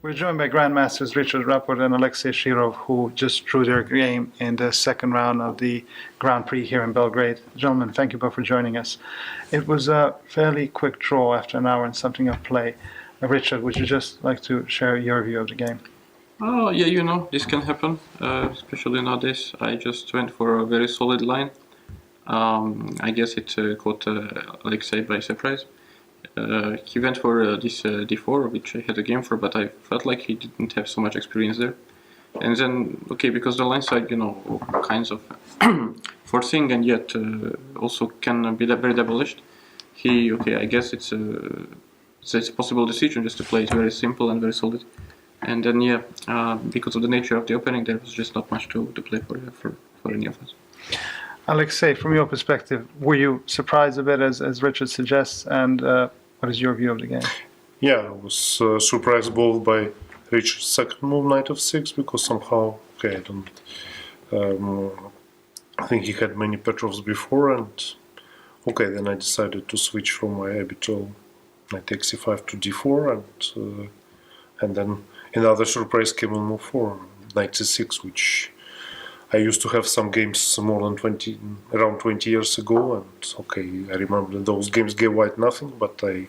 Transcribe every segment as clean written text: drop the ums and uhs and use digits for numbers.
We're joined by Grandmasters Richard Rapport and Alexei Shirov, who just drew their game in the second round of the Grand Prix here in Belgrade. Gentlemen, thank you both for joining us. It was a fairly quick draw after an hour and something of play. Richard, would you just like to share your view of the game? Oh, yeah, this can happen, especially nowadays. I just went for a very solid line. I guess it caught Alexei by surprise. He went for this d4, which I had a game for, but I felt like he didn't have so much experience there. And then, okay, because the line side, all kinds of forcing and yet also can be very double-edged. I guess it's a possible decision just to play it very simple and very solid. And then, because of the nature of the opening, there was just not much to play for any of us. Alexei, from your perspective, were you surprised a bit, as Richard suggests, and what is your view of the game? Yeah, I was surprised both by Richard's second move, knight f6, because somehow, I think he had many Petrovs before, and then I decided to switch from my habitual knight x5 to d4, and then another surprise came on move 4, knight c6, which I used to have some games more than around 20 years ago, and I remember those games gave white nothing, but I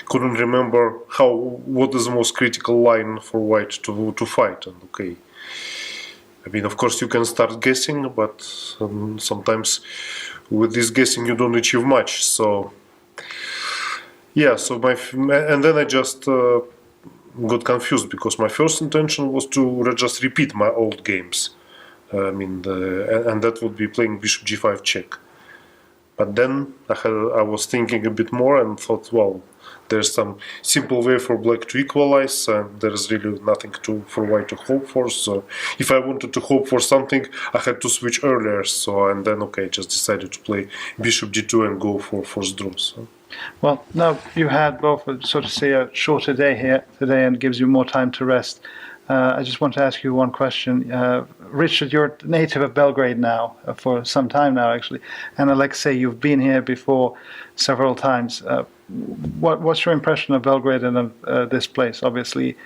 couldn't remember what is the most critical line for white to fight. And of course you can start guessing, but sometimes with this guessing you don't achieve much. So and then I just got confused because my first intention was to just repeat my old games. And that would be playing bishop g5 check. But then I was thinking a bit more and thought, well, there's some simple way for black to equalize, and there's really nothing for white to hope for. So if I wanted to hope for something, I had to switch earlier. And then I just decided to play bishop d2 and go for forced draws. So. Well, now you had both, so to say, a shorter day here today and gives you more time to rest. I just want to ask you one question. Richard, you're native of Belgrade now, for some time now actually, and Alexei, you've been here before several times. What's your impression of Belgrade and of this place? Obviously,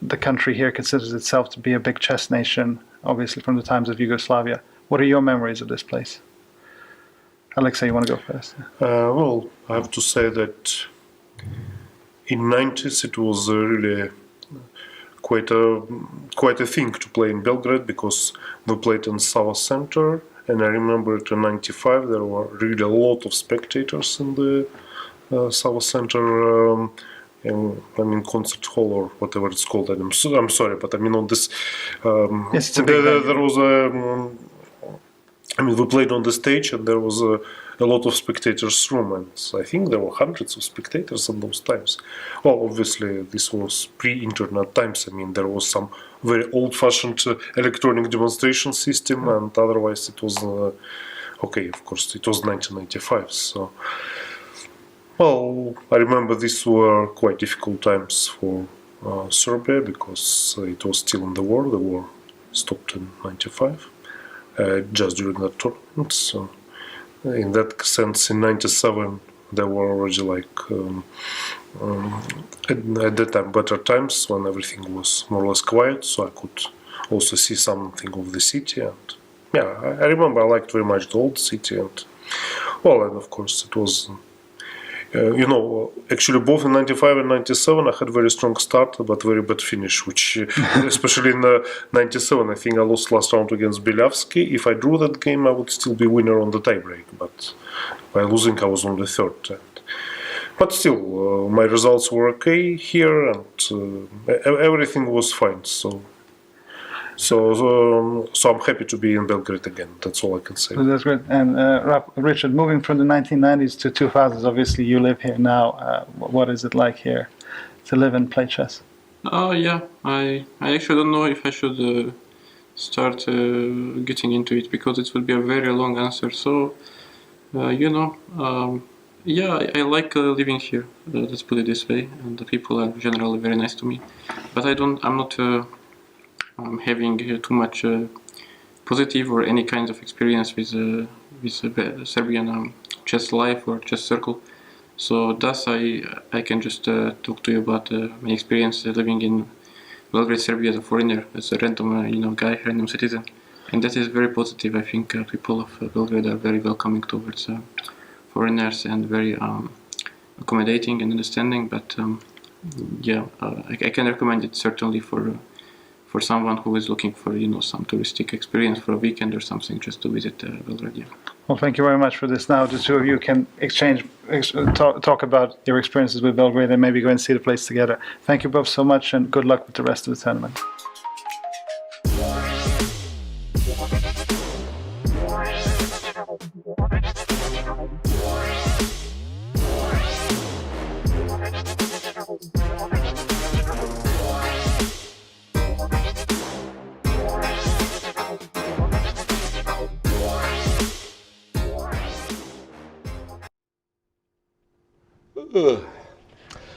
the country here considers itself to be a big chess nation, obviously from the times of Yugoslavia. What are your memories of this place? Alexei, you want to go first? Well, I have to say that in 90s it was really quite a thing to play in Belgrade, because we played in Sava Center, and I remember in 95 there were really a lot of spectators in the Sava Center, concert hall or whatever it's called. I'm sorry, but on this, yes, there was we played on the stage, and there was a lot of spectators' room, and I think there were hundreds of spectators in those times. Well, obviously, this was pre-internet times. There was some very old-fashioned electronic demonstration system, and otherwise it was, of course, it was 1995, so... Well, I remember these were quite difficult times for Serbia, because it was still in the war. The war stopped in 95. Just during that tournament. So in that sense, in 97 there were already at that time better times when everything was more or less quiet, so I could also see something of the city. And I remember I liked very much the old city, and of course it was actually both in 95 and 97 I had very strong start but very bad finish, which especially in 97 I think I lost last round against Bilavsky. If I drew that game I would still be winner on the tiebreak, but by losing I was only third. But still, my results were okay here, and everything was fine. So I'm happy to be in Belgrade again. That's all I can say. Well, that's great. And Richard, moving from the 1990s to 2000s, obviously you live here now. What is it like here to live and play chess? I actually don't know if I should start getting into it, because it will be a very long answer. So, I like living here. Let's put it this way. And the people are generally very nice to me. But I'm not having too much positive or any kind of experience with Serbian chess life or chess circle. So thus I can just talk to you about my experience living Belgrade, Serbia as a foreigner, as a random guy, random citizen, and that is very positive. I think people of Belgrade are very welcoming towards foreigners and very accommodating and understanding. But I can recommend it certainly for someone who is looking for some touristic experience for a weekend or something, just to visit Belgrade. Yeah. Well, thank you very much for this. Now the two of you can talk about your experiences with Belgrade and maybe go and see the place together. Thank you both so much, and good luck with the rest of the tournament.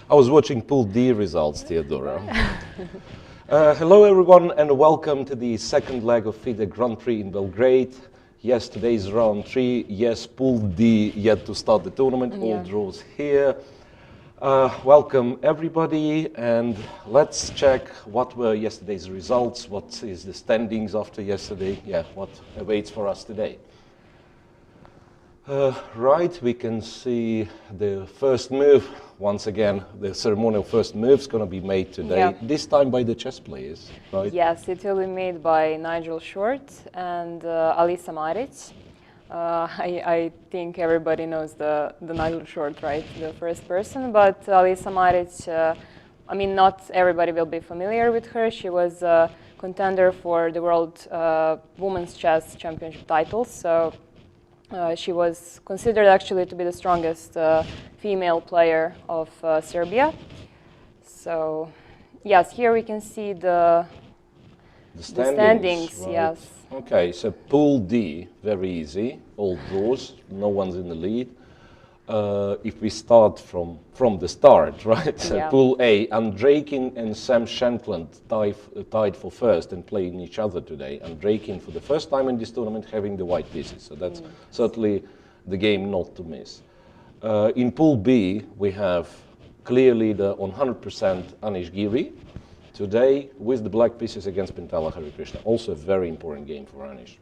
I was watching Pool D results, Teodora. Hello everyone and welcome to the second leg of FIDE Grand Prix in Belgrade. Yes, today's round 3. Yes, Pool D yet to start the tournament. All draws here. Welcome everybody, and let's check what were yesterday's results, what is the standings after yesterday, what awaits for us today. Right, we can see the first move. Once again, the ceremonial first move is going to be made today, this time by the chess players, right? Yes, it will be made by Nigel Short and Alisa Maric. I think everybody knows the Nigel Short, right? The first person, but Alisa Maric, I mean, not everybody will be familiar with her. She was a contender for the World Women's Chess Championship titles, so she was considered actually to be the strongest female player of Serbia. So, yes, here we can see the standings, right. yes. Okay, so Pool D, very easy, all draws, no one's in the lead. If we start from the start, right? So Pool A, Andreikin and Sam Shankland tied for first and playing each other today. Andreikin for the first time in this tournament having the white pieces, so that's certainly the game not to miss. In Pool B, we have clearly the 100% Anish Giri today with the black pieces against Pentala Harikrishna. Also a very important game for Anish,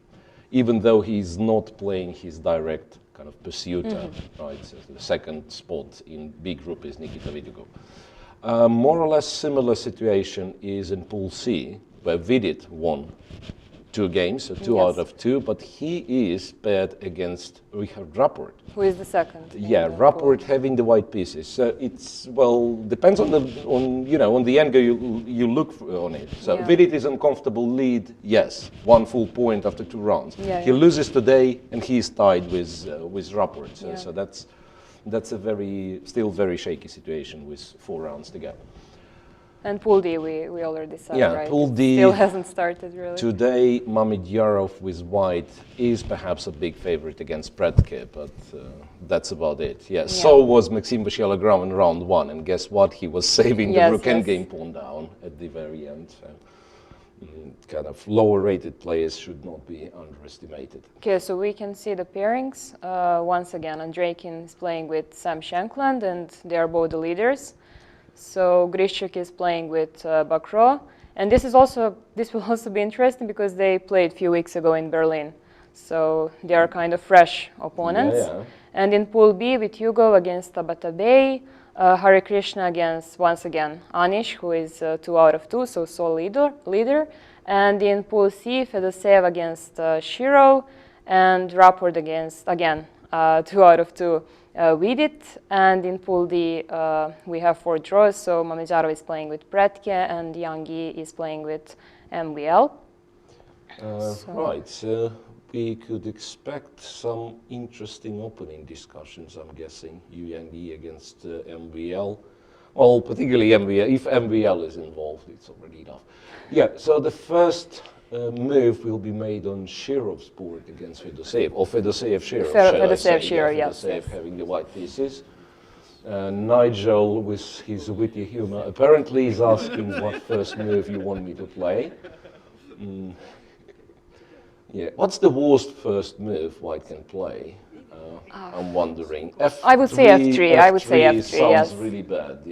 even though he's not playing his direct kind of pursuiter, right? So the second spot in B group is Nikita Vidugov. More or less similar situation is in Pool C, where Vidit won 2 games, so 2 out of 2, but he is paired against Richard Rapport. Who is the second? Yeah, Rapport having the white pieces. So it's, well, depends on the angle you look on it. So Vidit is in comfortable lead, yes, 1 full point after 2 rounds. He loses today and he's tied with Rapport. So that's a still very shaky situation with 4 rounds to go. And Pool D, we already said, right? Pool D still hasn't started, really. Today, Mamedyarov with white is perhaps a big favorite against Predke, but that's about it. So was Maxim Vachier-Lagrave in round 1, and guess what? He was saving the rook endgame pawn down at the very end. So, kind of lower-rated players should not be underestimated. Okay, so we can see the pairings. Once again, Andreikin is playing with Sam Shankland, and they are both the leaders. So Grishchuk is playing with Bakro, and this will also be interesting because they played a few weeks ago in Berlin, so they are kind of fresh opponents. And in Pool B, with Hugo against Tabatabey, Hare Krishna against, once again, Anish, who is 2 out of 2, so sole leader. And in Pool C, Fedoseev against Shiro, and Rapport against, again, 2 out of 2. Vidit, and in Pool D we have 4 draws, so Mamedyarov is playing with Predke and Yangi is playing with MVL. Right, so we could expect some interesting opening discussions, I'm guessing. Yangi against MVL. Well, particularly MVL. If MVL is involved, it's already enough. So the first move will be made on Shirov's board against Fedoseev, or Fedoseev-Shirov. Fedoseev-Shirov, yes. Fedoseev having the white pieces. Nigel, with his witty humor, apparently is asking what first move you want me to play. What's the worst first move White can play? I'm wondering. F3, I would say F3. I would say F3. Sounds really bad.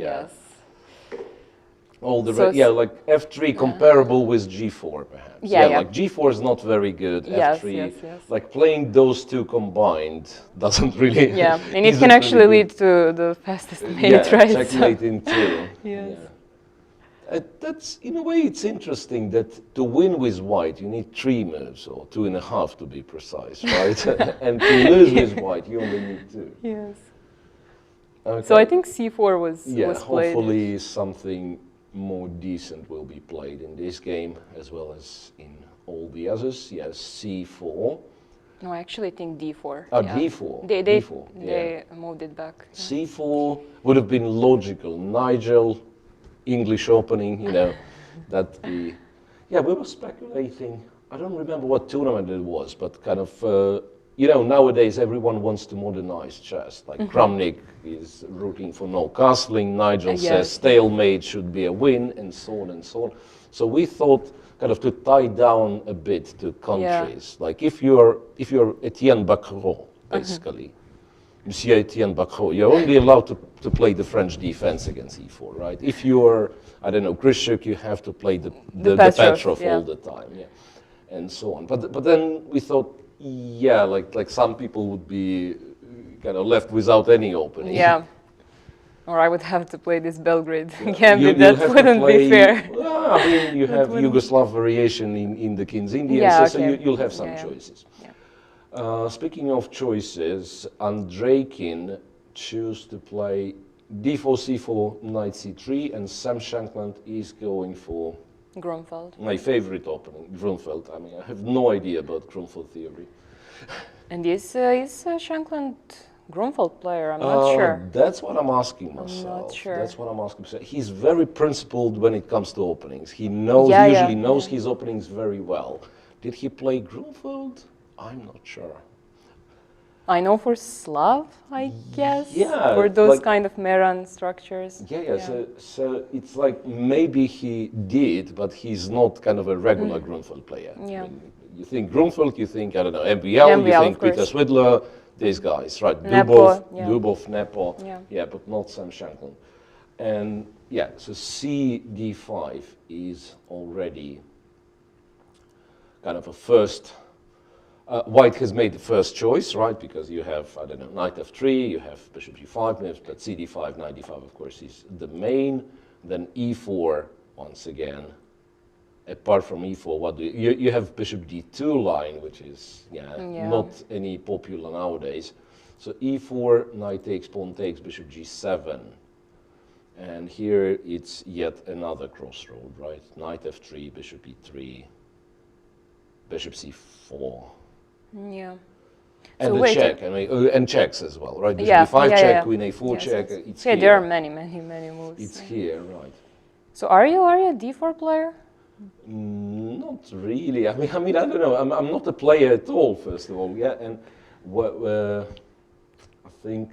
All the So yeah, like F3 comparable with G4 perhaps. Yeah, yeah. Like G4 is not very good. Yes, F3, yes, yes. like playing those two combined doesn't really. Yeah, and it isn't can actually really lead to the fastest mate, yeah, right? checkmate in two. Yes. Yeah. That's in a way it's interesting that to win with white you need 3 moves or 2.5 to be precise, right? And to lose with white you only need 2. Yes. Okay. So I think C4 was Yeah, played. hopefully something more decent will be played in this game as well as in all the others. Yes, C4. No, I actually think D4. Ah, yeah. D4. They D4, they moved it back. C4 would have been logical. Nigel, English opening, you know, that the... Yeah, we were speculating. I don't remember what tournament it was, but kind of, you know, nowadays everyone wants to modernize chess. Like Kramnik is rooting for no castling. Nigel Yes. says stalemate should be a win, and so on and so on. So we thought kind of to tie down a bit to countries. Like if you're Etienne Bacrot, basically, Monsieur Etienne Bacrot, you're only allowed to play the French defense against E4, right? If you're, I don't know, Grishuk, you have to play the Petrov yeah. all the time, yeah, and so on. But then we thought, yeah, like some people would be kind of left without any opening. Yeah. Or I would have to play this Belgrade again, You- but that you'll have to wouldn't play- be fair. Well, I mean, you have Yugoslav variation in the King's Indian, Yeah, so okay. you'll have some Yeah, yeah. choices. Yeah. Speaking of choices, Andreikin chose to play d4, c4, knight c3, and Sam Shankland is going for Grunfeld. my favorite opening, Grunfeld. I mean, I have no idea about Grunfeld theory. And is Shankland Grunfeld player? I'm not sure. That's what I'm asking myself. sure. That's what I'm asking myself. He's very principled when it comes to openings. He knows, Yeah, usually yeah. knows his openings very well. Did he play Grunfeld? I'm not sure. I know for Slav, I guess. Yeah, For those like- kind of Meran structures. Yeah. So it's like maybe he did, but he's not kind of a regular Grunfeld player. Yeah. I mean, you think Grunfeld, you think, I don't know, MBL, you MBL, think of Peter course. Swidler, these guys, right? Nepo, yeah. Dubov, Nepo, Yeah. but not Sam Shankland. And yeah, so C D5 is already kind of a first. White has made the first choice, right? Because you have, I don't know, knight f3, you have bishop g5 moves, but cd5, knight d5, of course, is the main. Then e4, once again. Apart from e4, what do you have bishop d2 line, which is not any popular nowadays. So e4, knight takes, pawn takes, bishop g7. And here it's yet another crossroad, right? Knight f3, bishop e3, bishop c4. Yeah. And So the wait, check, I mean, and checks as well, right? Bishop Yeah, d5 yeah, check, yeah. queen a4 Yes, check. yes. It's Yeah, here. there are many moves. It's here, right? So are you a d4 player? Not really. I mean, I don't know. I'm not a player at all. First of all, yeah. And I think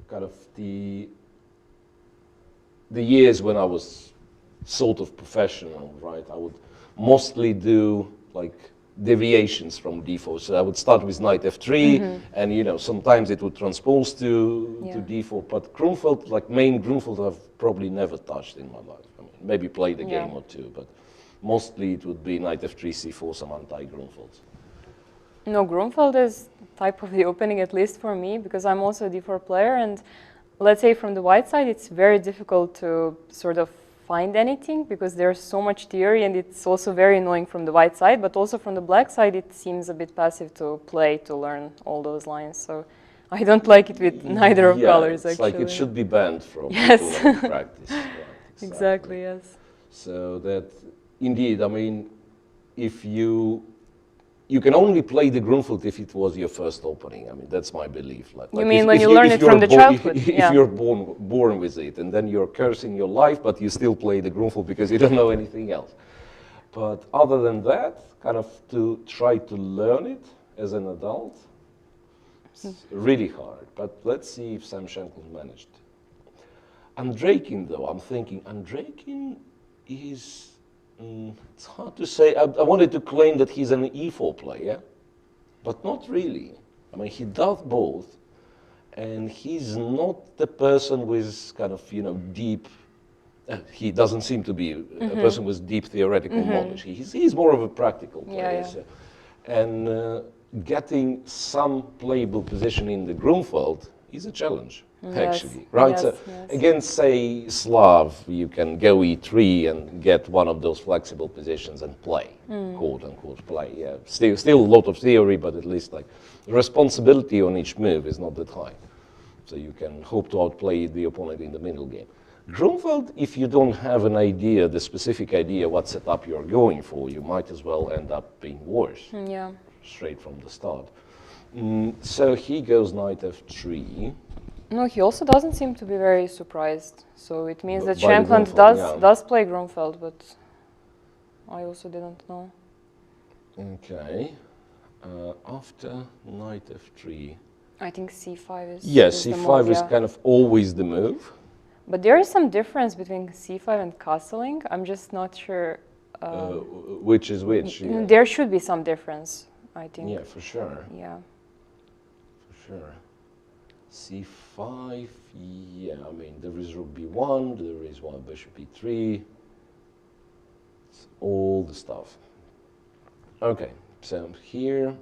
kind of the years when I was sort of professional, right? I would mostly do like deviations from d4. So I would start with knight f3, and you know sometimes it would transpose to d4. But Grunfeld, like main Grunfeld, I've probably never touched in my life. I mean, maybe played a game or two, but mostly it would be knight f3, c4, some anti-Grunfeld. No, Grunfeld is type of the opening, at least for me, because I'm also a d4 player, and let's say from the white side, it's very difficult to sort of find anything because there's so much theory, and it's also very annoying from the white side, but also from the black side, it seems a bit passive to play, to learn all those lines. So I don't like it with neither of colors, it's actually. like it should be banned from Yes. tournament practice. Right, Exactly, yes. So that, indeed, I mean, if you can only play the Grunfeld if it was your first opening. I mean, that's my belief. Like mean when you learn it from the childhood? If Yeah. you're born with it, and then you're cursing your life, but you still play the Grunfeld because you don't know anything else. But other than that, kind of to try to learn it as an adult, it's really hard. But let's see if Sam Shankland managed. Andreikin, though, I'm thinking Andreikin is. It's hard to say. I wanted to claim that he's an e4 player, but not really. I mean, he does both, and he's not the person with kind of, deep he doesn't seem to be a person with deep theoretical knowledge. He's more of a practical player. So, and getting some playable position in the Grunfeld is a challenge, actually, right? Yes, So yes. against, say, Slav, you can go e3 and get one of those flexible positions and play, quote unquote play. Yeah, still a lot of theory, but at least like the responsibility on each move is not that high. So you can hope to outplay the opponent in the middle game. Grunfeld, if you don't have an idea, the specific idea what setup you're going for, you might as well end up being worse. Yeah. Straight from the start. So he goes knight f3. No, he also doesn't seem to be very surprised. So it means that By the Shankland Grunfeld, does play Grunfeld, but I also didn't know. Okay. After knight f3. I think c5 is. Yes, is the c5 move, is yeah. kind of always the move. But there is some difference between c5 and castling. I'm just not sure. Which is which? Yeah. There should be some difference, I think. Yeah, for sure. Yeah. For sure. c5, yeah, I mean, there is rook b1, there is one bishop e3. It's all the stuff. Okay, so here,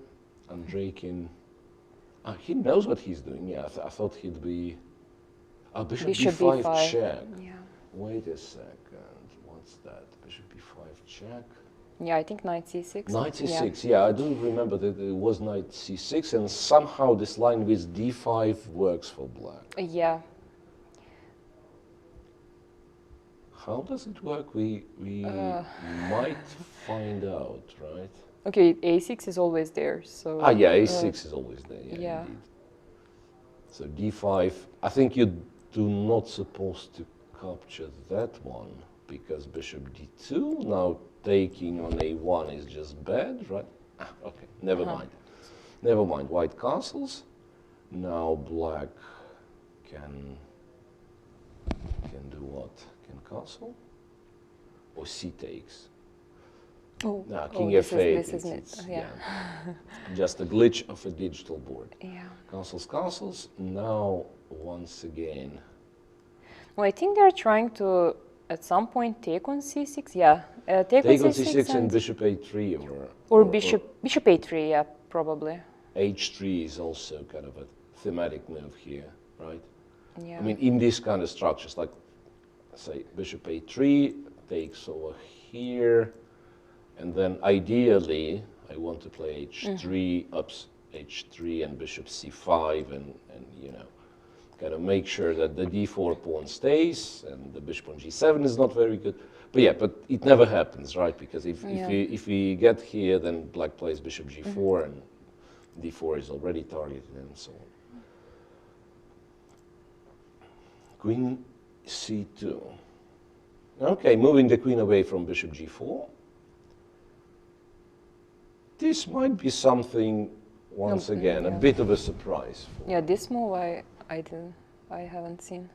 Andreikin, he knows what he's doing. Yeah, I thought he'd be, bishop b5 check. Yeah. Wait a second, what's that? Bishop b5 check. Yeah, I think knight c6. Knight c6, yeah, I do remember that it was knight c6, and somehow this line with d5 works for black. Yeah. How does it work? We might find out, right? Okay, a6 is always there, so... Yeah, a6 is always there, yeah, indeed. So d5, I think you do not supposed to capture that one, because bishop d2, now taking on a1 is just bad, right? Okay, never mind. Never mind, white castles. Now black can do what? Can castle? Or c takes? Oh, No, king this f8. is it. Yeah. Just a glitch of a digital board. Yeah. Castles, castles. Now, once again. Well, I think they're trying to, at some point, take on c6. Yeah, take on c6 and bishop a3, or bishop a3. Yeah, probably. h3 is also kind of a thematic move here, right? Yeah. I mean, in these kind of structures, like say bishop a3 takes over here, and then ideally I want to play h3, ups h3 and bishop c5, and you know, kind of make sure that the d4 pawn stays, and the bishop on g7 is not very good. But yeah, but it never happens, right? Because if we get here, then black plays bishop g4, and d4 is already targeted, and so on. Queen c2. Okay, moving the queen away from bishop g4. This might be something, once again, a bit of a surprise. Yeah, this move I haven't seen.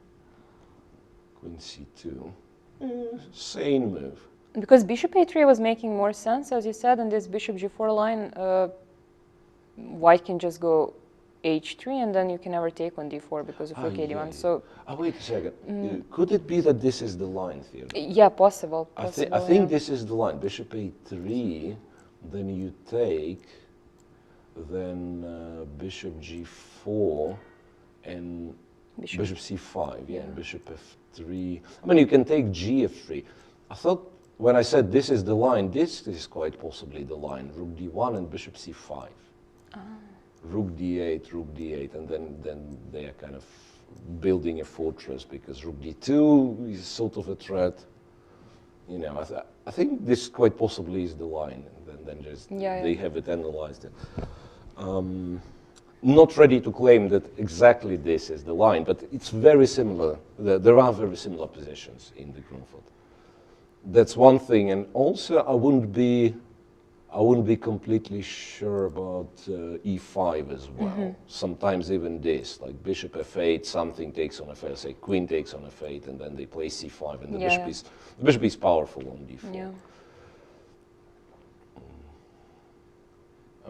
Queen c2. Sane move. Because bishop a3 was making more sense, as you said, and this bishop g4 line, white can just go h3, and then you can never take on d4 because of rook a1. So. Wait a second. Could it be that this is the line theory? Yeah, possible. I think this is the line. Bishop a3, then you take, then bishop g4, and bishop c5, yeah, and bishop f3. I mean, you can take g f3. I thought when I said this is the line, this is quite possibly the line. Rook d1 and bishop c5. Rook d8, and then they are kind of building a fortress because rook d2 is sort of a threat. You know, I think this quite possibly is the line, and then just they have it analyzed. Not ready to claim that exactly this is the line, but it's very similar. There are very similar positions in the Grunfeld. That's one thing, and also I wouldn't be completely sure about e5 as well. Sometimes even this, like bishop f8, something takes on f8, say queen takes on f8, and then they play c5, and the bishop is powerful on d4. Yeah.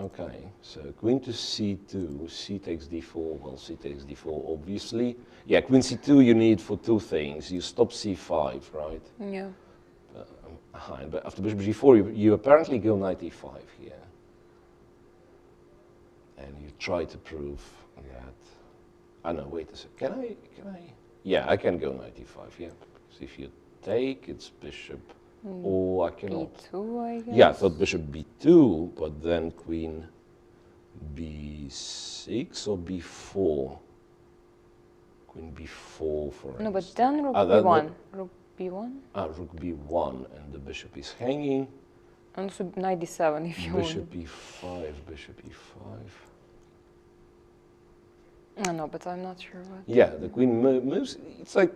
Okay, so queen to c2, c takes d4, well, c takes d4, obviously. Yeah, queen c2 you need for two things. You stop c5, right? Yeah. But after bishop g4, you apparently go knight e5 here. And you try to prove that... Oh no, wait a second. Can I? Yeah, I can go knight e5, yeah. Because if you take, it's bishop... Oh, I cannot. B2, I guess. Yeah, I thought bishop b2, but then queen b6 or b4. Queen b4, for No, but instance. then rook that- b1. Rook b1. Rook b1, and the bishop is hanging. And so knight d7 if you Bishop want. e5, bishop e5. No, but I'm not sure what. Yeah, the queen moves. It's like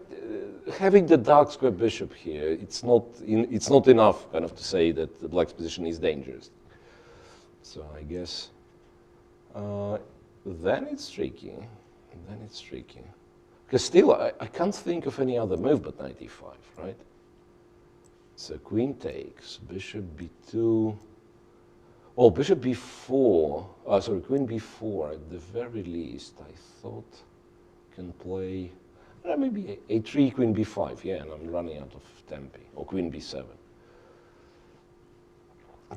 having the dark square bishop here. It's not enough, kind of, to say that the black's position is dangerous. So I guess then it's tricky. Because still, I can't think of any other move but knight e5, right? So queen takes, bishop b2. Oh, bishop b4. Sorry, queen b4. At the very least, I thought can play maybe a3, queen b5. Yeah, and I'm running out of tempi. Or queen b7.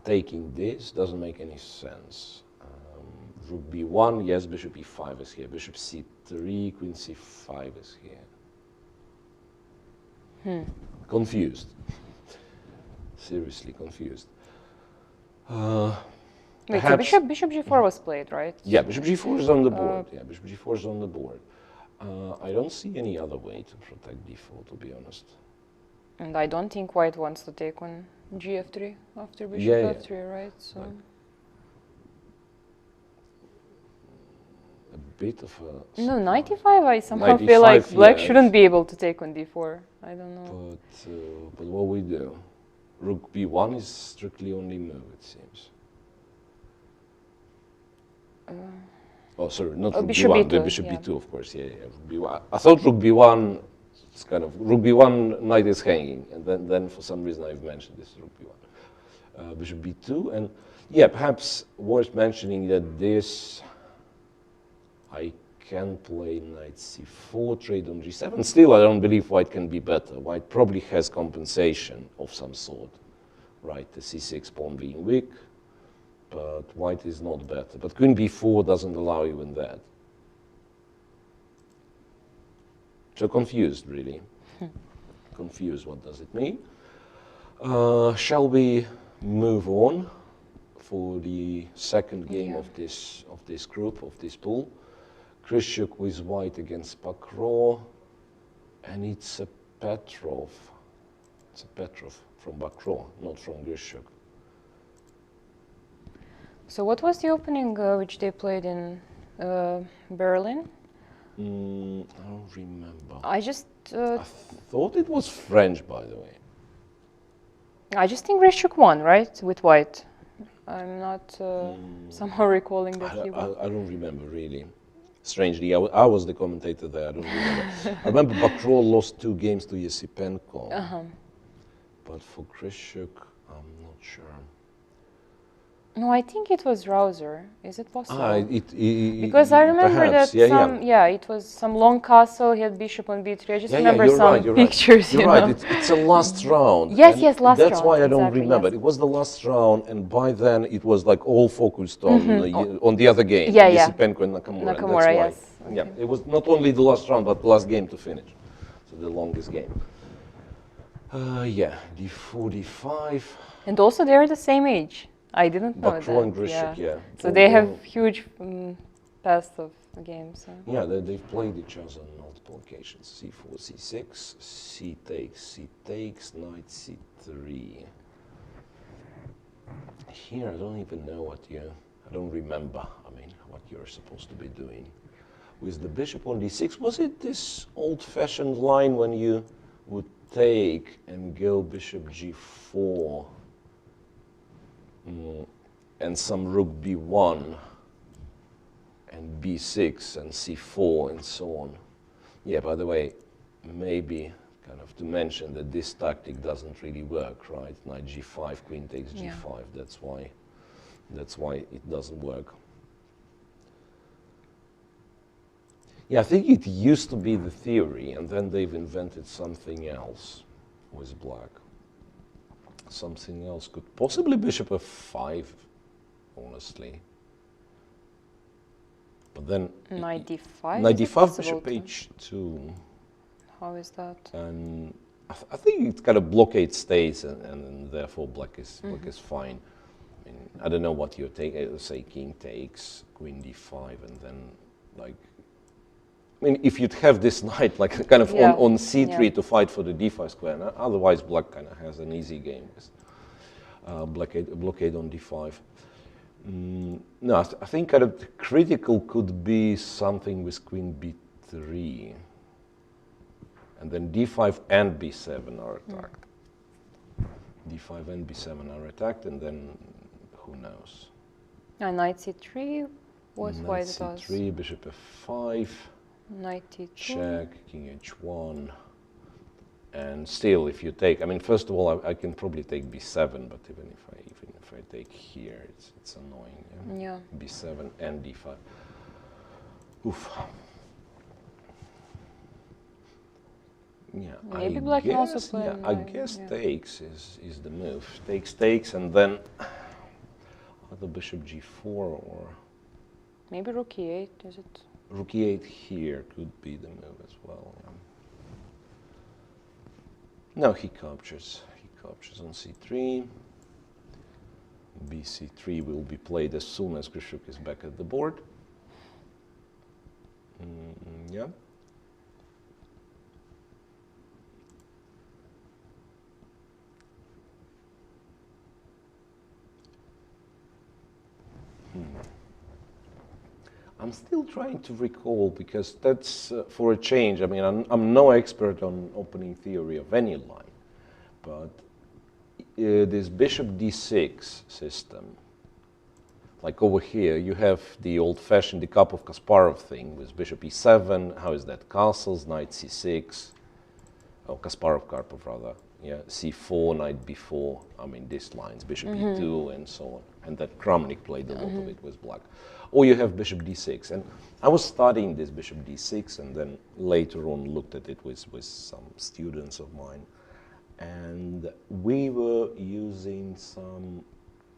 Taking this doesn't make any sense. Rook b1. Yes, bishop e5 is here. Bishop c3, queen c5 is here. Confused. Seriously confused. Wait, so Perhaps- bishop g4 was played, right? Yeah, bishop g4 is on the board. Yeah, bishop g4 is on the board. I don't see any other way to protect d4, to be honest. And I don't think white wants to take on gf3 after bishop Yeah, yeah. f3, right? So Right. A bit of a... no, knight e5. I somehow Knight feel like e5, black yeah, shouldn't be able to take on d4. I don't know. But what we do? Rook b1 is strictly only move, it seems. Oh, sorry, not rook bishop b1, b2, bishop yeah. b2, of course, yeah, rook b1. I thought rook b1, it's kind of, rook b1, knight is hanging, and then for some reason I've mentioned this, rook b1. Bishop b2, and yeah, perhaps worth mentioning that this, I can play knight c4, trade on g7. Still, I don't believe white can be better. White probably has compensation of some sort, right? The c6 pawn being weak, but white is not better. But queen b4 doesn't allow even that. So confused, really. Confused, what does it mean? Shall we move on for the second game of this group, of this pool? Grishuk with white against Bakrov, and it's a Petrov. It's a Petrov from Bakrov, not from Grishuk. So what was the opening which they played in Berlin? I don't remember. I just I thought it was French, by the way. think Grishuk won, right, with white. I'm not somehow recalling that he won. I don't remember, really. Strangely, I was the commentator there, I don't remember. I remember Bakrov lost 2 games to Yesipenko. But for Grishuk, I'm not sure. No, I think it was Rouser. Is it possible? Because Because I remember perhaps, that it was some long castle, he had bishop on b3. I just remember you're some right, you're pictures, Right. you You're know. right, it's a last round. Yes, and yes, last that's round, why I don't exactly, remember. yes. It was the last round, and by then it was like all focused on the other game, Yeah, yeah. Yesipenko and Nakamura. and Nakamura, that's why. yes. Yeah, it was not only the last round, but the last game to finish. So the longest game. D4, D5. And also they're the same age. I didn't know Bakrov and that. Grishuk, yeah. So they have huge past of the game. So. Yeah, they've played each other on multiple occasions. C4, C6, C takes, knight C3. Here, I don't even know I don't remember, what you're supposed to be doing. With the bishop on D6, was it this old-fashioned line when you would take and go bishop G4 and some rook B1 and B6 and C4 and so on? Yeah, by the way, maybe kind of to mention that this tactic doesn't really work, right? Knight G5, queen takes G5, that's why That's why it doesn't work. Yeah, I think it used to be the theory, and then they've invented something else with black. Something else could possibly bishop f5, honestly. But then knight d5. knight is it d5, possible bishop to- h2, How is that? and I think it kind of blockade stays, and therefore black is fine. I mean, I don't know what you take. Say king takes, queen d5, and then like. I mean, if you'd have this knight like kind of Yeah, on c3 yeah. to fight for the d5 square, otherwise black kind of has an easy game with blockade on d5. No, I think kind of critical could be something with queen b3, and then d5 and b7 are attacked. D5 and b7 are attacked, and then who knows? Knight c3 was Knight why it was. c3, bishop f5. Knight t2. Check, king h1, and still, if you take, I mean, first of all, I can probably take b7, but even if I take here, it's annoying. Yeah. B7 and d5. Oof. Yeah. Maybe black can also play Yeah, I knight, guess yeah. takes is the move. Takes, and then either bishop g4 or Maybe rook e8, is it? rook e8 here could be the move as well. Yeah. No, he captures. He captures on c3. bc3 will be played as soon as Grishuk is back at the board. Yeah. I'm still trying to recall, because that's for a change. I mean, I'm no expert on opening theory of any line, but this bishop d6 system, like over here, you have the old-fashioned, the cup of Kasparov thing with bishop e7. How is that? Castles, knight c6. Oh, Kasparov-Karpov rather. Yeah, c4, knight b4. I mean, these lines, bishop e2, and so on. And that Kramnik played a lot of it with black. Or you have bishop d6. And I was studying this bishop d6, and then later on looked at it with some students of mine. And we were using some,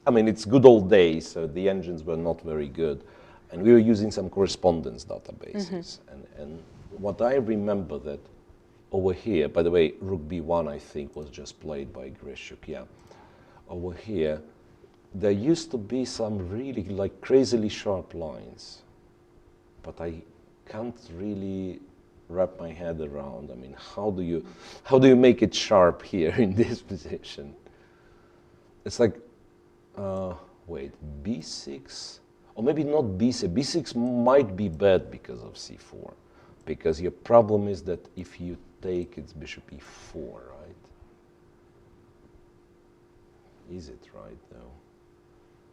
I mean, it's good old days, so the engines were not very good. And we were using some correspondence databases. And what I remember that over here, by the way, rook b1, I think, was just played by Grishuk, yeah. Over here, there used to be some really like crazily sharp lines, but I can't really wrap my head around. I mean, how do you make it sharp here in this position? It's like, wait, b6, or maybe not b6. b6 might be bad because of c4, because your problem is that if you take, it's bishop e4, right? Is it right, though?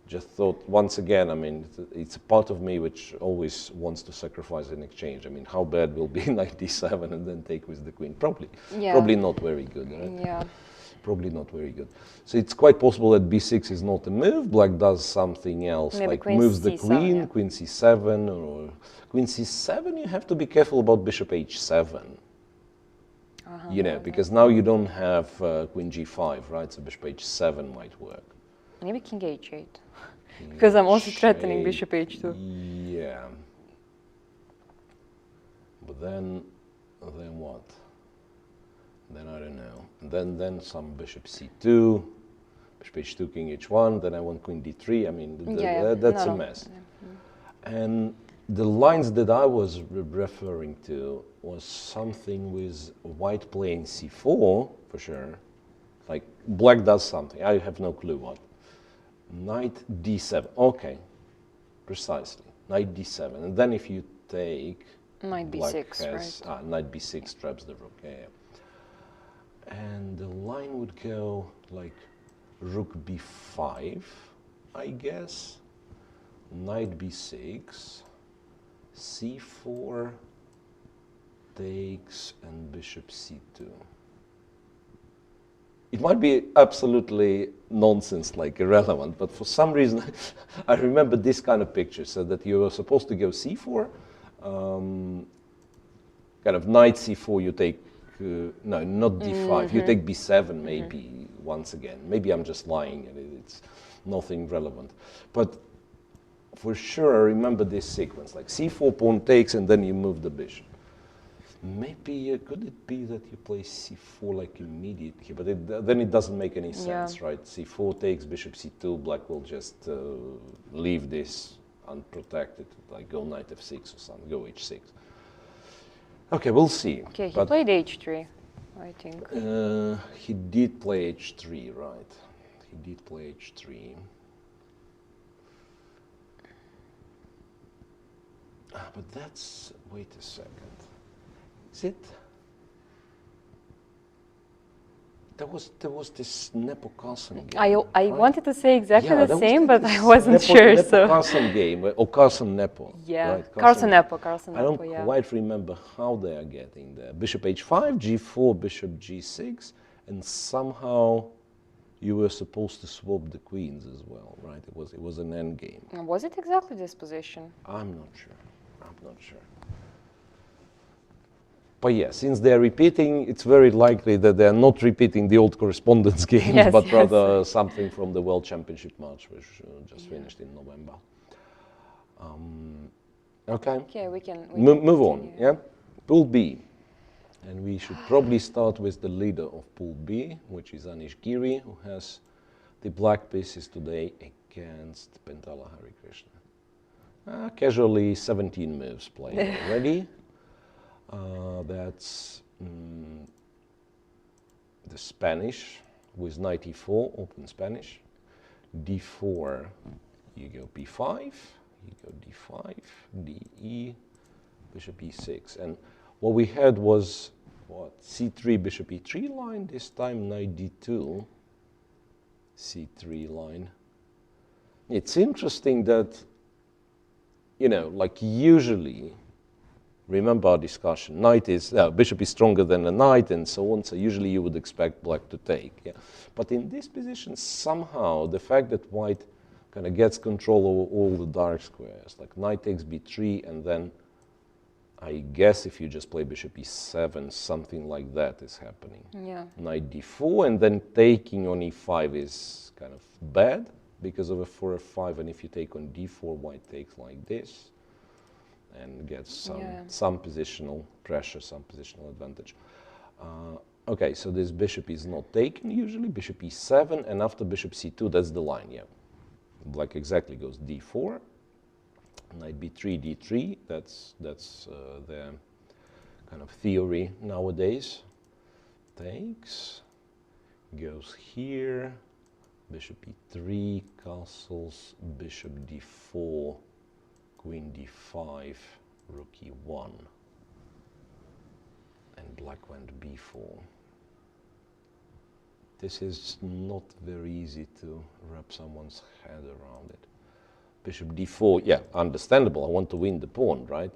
Just thought, once again, I mean, it's a part of me which always wants to sacrifice in exchange. I mean, how bad will be knight d7 and then take with the queen? Probably not very good, right? Yeah. Probably not very good. So it's quite possible that b6 is not a move. Black does something else, Maybe like queen moves the c7, queen, yeah. queen c7, or queen c7. You have to be careful about bishop h7. You know, because now you don't have queen g5, right? So bishop h7 might work. Maybe king h8. Because I'm also threatening bishop h2. Yeah. But then what? Then I don't know. Then some bishop c2, bishop h2, king h1. Then I want queen d3. I mean, that's a mess. Yeah. And the lines that I was referring to was something with white playing c4 for sure. Like black does something. I have no clue what. Knight d7. Okay, precisely. Knight d7. And then if you take, Knight black b6, has, right? Knight b6 traps the rook. Yeah. And the line would go like rook b5, I guess. Knight b6, c4 takes, and bishop c2. it might be absolutely nonsense, like irrelevant, but for some reason I remember this kind of picture, so that you were supposed to go c4, kind of knight c4, you take, no, not d5, you take b7 maybe once again. Maybe I'm just lying and it's nothing relevant. But for sure I remember this sequence, like c4, pawn takes, and then you move the bishop. Maybe, could it be that you play c4 like immediate here, but then it doesn't make any sense, right? c4 takes, bishop c2, black will just leave this unprotected, like go knight f6 or something, go h6. Okay, we'll see. Okay, he played h3, I think. He did play h3, right? He did play h3. But that's, wait a second. Is it? There was this Nepo-Carson game. I right? wanted to say exactly Yeah, the same, but I this wasn't sure. So Nepo-Carson game, or Carson-Nepo. yeah, right? Carson-Nepo, I don't quite remember how they are getting there. Bishop h5, g4, bishop g6, and somehow you were supposed to swap the queens as well, right? It was an end game. Was it exactly this position? I'm not sure. But yeah, since they're repeating, it's very likely that they're not repeating the old correspondence games, but rather something from the World Championship match, which just finished in November. Okay. Okay, we can move on. Yeah, Pool B, and we should probably start with the leader of Pool B, which is Anish Giri, who has the black pieces today against Pentala Harikrishna. Casually 17 moves played already. That's the Spanish with knight e4, open Spanish. d4, you go b5, you go d5, de, bishop e6. And what we had was, what, c3, bishop e3 line, this time knight d2, c3 line. It's interesting that, you know, like usually, remember our discussion, knight is, bishop is stronger than a knight and so on, so usually you would expect black to take. Yeah? But in this position, somehow, the fact that white kind of gets control over all the dark squares, like knight takes b3, and then I guess if you just play bishop e7, something like that is happening. Yeah. Knight d4, and then taking on e5 is kind of bad because of a 4 f5, and if you take on d4, white takes like this and gets some positional pressure, some positional advantage. Okay, so this bishop is not taken usually, bishop e7, and after bishop c2, that's the line, yeah. Black exactly goes d4, knight b3, d3, that's the kind of theory nowadays. Takes, goes here, bishop e3, castles, bishop d4, queen d5, rook e1, and black went b4. This is not very easy to wrap someone's head around it. Bishop d4, yeah, understandable, I want to win the pawn, right?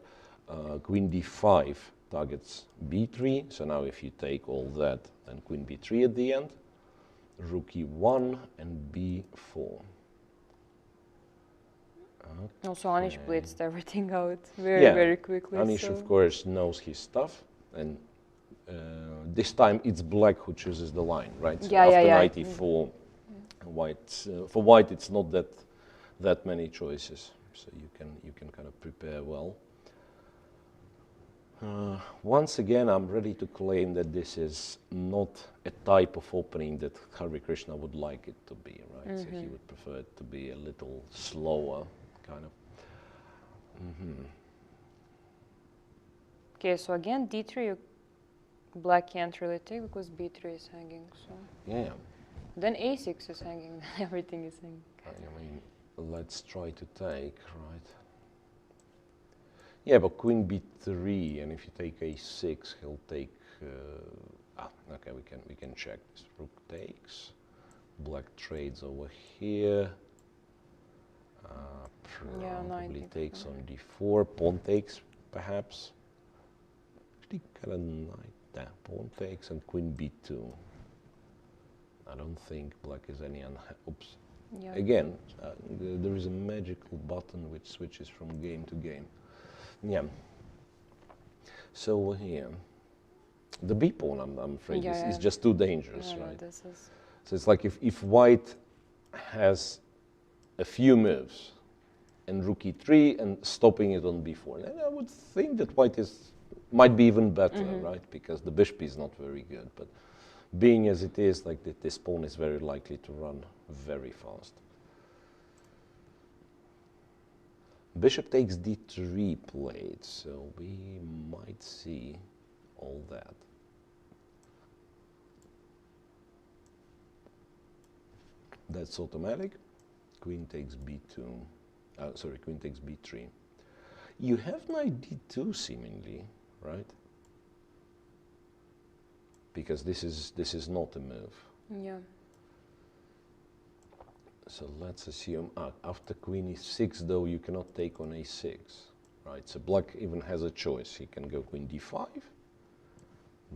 Queen d5 targets b3, so now if you take all that, then queen b3 at the end, rook e1 and b4. Also, Anish blitzed everything out very quickly. Anish, of course, knows his stuff, and this time it's black who chooses the line, right? So after knight e4, for white it's not that many choices, so you can kind of prepare well. Once again, I'm ready to claim that this is not a type of opening that Harikrishna would like it to be, right? So he would prefer it to be a little slower, kind of. Okay, so again, d3, black can't really take because b3 is hanging. So Yeah. then a6 is hanging. Everything is hanging. I mean, let's try to take, right? Yeah, but queen b3, and if you take a6, he'll take. Okay, we can check this. Rook takes. Black trades over here. Probably takes on d4. Pawn takes, perhaps. Actually, kind of knight. Pawn takes and queen b2. I don't think black is any oops. Yeah. Again, there is a magical button which switches from game to game. Yeah. So here, the b pawn, I'm afraid, is just too dangerous, No, right? this is... So it's like if white has a few moves and rook e3 and stopping it on b4, then I would think that white might be even better, right? Because the bishop is not very good. But being as it is, like this pawn is very likely to run very fast. Bishop takes d3 played, so we might see all that. That's automatic. Queen takes b2. Sorry, queen takes b3. You have knight d2 seemingly, right? Because this is not a move. Yeah. So let's assume after queen e6, though, you cannot take on a6, right? So black even has a choice. He can go queen d5,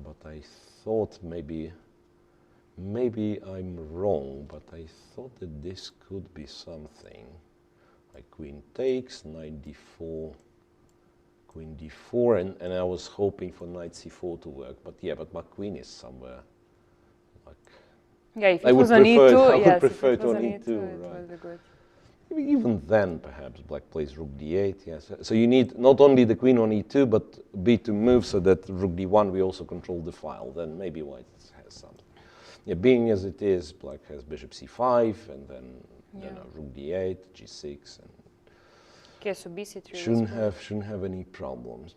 but I thought maybe I'm wrong, but I thought that this could be something. Like queen takes, knight d4, queen d4, and I was hoping for knight c4 to work, but yeah, but my queen is somewhere. Like, yeah, if it was on e2, I yes, would prefer if it it was on on e2, it right? would be good. Even then, perhaps black plays rook d8. Yes. So you need not only the queen on e2, but b2 move so that rook d1 we also control the file. Then maybe white has something. Yeah, being as it is, black has bishop c5 and then rook d8, g6, and Okay, so bc3 shouldn't have any problems.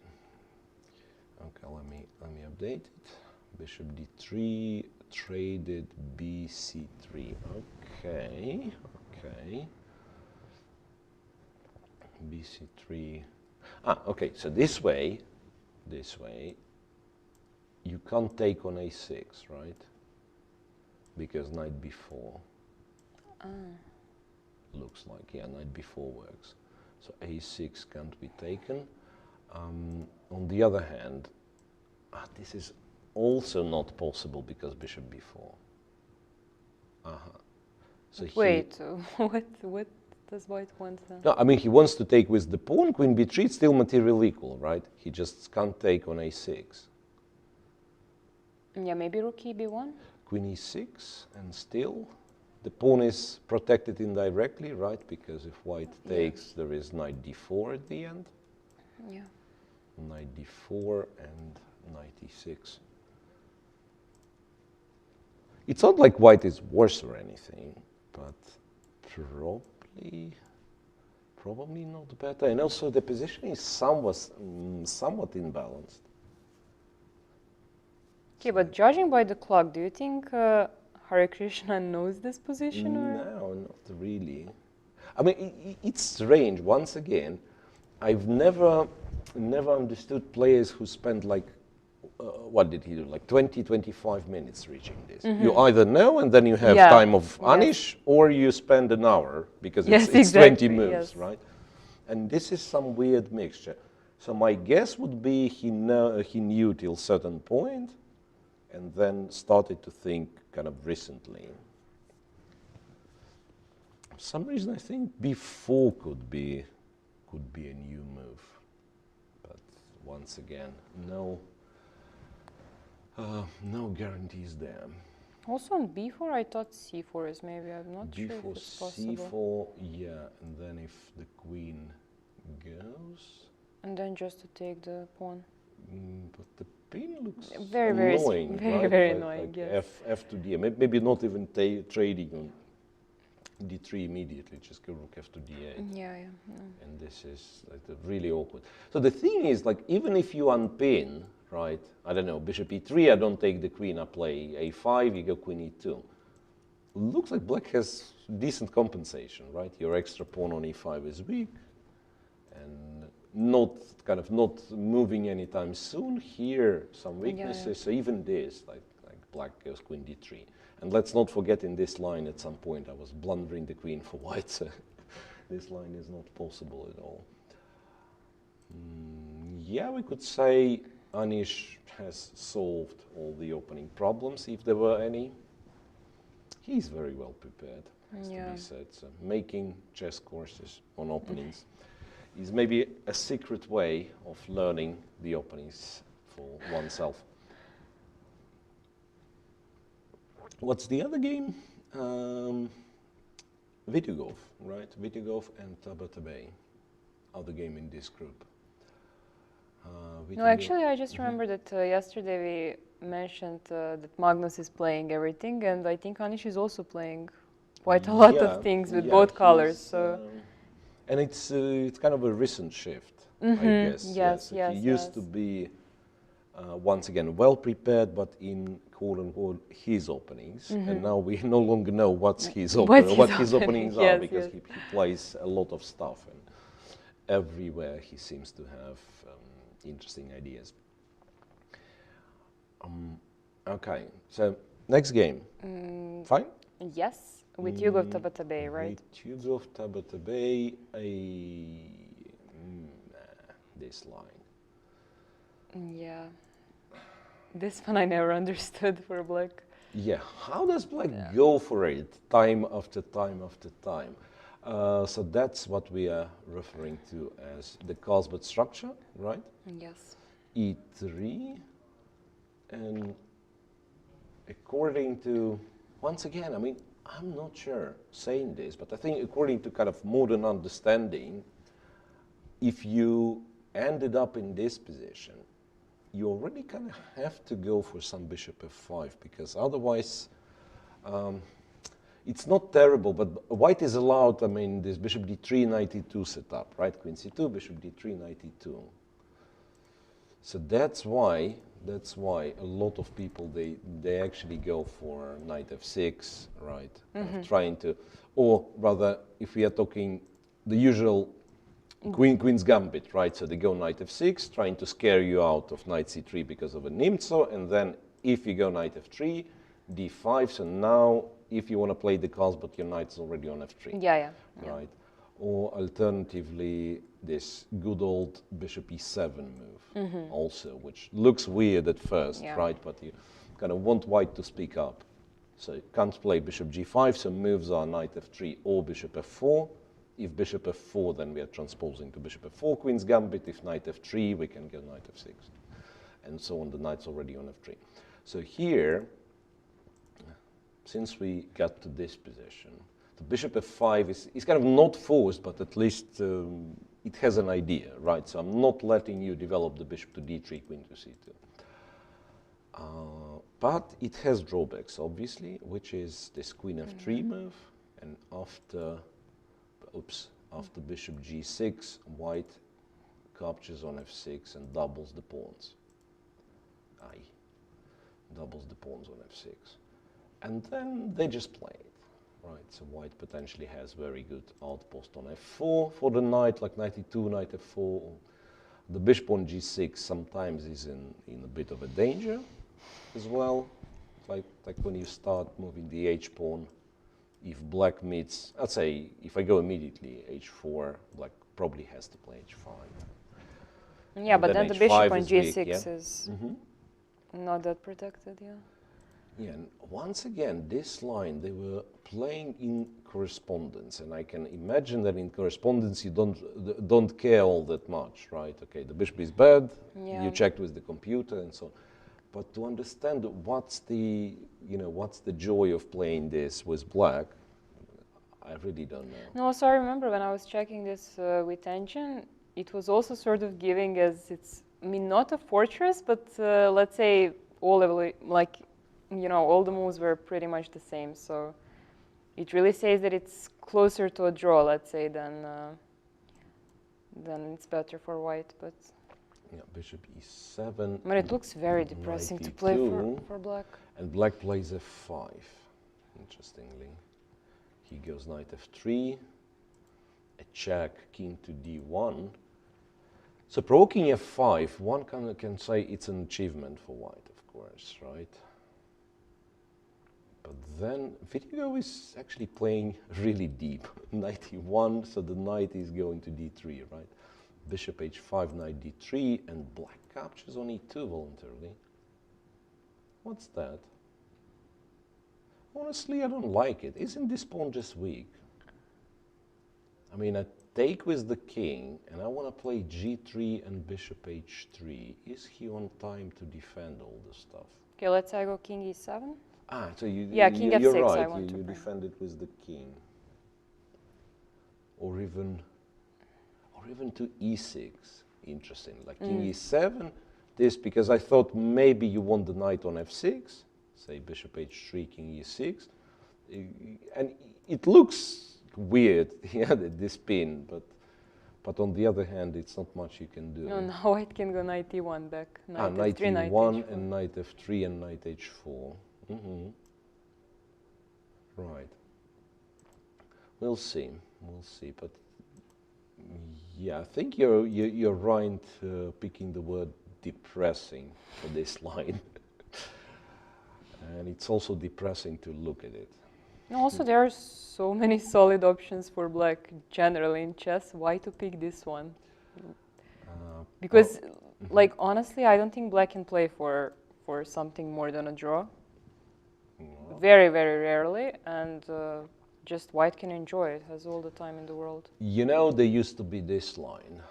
Okay, let me update it. Bishop d3, traded bc3. Okay. bc3. Okay, so this way, you can't take on a6, right? Because knight b4 looks like, yeah, knight b4 works. So a6 can't be taken. On the other hand, this is also not possible because bishop b4. So wait, what does white want then? No, I mean, he wants to take with the pawn, queen b3, it's still material equal, right? He just can't take on a6. Yeah, maybe rook e b1? Queen e6, and still the pawn is protected indirectly, right? Because if white takes, there is knight d4 at the end. Yeah. Knight d4 and knight e6. It's not like white is worse or anything, but probably not better. And also the position is somewhat imbalanced. Okay, but judging by the clock, do you think Hare Krishna knows this position? No, not really. I mean, it's strange. Once again, I've never understood players who spend like, what did he do? Like 20, 25 minutes reaching this. You either know and then you have time of Anish, or you spend an hour because it's exactly, 20 moves, right? And this is some weird mixture. So my guess would be he knew till a certain point, and then started to think kind of recently. For some reason, I think b4 could be a new move, but once again, no guarantees there. Also on b4, I thought c4 is maybe. I'm not sure if it's possible. C4, yeah, and then if the queen goes, and then just to take the pawn. But the pin looks very annoying, right? very like, annoying. Like yes. F to D. Maybe not even trading on D3 immediately. Just go rook F to D8. Yeah. And this is like really awkward. So the thing is, like, even if you unpin, right? I don't know, bishop E3. I don't take the queen. I play A5. You go queen E2. Looks like black has decent compensation, right? Your extra pawn on E5 is weak, and not moving anytime soon. Here, some weaknesses. Yeah. So even this, like black goes queen D3. And let's not forget in this line at some point I was blundering the queen for white. So this line is not possible at all. Yeah, we could say Anish has solved all the opening problems, if there were any. he's very well prepared, has to Yeah. be said. So making chess courses on openings is maybe a secret way of learning the openings for oneself. What's the other game? Video golf, right? Video golf and Tabatabai, other game in this group. No, actually, I just remember that yesterday we mentioned that Magnus is playing everything, and I think Anish is also playing quite a lot of things with both colors. So. And it's kind of a recent shift, I guess. Yes, So yes, he used to be, once again, well prepared, but in quote-unquote his openings. And now we no longer know what his openings are, Yes, because yes. he plays a lot of stuff. And everywhere he seems to have interesting ideas. Okay, so next game. Fine? Yes, with Yugov Tabatabai, right? With Yugov Tabatabai, this line. Yeah. This one I never understood for black. Yeah, how does black go for it time after time after time? So that's what we are referring to as the Carlsbad structure, right? Yes. E3, and according to, once again, I mean, I'm not sure saying this, but I think according to kind of modern understanding, if you ended up in this position, you already kind of have to go for some bishop f5, because otherwise, it's not terrible, but white is allowed, I mean, this bishop d3, knight e2 setup, right? Queen c2, bishop d3, knight e2. So that's why a lot of people, they actually go for knight f6, right? Trying to, or rather, if we are talking the usual queen's gambit, right? So they go knight f6, trying to scare you out of knight c3 because of a nimzo, and then if you go knight f3, d5, so now if you want to play the Carlsbad, your knight's already on f3. Yeah. Right? Or alternatively, this good old bishop e7 move also, which looks weird at first, right? But you kind of want white to speak up. So you can't play bishop g5, so moves are knight f3 or bishop f4. If bishop f4, then we are transposing to bishop f4, queen's gambit. If knight f3, we can get knight f6. And so on, the knight's already on f3. So here, since we got to this position, the bishop f5 is kind of not forced, but at least it has an idea, right? So I'm not letting you develop the bishop to d3, queen to c2. But it has drawbacks, obviously, which is this queen f3 move, and after bishop g6, white captures on f6 and doubles the pawns. Doubles the pawns on f6. And then they just play it, right? So white potentially has very good outpost on f4 for the knight, like knight e2, knight f4. The bishop on g6 sometimes is in a bit of a danger as well. Like when you start moving the h-pawn, if black meets, I'd say if I go immediately h4, black probably has to play h5. Yeah, And but then the h5 bishop on is weak, g6 is not that protected, Yeah, and once again, this line, they were playing in correspondence, and I can imagine that in correspondence you don't care all that much, right? Okay, the bishop is bad, you checked with the computer and so on. But to understand what's the joy of playing this with black, I really don't know. No, so I remember when I was checking this with Engine, it was also sort of giving as it's, I mean, not a fortress, but let's say all the moves were pretty much the same. So it really says that it's closer to a draw, let's say, than it's better for white. But yeah, bishop e7. I mean, it looks very depressing to play for black. And black plays f5, interestingly. He goes knight f3, a check, king to d1. So provoking f5, one can say it's an achievement for white, of course, right? But then Video is actually playing really deep. Knight e1, so the knight is going to d3, right? Bishop h5, knight d3, and black captures on e2 voluntarily. What's that? Honestly, I don't like it. Isn't this pawn just weak? I mean, I take with the king, and I want to play g3 and bishop h3. Is he on time to defend all this stuff? Okay, let's say I go king e7. Ah, so you, Yeah, king you're f6 right. I want to You bring. defend it with the king, or even to e6. Interesting, like king e7. This because I thought maybe you want the knight on f6, say bishop h3, king e6, and it looks weird, yeah, this pin, but on the other hand, it's not much you can do. No, now white can go knight e1 back. Knight Knight f3, knight e1 h4. and knight f3 and knight h4. Right. We'll see. We'll see. But yeah, I think you're right picking the word depressing for this line, and it's also depressing to look at it. And also, there are so many solid options for black generally in chess. Why to pick this one? Because, like, honestly, I don't think black can play for something more than a draw. Very, very rarely, and just white can enjoy it, has all the time in the world. You know, there used to be this line,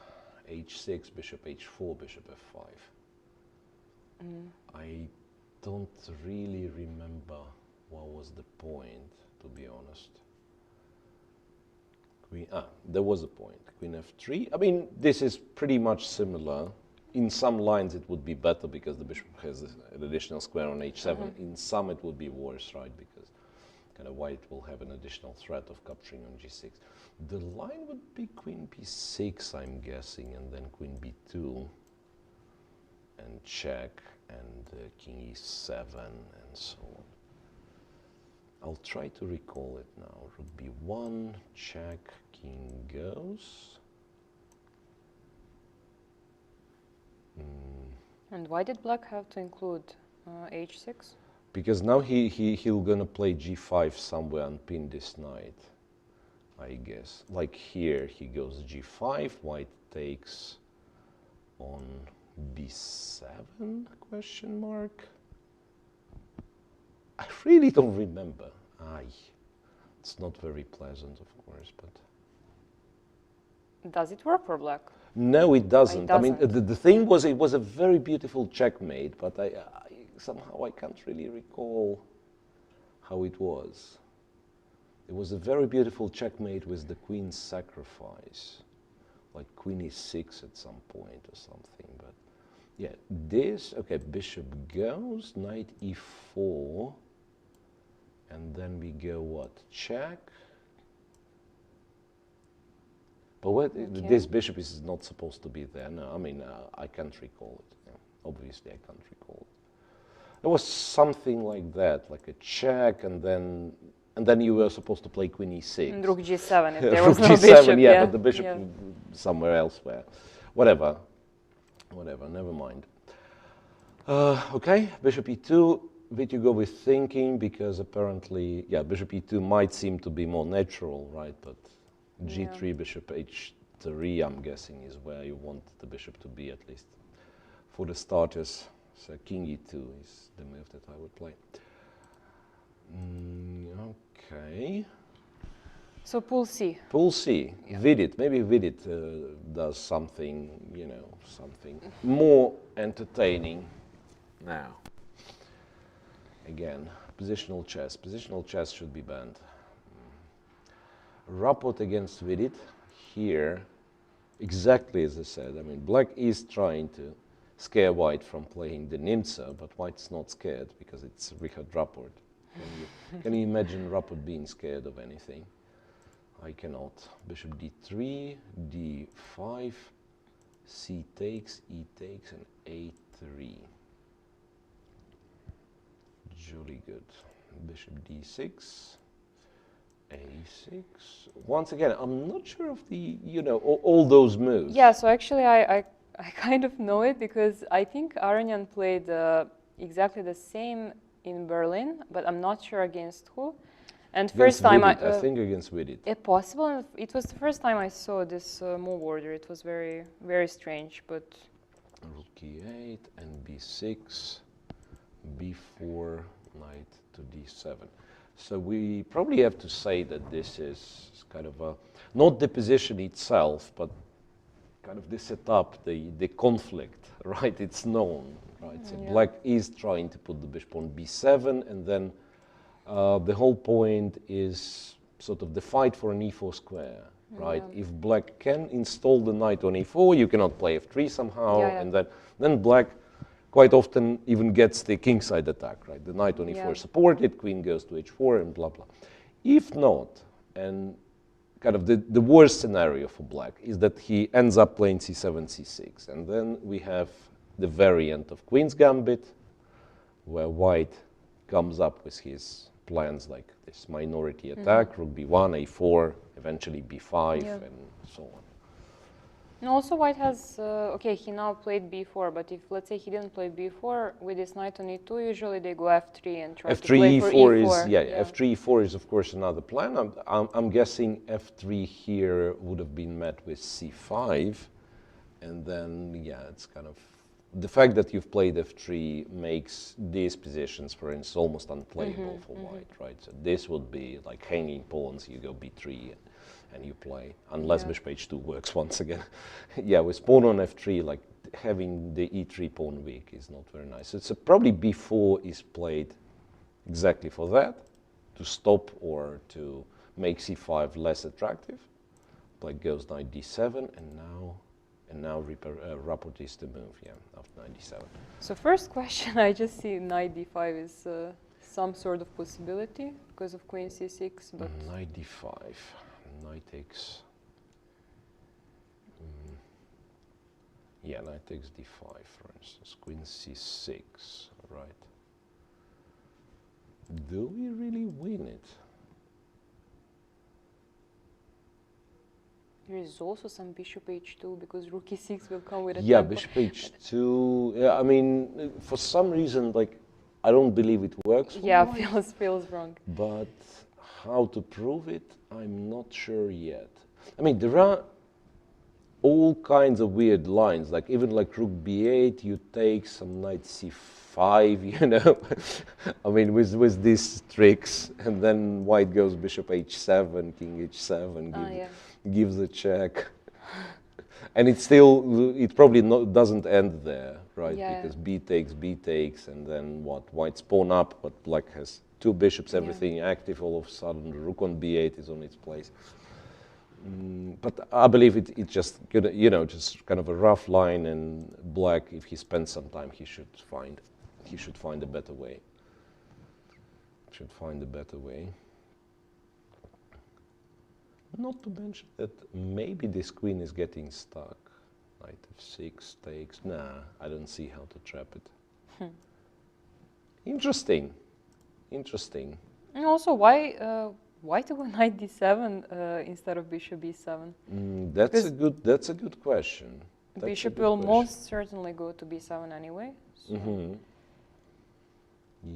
h6, bishop h4, bishop f5. I don't really remember what was the point, to be honest. There was a point, queen f3. I mean, this is pretty much similar. In some lines it would be better because the bishop has an additional square on h7. In some it would be worse, right? Because kind of white will have an additional threat of capturing on g6. The line would be queen b6, I'm guessing, and then queen b2, and check, and king e7, and so on. I'll try to recall it now. Rook b1, check, king goes. And why did black have to include h6? Because now he'll gonna play g5 somewhere and pin this knight, I guess. Like here, he goes g5, white takes on b7, question mark? I really don't remember. It's not very pleasant, of course, but... Does it work for black? No, it doesn't. It I mean, doesn't. the thing was, it was a very beautiful checkmate, but somehow I can't really recall how it was. It was a very beautiful checkmate with the queen's sacrifice, like queen e6 at some point or something. But yeah, this, okay, bishop goes, knight e4, and then we go what? Check. But what, this bishop is not supposed to be there. No, I mean, I can't recall it. Yeah, obviously, I can't recall it. It was something like that, like a check, and then you were supposed to play queen e6. And rook g7 if there Rook was no g7, bishop. yeah, but the bishop somewhere elsewhere. Whatever, never mind. Okay, bishop e2. Bit you go with thinking, because apparently, yeah, bishop e2 might seem to be more natural, right? But g3, bishop h3, I'm guessing, is where you want the bishop to be, at least for the starters. So king e2 is the move that I would play. Okay. So pool C. Pool C. Yeah. Vidit. Maybe Vidit does something, you know, something more entertaining now. Again, positional chess. Positional chess should be banned. Rapport against Vidit. Here, exactly as I said, I mean, black is trying to scare white from playing the Nimza, but white's not scared because it's Richard Rapport. Can you imagine Rapport being scared of anything? I cannot. Bishop d3, d5, c takes, e takes, and a3. Jolly good. Bishop d6, a6. Once again, I'm not sure of the, you know, all those moves. Yeah, so actually I kind of know it because I think Aronian played exactly the same in Berlin, but I'm not sure against who. And first time I think against Vidit. Possible. It was the first time I saw this move order. It was very, very strange, but... Rook e8 and b6, b4, knight to d7. So we probably have to say that this is kind of a, not the position itself, but kind of the setup, the conflict, right? It's known, right? So black is trying to put the bishop on b7, and then the whole point is sort of the fight for an e4 square, right? If black can install the knight on e4, you cannot play f3 somehow, and then black quite often even gets the kingside attack, right? The knight on e4 is supported, queen goes to h4, and blah, blah. If not, and kind of the worst scenario for black is that he ends up playing c7, c6, and then we have the variant of Queen's Gambit, where white comes up with his plans like this minority attack, rook b1, a4, eventually b5, and so on. And also white has, okay, he now played b4, but if, let's say, he didn't play b4, with his knight on e2, usually they go f3 and try to play for e4. F3, e4 is, of course, another plan. I'm guessing f3 here would have been met with c5, and then, it's kind of, the fact that you've played f3 makes these positions, for instance, almost unplayable for white, right? So this would be like hanging pawns, you go b3, and you play, unless bishop h2 works once again. With pawn on f3, like having the e3 pawn weak is not very nice. So probably b4 is played exactly for that, to stop or to make c5 less attractive. Black goes knight d7, and now rapport is the move, after knight d7. So first question, I just see knight d5 is some sort of possibility because of queen c6, but knight d5. Knight takes, knight takes d5, for instance, queen c6, right? Do we really win it? There is also some bishop h2 because rook e6 will come with a Yeah, tempo. bishop h2. Yeah, I mean, for some reason, like, I don't believe it works. Yeah, feels wrong. But how to prove it, I'm not sure yet. I mean, there are all kinds of weird lines, like even like rook b8, you take some knight c5, you know. I mean, with these tricks, and then white goes bishop h7, king h7, gives a check. And it probably doesn't end there, right? Because b takes, and then what? White's pawn up, but black has two bishops, everything active. All of a sudden, the rook on b8 is on its place. But I believe it's just just kind of a rough line, and black, if he spends some time, he should find a better way. Not to mention that maybe this queen is getting stuck. Knight f6 takes. Nah, I don't see how to trap it. Interesting. And also, why to go knight d7 instead of bishop b7? That's a good question. Bishop will most certainly go to b7 anyway. So.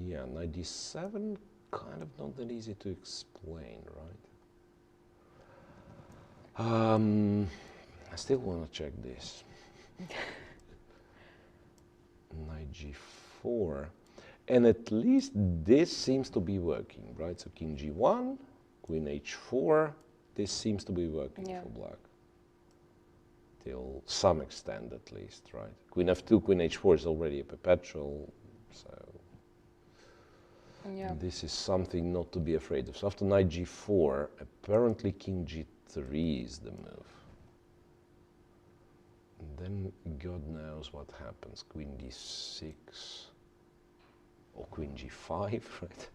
Yeah, knight d7 kind of not that easy to explain, right? I still want to check this. Knight g4. And at least this seems to be working, right? So king g1, queen h4. This seems to be working for black. Till some extent, at least, right? Queen f2, queen h4 is already a perpetual, so this is something not to be afraid of. So after knight g4, apparently king g3 is the move. And then God knows what happens. Queen d6 or queen g5, right?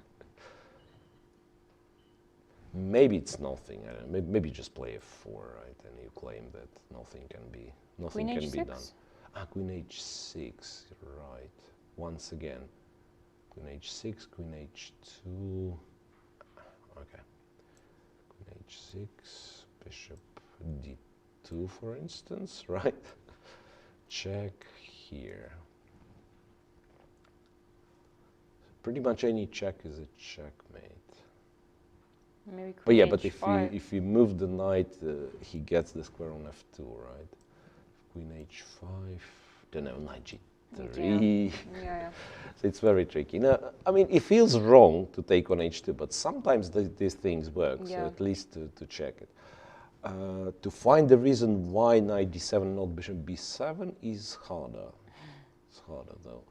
Maybe it's nothing. I don't know. Maybe just play f4, right? And you claim that nothing can be done. Queen h6, right? Once again, queen h6, queen h2. Okay. Queen h6, bishop d2, for instance, right? Check here. Pretty much any check is a checkmate. Maybe but yeah, but if you move the knight, he gets the square on f2, right? Queen h5, don't know, knight 3. Yeah. So it's very tricky. Now, I mean, it feels wrong to take on h2, but sometimes these things work, so Yeah. at least to check it. To find the reason why knight d7, not bishop b7 is harder. It's harder, though.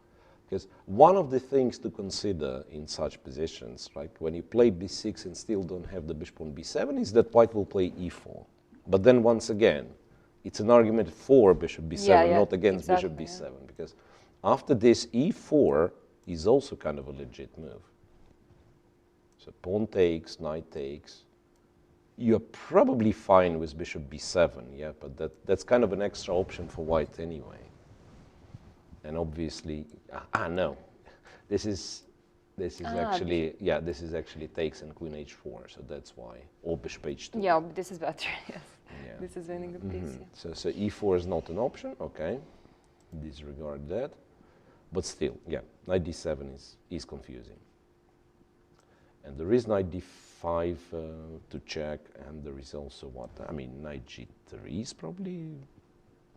Because one of the things to consider in such positions, right, when you play b6 and still don't have the bishop on b7, is that white will play e4. But then once again, it's an argument for bishop b7, not against bishop b7, because after this, e4 is also kind of a legit move. So pawn takes, knight takes. You're probably fine with bishop b7, yeah, but that's kind of an extra option for white anyway. And obviously, no, this is actually, yeah, this is actually takes and queen h4, so that's why, or bishop h2. Yeah, but this is better, yes. Yeah. This is winning the piece, yeah. So e4 is not an option, okay, disregard that. But still, yeah, knight d7 is confusing. And there is knight d5 to check, and there is also what, I mean, knight g3 is probably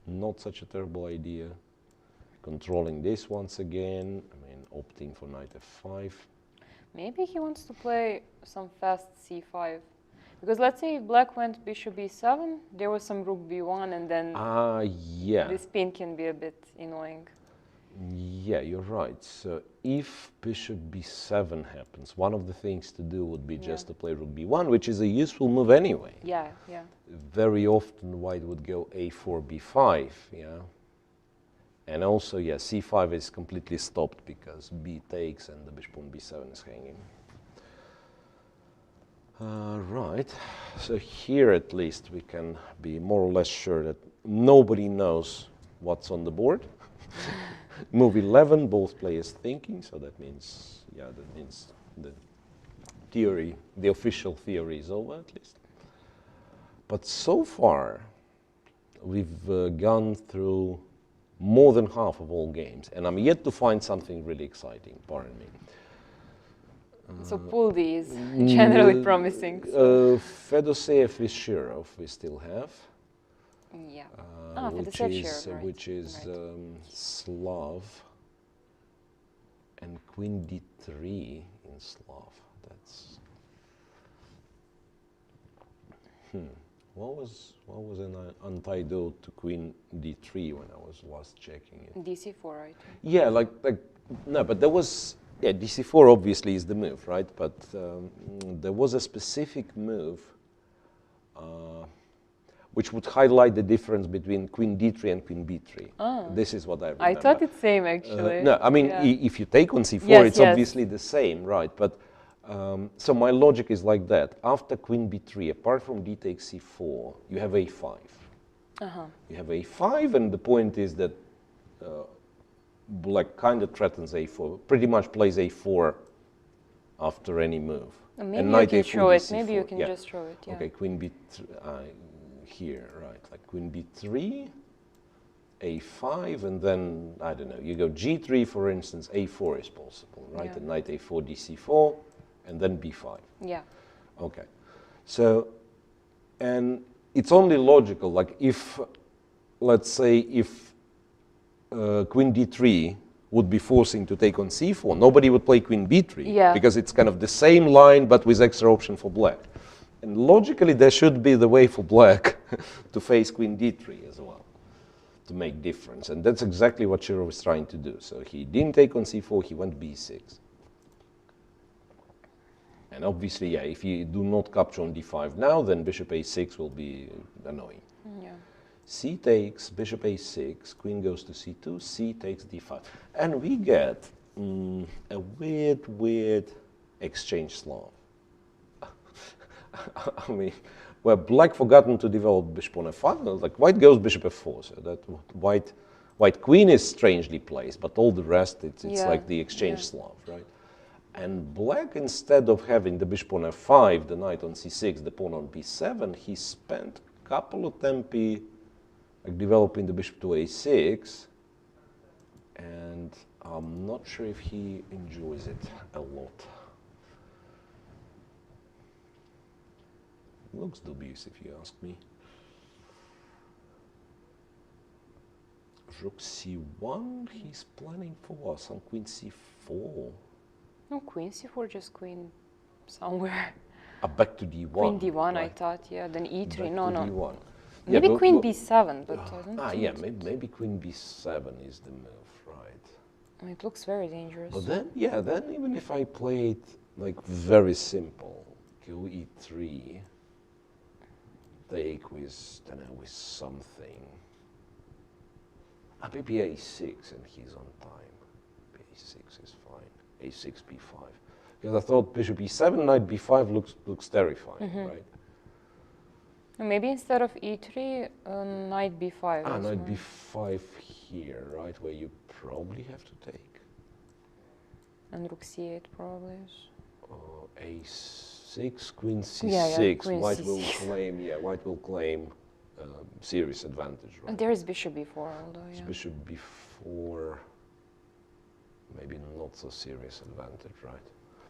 not such a terrible idea. Controlling this once again, I mean, opting for knight f5. Maybe he wants to play some fast c5. Because let's say if black went bishop b7, there was some rook b1, and then Yeah. this pin can be a bit annoying. Yeah, you're right. So if bishop b7 happens, one of the things to do would be just to play rook b1, which is a useful move anyway. Yeah. Very often white would go a4, b5, yeah. And also, yeah, c5 is completely stopped because b takes and the bishop on b7 is hanging. Right, so here at least we can be more or less sure that nobody knows what's on the board. Move 11, both players thinking, so that means, yeah, that means the theory, the official theory is over at least. But so far, we've gone through more than half of all games, and I'm yet to find something really exciting, pardon me. So pool D is generally promising. So. Fedoseev Vishirov we still have. Yeah. Which is Slav, and queen d3 in Slav. That's what was an antidote to queen d3 when I was last checking it? dc4, right? Yeah, like no, but there was dc4 obviously is the move, right? But there was a specific move. Which would highlight the difference between queen d3 and queen b3. This is what I remember. I thought it's same, actually. No, I mean, if you take on c4, it's obviously the same, right? But so my logic is like that. After queen b3, apart from d takes c4, you have a5. You have a5, and the point is that black kind of threatens a4, pretty much plays a4 after any move. Maybe you can show it. Maybe you can just show it, yeah. Okay, queen b3. Here, right, like queen b3, a5, and then, I don't know, you go g3, for instance, a4 is possible, right? Yeah. And knight a4, dc4, and then b5. Yeah. Okay. So, and it's only logical, like if, let's say, if queen d3 would be forcing to take on c4, nobody would play queen b3, because it's kind of the same line, but with extra option for black. And logically, there should be the way for black to face queen d3 as well, to make difference. And that's exactly what Shiro was trying to do. So he didn't take on c4, he went b6. And obviously, yeah, if you do not capture on d5 now, then bishop a6 will be annoying. Yeah. C takes, bishop a6, queen goes to c2, c takes d5. And we get a weird exchange Slav. I mean, where black forgotten to develop bishop on f5, like white goes bishop f4, so that white queen is strangely placed, but all the rest, it's like the exchange Slav, right? And black, instead of having the bishop on f5, the knight on c6, the pawn on b7, he spent a couple of tempi like developing the bishop to a6, and I'm not sure if he enjoys it a lot. Looks dubious, if you ask me. rook c1, he's planning for what? Some queen c4. No, queen c4, just queen somewhere. Back to d1. Queen d1, I right? thought, yeah. Then e3, Back no, to no. d1. Maybe but- queen but- b7, but I don't think yeah, it- maybe queen b7 is the move, right? It looks very dangerous. But then, yeah, then even if I play it like very simple, go e3, take with, I don't know, with something. Maybe a6 and he's on time. A6 is fine. A6, b5. Because I thought bishop e7, knight b5 looks terrifying, right? Maybe instead of e3, knight b5. is Knight more- b5 here, right, where you probably have to take. And rook c8 probably is. A6, queen c6. Yeah, yeah, queen White will c6. claim, white will claim serious advantage, right? And there is bishop b4, although, yeah. Bishop b4, maybe not so serious advantage, right?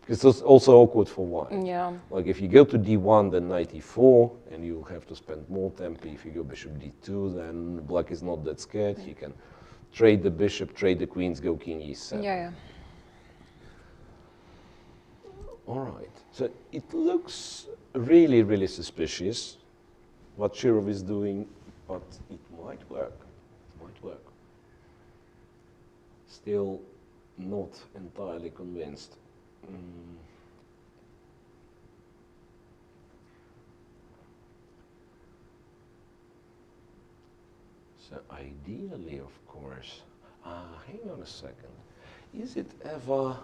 Because it's also awkward for white. Yeah. Like if you go to d1, then knight e4, and you'll have to spend more tempo. If you go bishop d2, then black is not that scared. He can trade the bishop, trade the queens, go king e7. Yeah, yeah. All right. So it looks really, really suspicious what Shirov is doing, but it might work. It might work. Still not entirely convinced. So ideally, of course, hang on a second. Is it ever?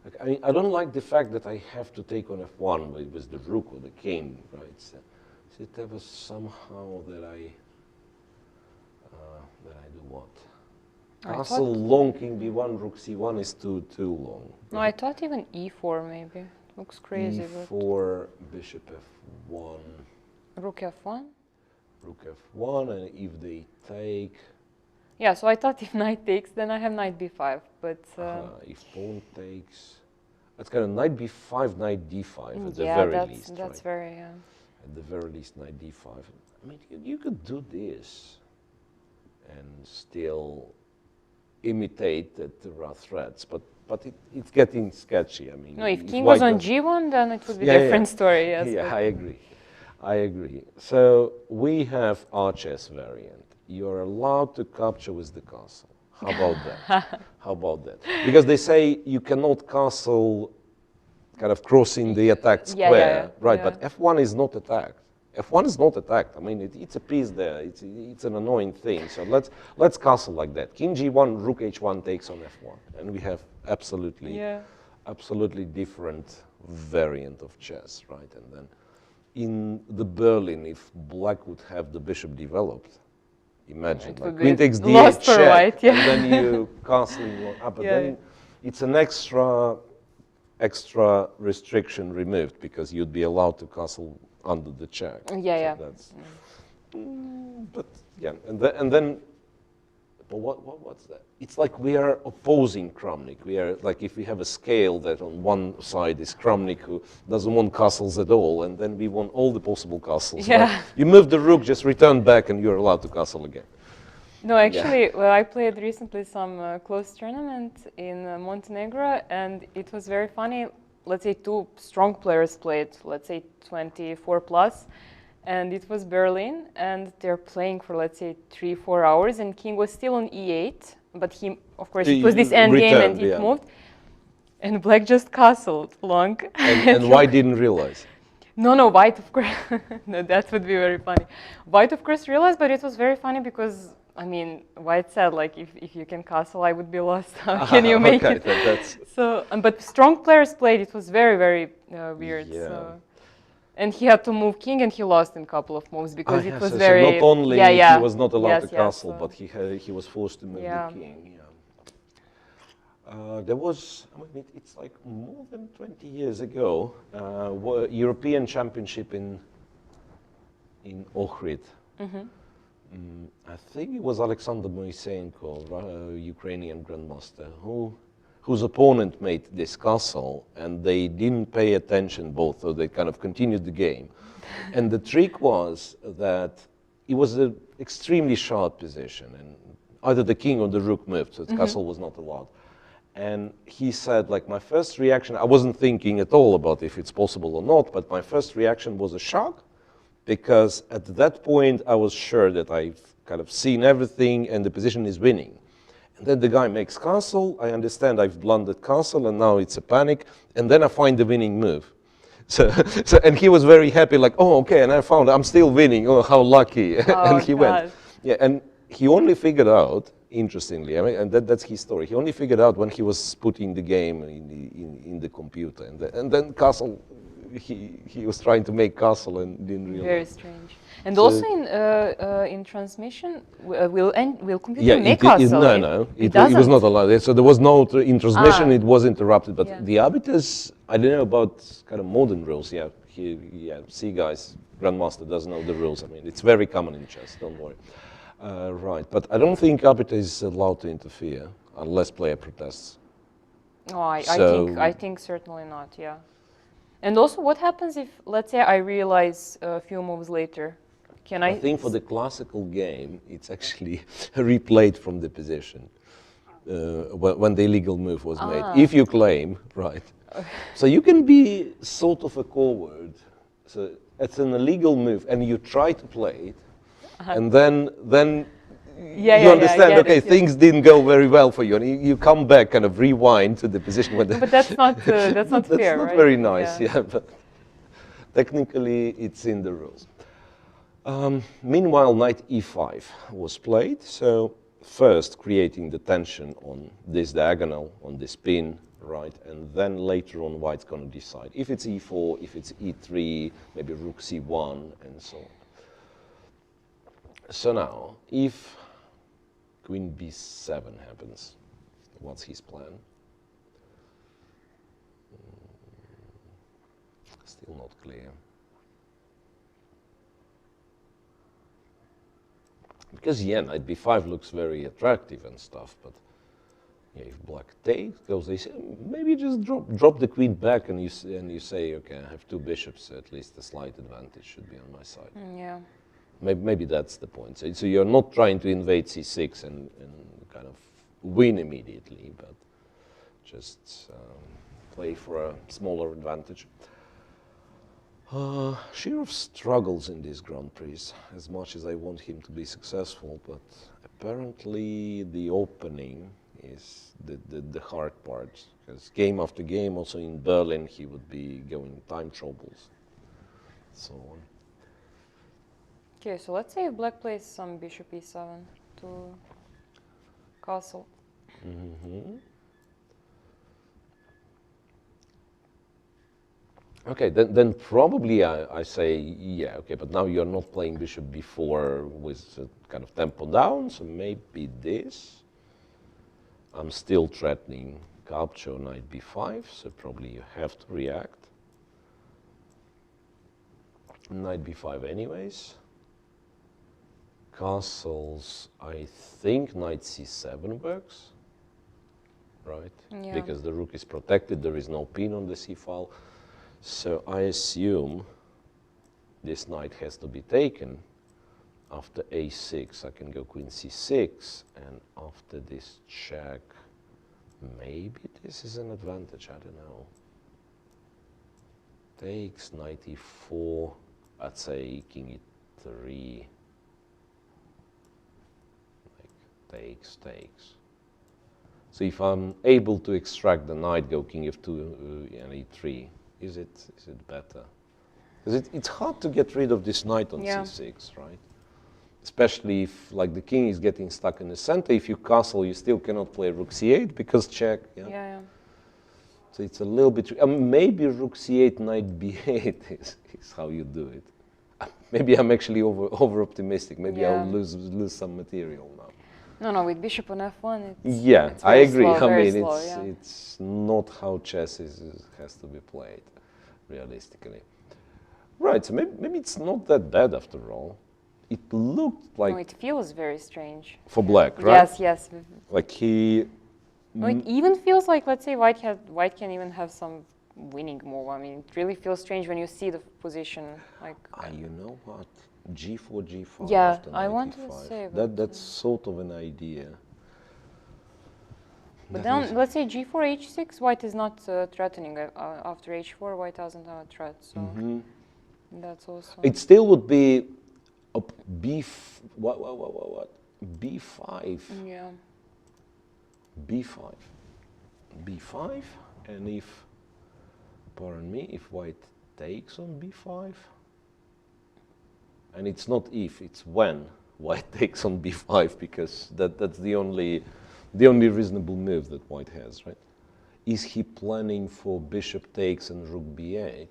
Like, I mean, I don't like the fact that I have to take on f1 with the rook or the king, right? So, is it ever somehow that I do what? I Castle long, king b1, rook c1 is too long. No, I thought even e4 maybe. Looks crazy, e4, bishop f1, but rook f1? rook f1, and if they take, Yeah, so I thought if knight takes, then I have knight b5, but if pawn takes, that's kind of knight b5, knight d5 at the yeah, very that's least, that's right? very At the very least, knight d5. I mean, you could do this and still imitate that there are threats, but it's getting sketchy. I mean, no. If if king was white on does- g1, then it would be Yeah, different yeah. story. Yes. Yeah, but- I agree. So we have R-chess variant. You're allowed to capture with the castle. How about that? How about that? Because they say you cannot castle kind of crossing the attacked Yeah, square, yeah, yeah. right? Yeah. But F1 is not attacked. F1 is not attacked. I mean, it's a piece there. It's an annoying thing. So let's castle like that. King G1, Rook H1 takes on F1, and we have absolutely different variant of chess, right? And then in the Berlin, if Black would have the bishop developed, imagine It like would queen be takes d8 lost for check, white, yeah. and then you castling up, but Yeah, then it's an extra restriction removed because you'd be allowed to castle under the check. Yeah, yeah. That's, but yeah, and then, but what's that? It's like we are opposing Kramnik. We are like if we have a scale that on one side is Kramnik who doesn't want castles at all, and then we want all the possible castles. Yeah. Right? You move the rook, just return back, and you're allowed to castle again. No, actually, well, I played recently some close tournament in Montenegro, and it was very funny. Let's say two strong players played, let's say 24 plus, and it was Berlin, and they're playing for, let's say, 3-4 hours, and king was still on e8, but he, of course, it was this end game, and it moved, and black just castled long. And white didn't realize. No, white, of course. No, that would be very funny. White, of course, realized, but it was very funny because, I mean, white said, like, if you can castle, I would be lost. How can you make it? That's So, but strong players played. It was very, very weird. Yeah. So. And he had to move king, and he lost in a couple of moves because it was so very. not only yeah. he was not allowed Yes, to yes, castle, so- but he was forced to move Yeah. the king. There was, I mean, it's like more than 20 years ago, European Championship in Ohrid. I think it was Alexander Moisenko, Ukrainian Grandmaster, whose opponent made this castle, and they didn't pay attention both, so they kind of continued the game. And the trick was that it was an extremely sharp position, and either the king or the rook moved, so the castle was not allowed. And he said, like, my first reaction, I wasn't thinking at all about if it's possible or not, but my first reaction was a shock, because at that point I was sure that I've kind of seen everything and the position is winning. And then the guy makes castle, I understand I've blundered castle and now it's a panic, and then I find the winning move. And he was very happy, like, oh, okay, and I found I'm still winning, oh, how lucky. And he went. Yeah, and he only figured out, interestingly, I mean, and that's his story, he only figured out when he was putting the game in the computer. And then castle, he was trying to make castle and didn't realize. Very strange. And so also in transmission, will computer make castle? No, it was not allowed. So there was no, in transmission it was interrupted. But the arbiters, I don't know about kind of modern rules. See guys, Grandmaster doesn't know the rules. I mean, it's very common in chess, don't worry. Right, but I don't think arbiter is allowed to interfere unless player protests. Oh, I think certainly not, yeah. And also, what happens if, let's say, I realize a few moves later? I think for the classical game, it's actually replayed from the position when the illegal move was made. If you claim, right. So you can be sort of a coward. So it's an illegal move, and you try to play it, and then you understand, okay, things didn't go very well for you, and you come back, kind of rewind to the position where but that's not fair, that's not right? very nice, but technically it's in the rules. Meanwhile, knight e5 was played, so first creating the tension on this diagonal, on this pin, right, and then later on white's going to decide if it's e4, if it's e3, maybe rook c1, and so on. So now, if queen b7 happens, what's his plan? Still not clear. Because knight b5 looks very attractive and stuff, but if black takes, goes, they say, maybe just drop the queen back, and you say, okay, I have two bishops, so at least a slight advantage should be on my side. Yeah. Maybe that's the point. So you're not trying to invade c6 and kind of win immediately, but just play for a smaller advantage. Shirov struggles in these Grand Prix as much as I want him to be successful, but apparently the opening is the hard part, because game after game, also in Berlin, he would be going time troubles, so on. Okay, so let's say if black plays some bishop e7 to castle. Mm-hmm. Okay, then probably I say, yeah, okay, but now you're not playing bishop b4 with kind of tempo down, so maybe this. I'm still threatening capture knight b5, so probably you have to react. Knight b5 anyways. Castles, I think knight c7 works, right? Yeah. Because the rook is protected, there is no pin on the c file. So I assume this knight has to be taken. After a6, I can go queen c6, and after this check, maybe this is an advantage, I don't know. Takes, knight e4, I'd say king e3, like takes. So if I'm able to extract the knight, go king f2 and e3, is it better? Because it's hard to get rid of this knight on c6, right? Especially if, like, the king is getting stuck in the center. If you castle, you still cannot play rook c8 because check. Yeah. So it's a little bit. Maybe rook c8, knight b8 is how you do it. Maybe I'm actually over optimistic. Maybe I'll lose some material now. No, with bishop on f1, it's I agree. Slow, I mean, slow, it's not how chess has to be played, realistically. Right. So maybe it's not that bad after all. It looked like. No, it feels very strange. For black, right? Yes. Like he. No, it even feels like, let's say, white can even have some winning move. I mean, it really feels strange when you see the position. Like. You know what? G4, G5 Yeah, after I knight wanted to E5. say, but, That's sort of an idea. But That is- then, let's say G4, H6, white is not threatening. After H4, white doesn't have a threat, so that's also... It still would be up what? B5. Yeah. B5. B5, and if, pardon me, if white takes on B5, and it's not if, it's when white takes on B5, because that's the only reasonable move that white has, right? Is he planning for bishop takes and rook B8?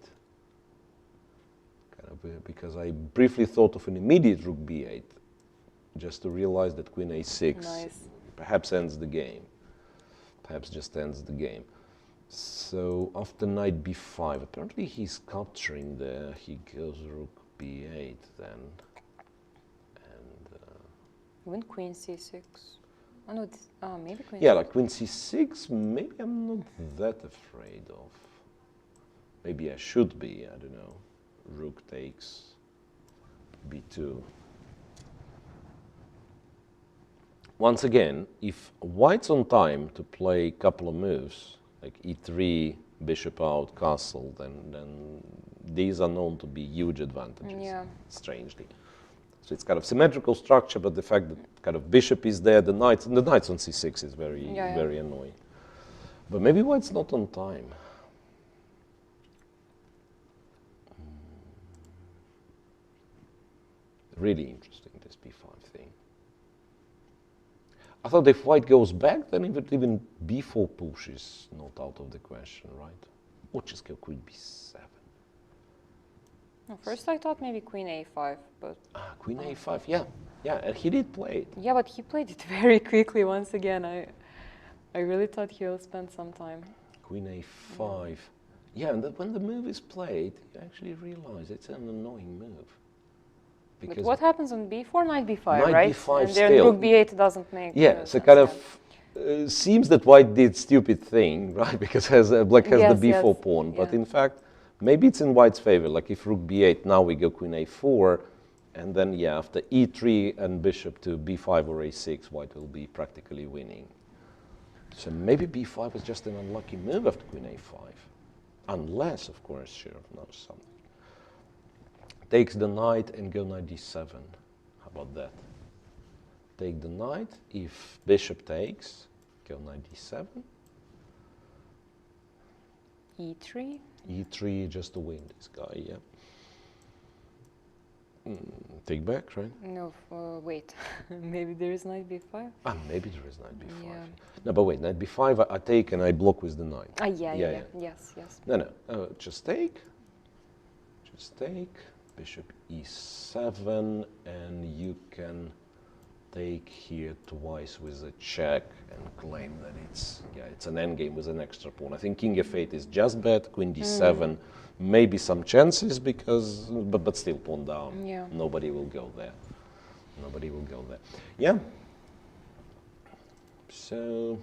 Kind of, because I briefly thought of an immediate rook B8, just to realize that queen A6 Nice. perhaps ends the game. Perhaps just ends the game. So after knight B5, apparently he's capturing there. He goes rook B8 then, and Even queen C6. Oh no, maybe queen. yeah, like queen C6. Maybe I'm not that afraid of. Maybe I should be. I don't know. Rook takes B2. Once again, if white's on time to play a couple of moves, like E3, bishop out, castle, then these are known to be huge advantages, Yeah. strangely. So it's kind of symmetrical structure, but the fact that kind of bishop is there, the knights on C6 is very annoying. But maybe white's not on time. Really interesting, this B5 thing. I thought if white goes back, then even B4 push is not out of the question, right? Or just go queen B7. No, first I thought maybe queen A5, but... Queen A5, yeah. Yeah, and he did play it. Yeah, but he played it very quickly once again. I really thought he'll spend some time. Queen A5. Yeah, and when the move is played, you actually realize it's an annoying move. But what happens on B4, knight B5, Knight right? B5 and then still. rook B8 doesn't make Yeah, so sense, kind yeah. of seems that white did stupid thing, right? Because black has Yes, the B4 yes, pawn, but yeah. in fact, maybe it's in white's favor. Like if rook B8, now we go queen A4, and then yeah, after E3 and bishop to B5 or A6, white will be practically winning. So maybe B5 was just an unlucky move after queen A5, unless, of course, Shirov knows something. Takes the knight and go knight D7. How about that? Take the knight. If bishop takes, go knight D7. E3? E3 just to win this guy, yeah. Take back, right? No, wait. Maybe there is knight B5? Maybe there is knight B5. Yeah. No, but wait, knight B5 I take and I block with the knight. Yeah. Yes. No, just take. Just take. Bishop E7, and you can take here twice with a check and claim that it's an endgame with an extra pawn. I think king F8 is just bad, queen D7, maybe some chances because, but still pawn down. Yeah. Nobody will go there. Nobody will go there. Yeah. So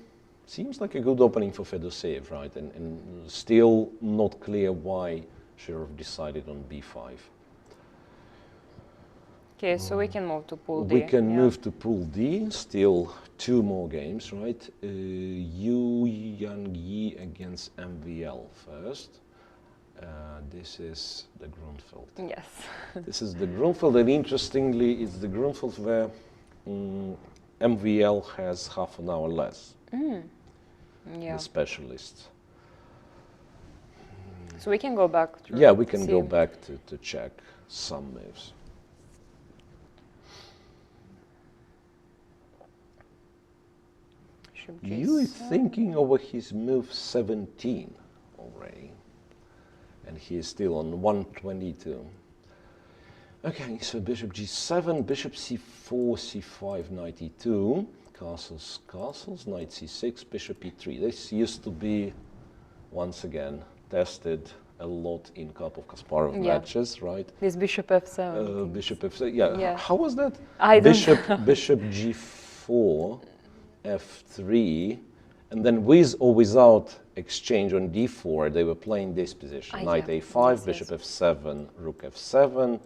seems like a good opening for Fedoseev, right? And still not clear why Shirov decided on B5. Okay, so we can move to pool D. We can move to pool D, still 2 more games, right? Yu Yang against MVL first. This is the Grunfeld. Yes. This is the Grunfeld, and interestingly, it's the Grunfeld where MVL has half an hour less. Yeah. The specialist. So we can go back to Yeah, we can see. go back to check some moves. You is thinking over his move 17 already, and he is still on 122. Okay, so bishop g7, bishop c4, c5, knight e2, castles, castles, knight c6, bishop e3. This used to be, once again, tested a lot in Cup of Kasparov matches, right? This bishop f7. Bishop f7, yeah. How was that? I don't Bishop, bishop g4, f3, and then with or without exchange on d4, they were playing this position. Knight a5, bishop f7, rook f7,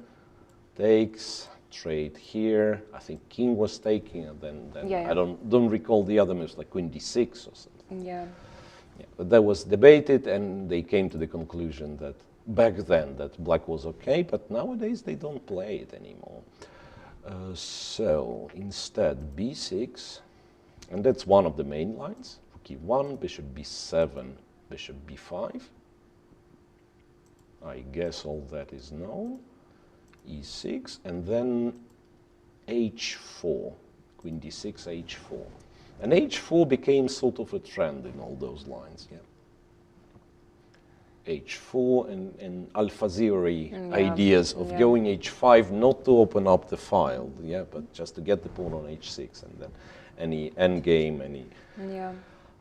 takes, trade here. I think king was taking, and then Yeah, yeah. I don't recall the other moves, like queen d6 or something. Yeah. Yeah, but that was debated, and they came to the conclusion that back then that black was okay, but nowadays they don't play it anymore. So instead b6, and that's one of the main lines. Rook e1, bishop b7, bishop b5. I guess all that is known. e6, and then h4, queen d6, h4. And h4 became sort of a trend in all those lines, yeah. h4 and Al-Faziri ideas of going h5, not to open up the file, yeah, but just to get the pawn on h6, and then any endgame, any... Yeah.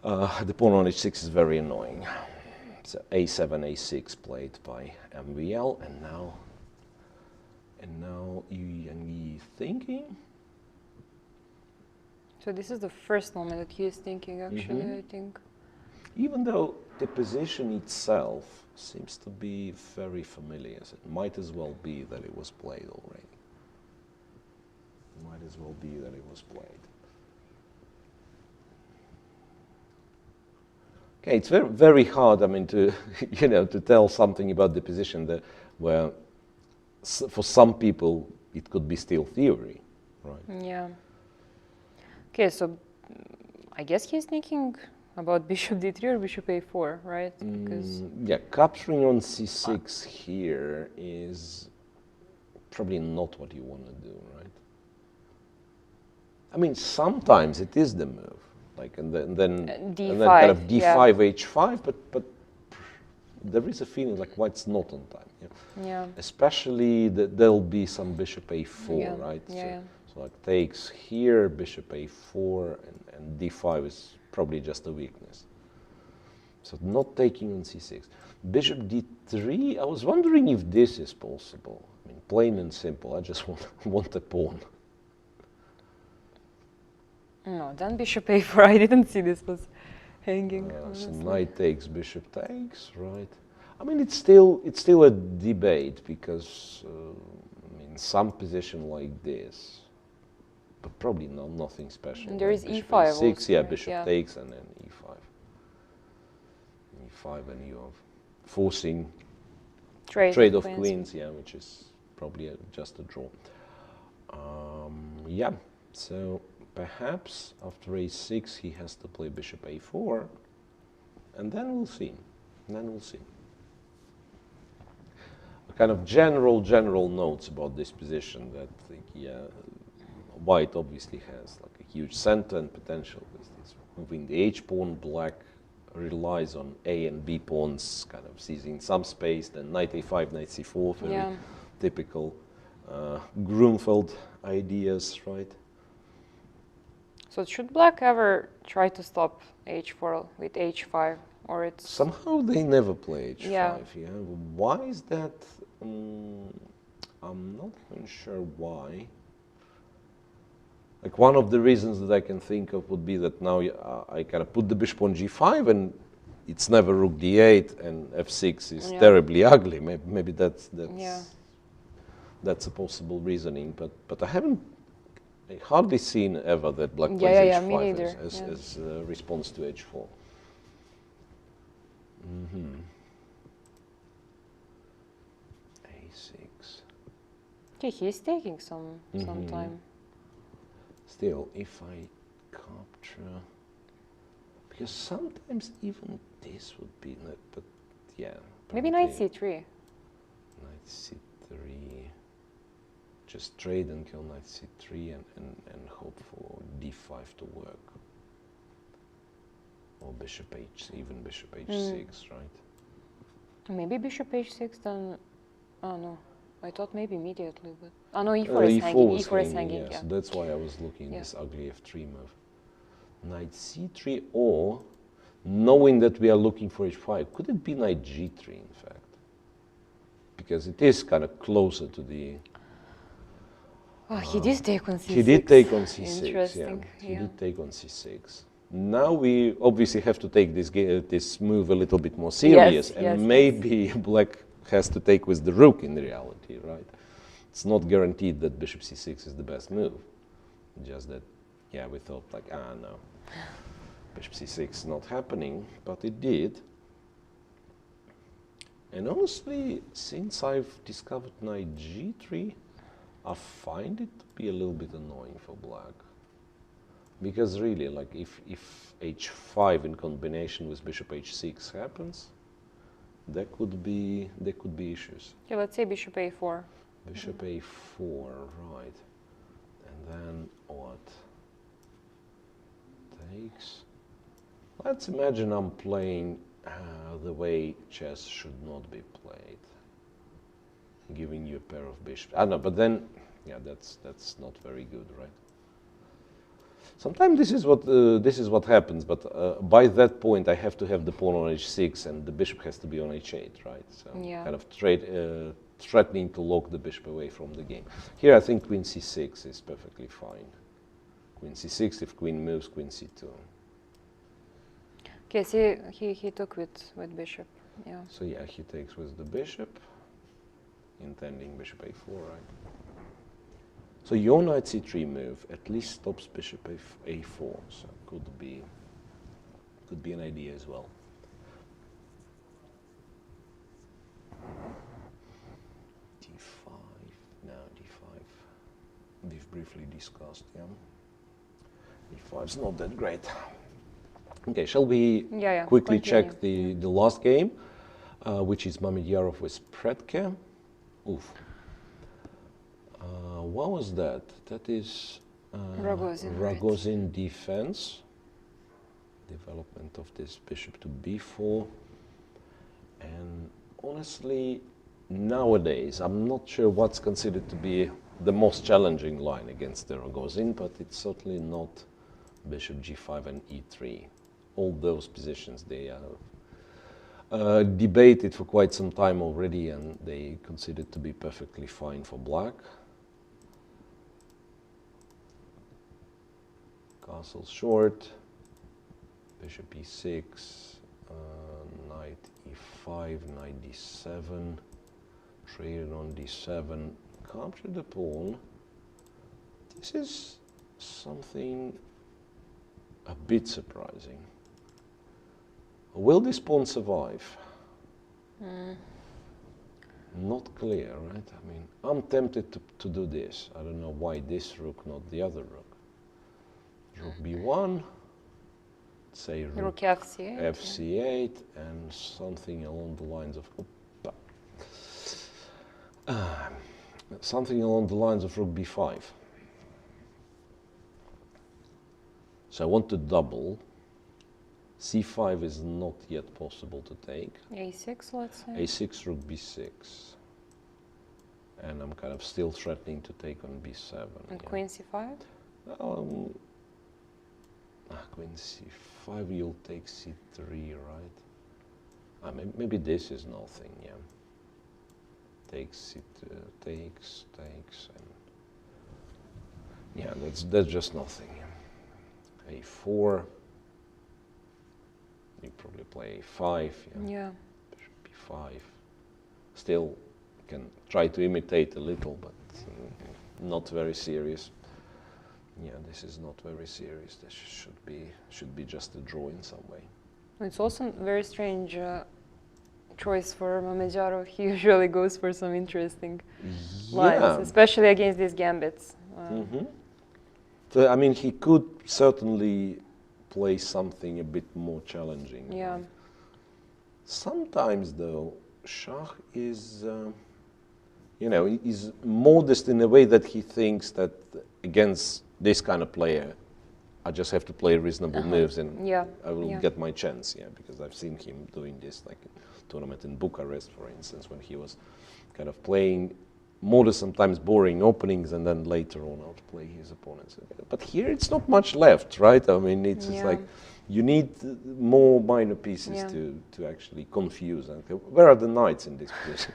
The pawn on h6 is very annoying. So a7, a6 played by MVL, and now Evgenij thinking. So this is the first moment that he is thinking, actually, I think. Even though the position itself seems to be very familiar, so it might as well be that it was played already. Might as well be that it was played. Okay, it's very, very hard, I mean, to, to tell something about the position that where for some people it could be still theory, right? Yeah. Okay, so I guess he's thinking about bishop d3 or bishop a4, right? Because yeah, capturing on c6 here is probably not what you want to do, right? I mean, sometimes it is the move, like, and then d5, and then kind of d5, yeah. h5, but there is a feeling like white's not on time. Yeah. Yeah. Especially that there'll be some bishop a4, Yeah. right? Yeah. So like takes here, bishop a4, and d5 is probably just a weakness. So not taking on c6. Bishop d3, I was wondering if this is possible. I mean, plain and simple, I just want a pawn. No, then bishop a4, I didn't see this was hanging. So knight takes, bishop takes, right? I mean, it's still a debate because I mean, some position like this, but probably nothing special. And there is bishop e5 a6, also, yeah, right? bishop Yeah. takes, and then e5. e5, and you're forcing trade of queens, yeah, which is probably just a draw. Yeah, so perhaps after a6 he has to play bishop a4, and then we'll see. Kind of general notes about this position that, yeah, white obviously has like a huge center and potential with this. Moving the h pawn, black relies on a and b pawns, kind of seizing some space. Then knight a5, knight c4, very typical Grunfeld ideas, right? So should black ever try to stop h4 with h5, or it's Somehow they never play h5. Yeah. Yeah. Why is that? I'm not even sure why. Like one of the reasons that I can think of would be that now I kind of put the bishop on g5 and it's never rook d8 and f6 is terribly ugly. Maybe that's a possible reasoning, but I haven't hardly seen ever that black plays h5 me neither. as a response to h4. a6. okay, he's taking some time. Still, if I capture, because sometimes even this would be, but yeah. Maybe knight c3. Knight c3. Just trade and kill knight c3 and hope for d5 to work. Or bishop h, even bishop h6, right? Maybe bishop h6, then. Oh no, I thought maybe immediately, but no, e4 is hanging. E4 is hanging. Yeah, so that's why I was looking at this ugly f3 move. Knight c3, or knowing that we are looking for h5, could it be knight g3 in fact? Because it is kind of closer to the. Oh, he did take on c6. He did take on c6. Interesting. Yeah, he did take on c6. Now we obviously have to take this move a little bit more serious, and maybe black has to take with the rook in reality, right? it's not guaranteed that bishop c6 is the best move. Just that, yeah, we thought like, no, bishop c6 is not happening, but it did. And honestly, since I've discovered knight g3, I find it to be a little bit annoying for black. Because really, like if h5 in combination with bishop h6 happens, there could be issues. Okay, let's say bishop a4. Bishop a4, right. And then what? Takes. Let's imagine I'm playing the way chess should not be played. Giving you a pair of bishops. I know, but then, yeah, that's not very good, right? Sometimes this is what happens, but by that point I have to have the pawn on h6 and the bishop has to be on h8, right? So yeah. Kind of threatening to lock the bishop away from the game. Here I think queen c6 is perfectly fine. Queen c6, if queen moves, queen c2. Okay, see, he took with bishop, yeah. So yeah, he takes with the bishop, intending bishop a4, right? So your knight c3 move at least stops bishop a4, so could be an idea as well. d5, no, d5. We've briefly discussed, yeah. d5 is not that great. Okay, shall we quickly check the last game, which is Mamedyarov with Predke. Oof. What was that? That is Rogozin defense. Development of this bishop to b4. And honestly, nowadays, I'm not sure what's considered to be the most challenging line against the Rogozin, but it's certainly not bishop g5 and e3. All those positions, they are debated for quite some time already, and they considered to be perfectly fine for black. Castle short, bishop e6, knight e5, knight d7, trade on d7, capture the pawn. This is something a bit surprising. Will this pawn survive? Not clear, right? I mean, I'm tempted to do this. I don't know why this rook, not the other rook. Rook b1, say rook fc8, and something along the lines of something along the lines of rook b5. So I want to double. c5 is not yet possible to take. a6, let's say. a6, rook b6. And I'm kind of still threatening to take on b7. And queen c5? Queen c5, you'll take c3, right? Maybe this is nothing, yeah. Takes, takes, and yeah, that's just nothing. a4. You probably play a5, yeah. b5. Still can try to imitate a little, but not very serious. Yeah, this is not very serious. This should be just a draw in some way. It's also a very strange choice for Mamedyarov. He usually goes for some interesting lines, especially against these gambits. So, I mean, he could certainly play something a bit more challenging. Yeah. Sometimes, though, Shah is, is modest in a way that he thinks that against this kind of player, I just have to play reasonable moves and I will get my chance. Yeah, because I've seen him doing this, like a tournament in Bucharest, for instance, when he was kind of playing modest, sometimes boring openings, and then later on outplay his opponents. But here it's not much left, right? I mean, it's like you need more minor pieces to actually confuse. And where are the knights in this position?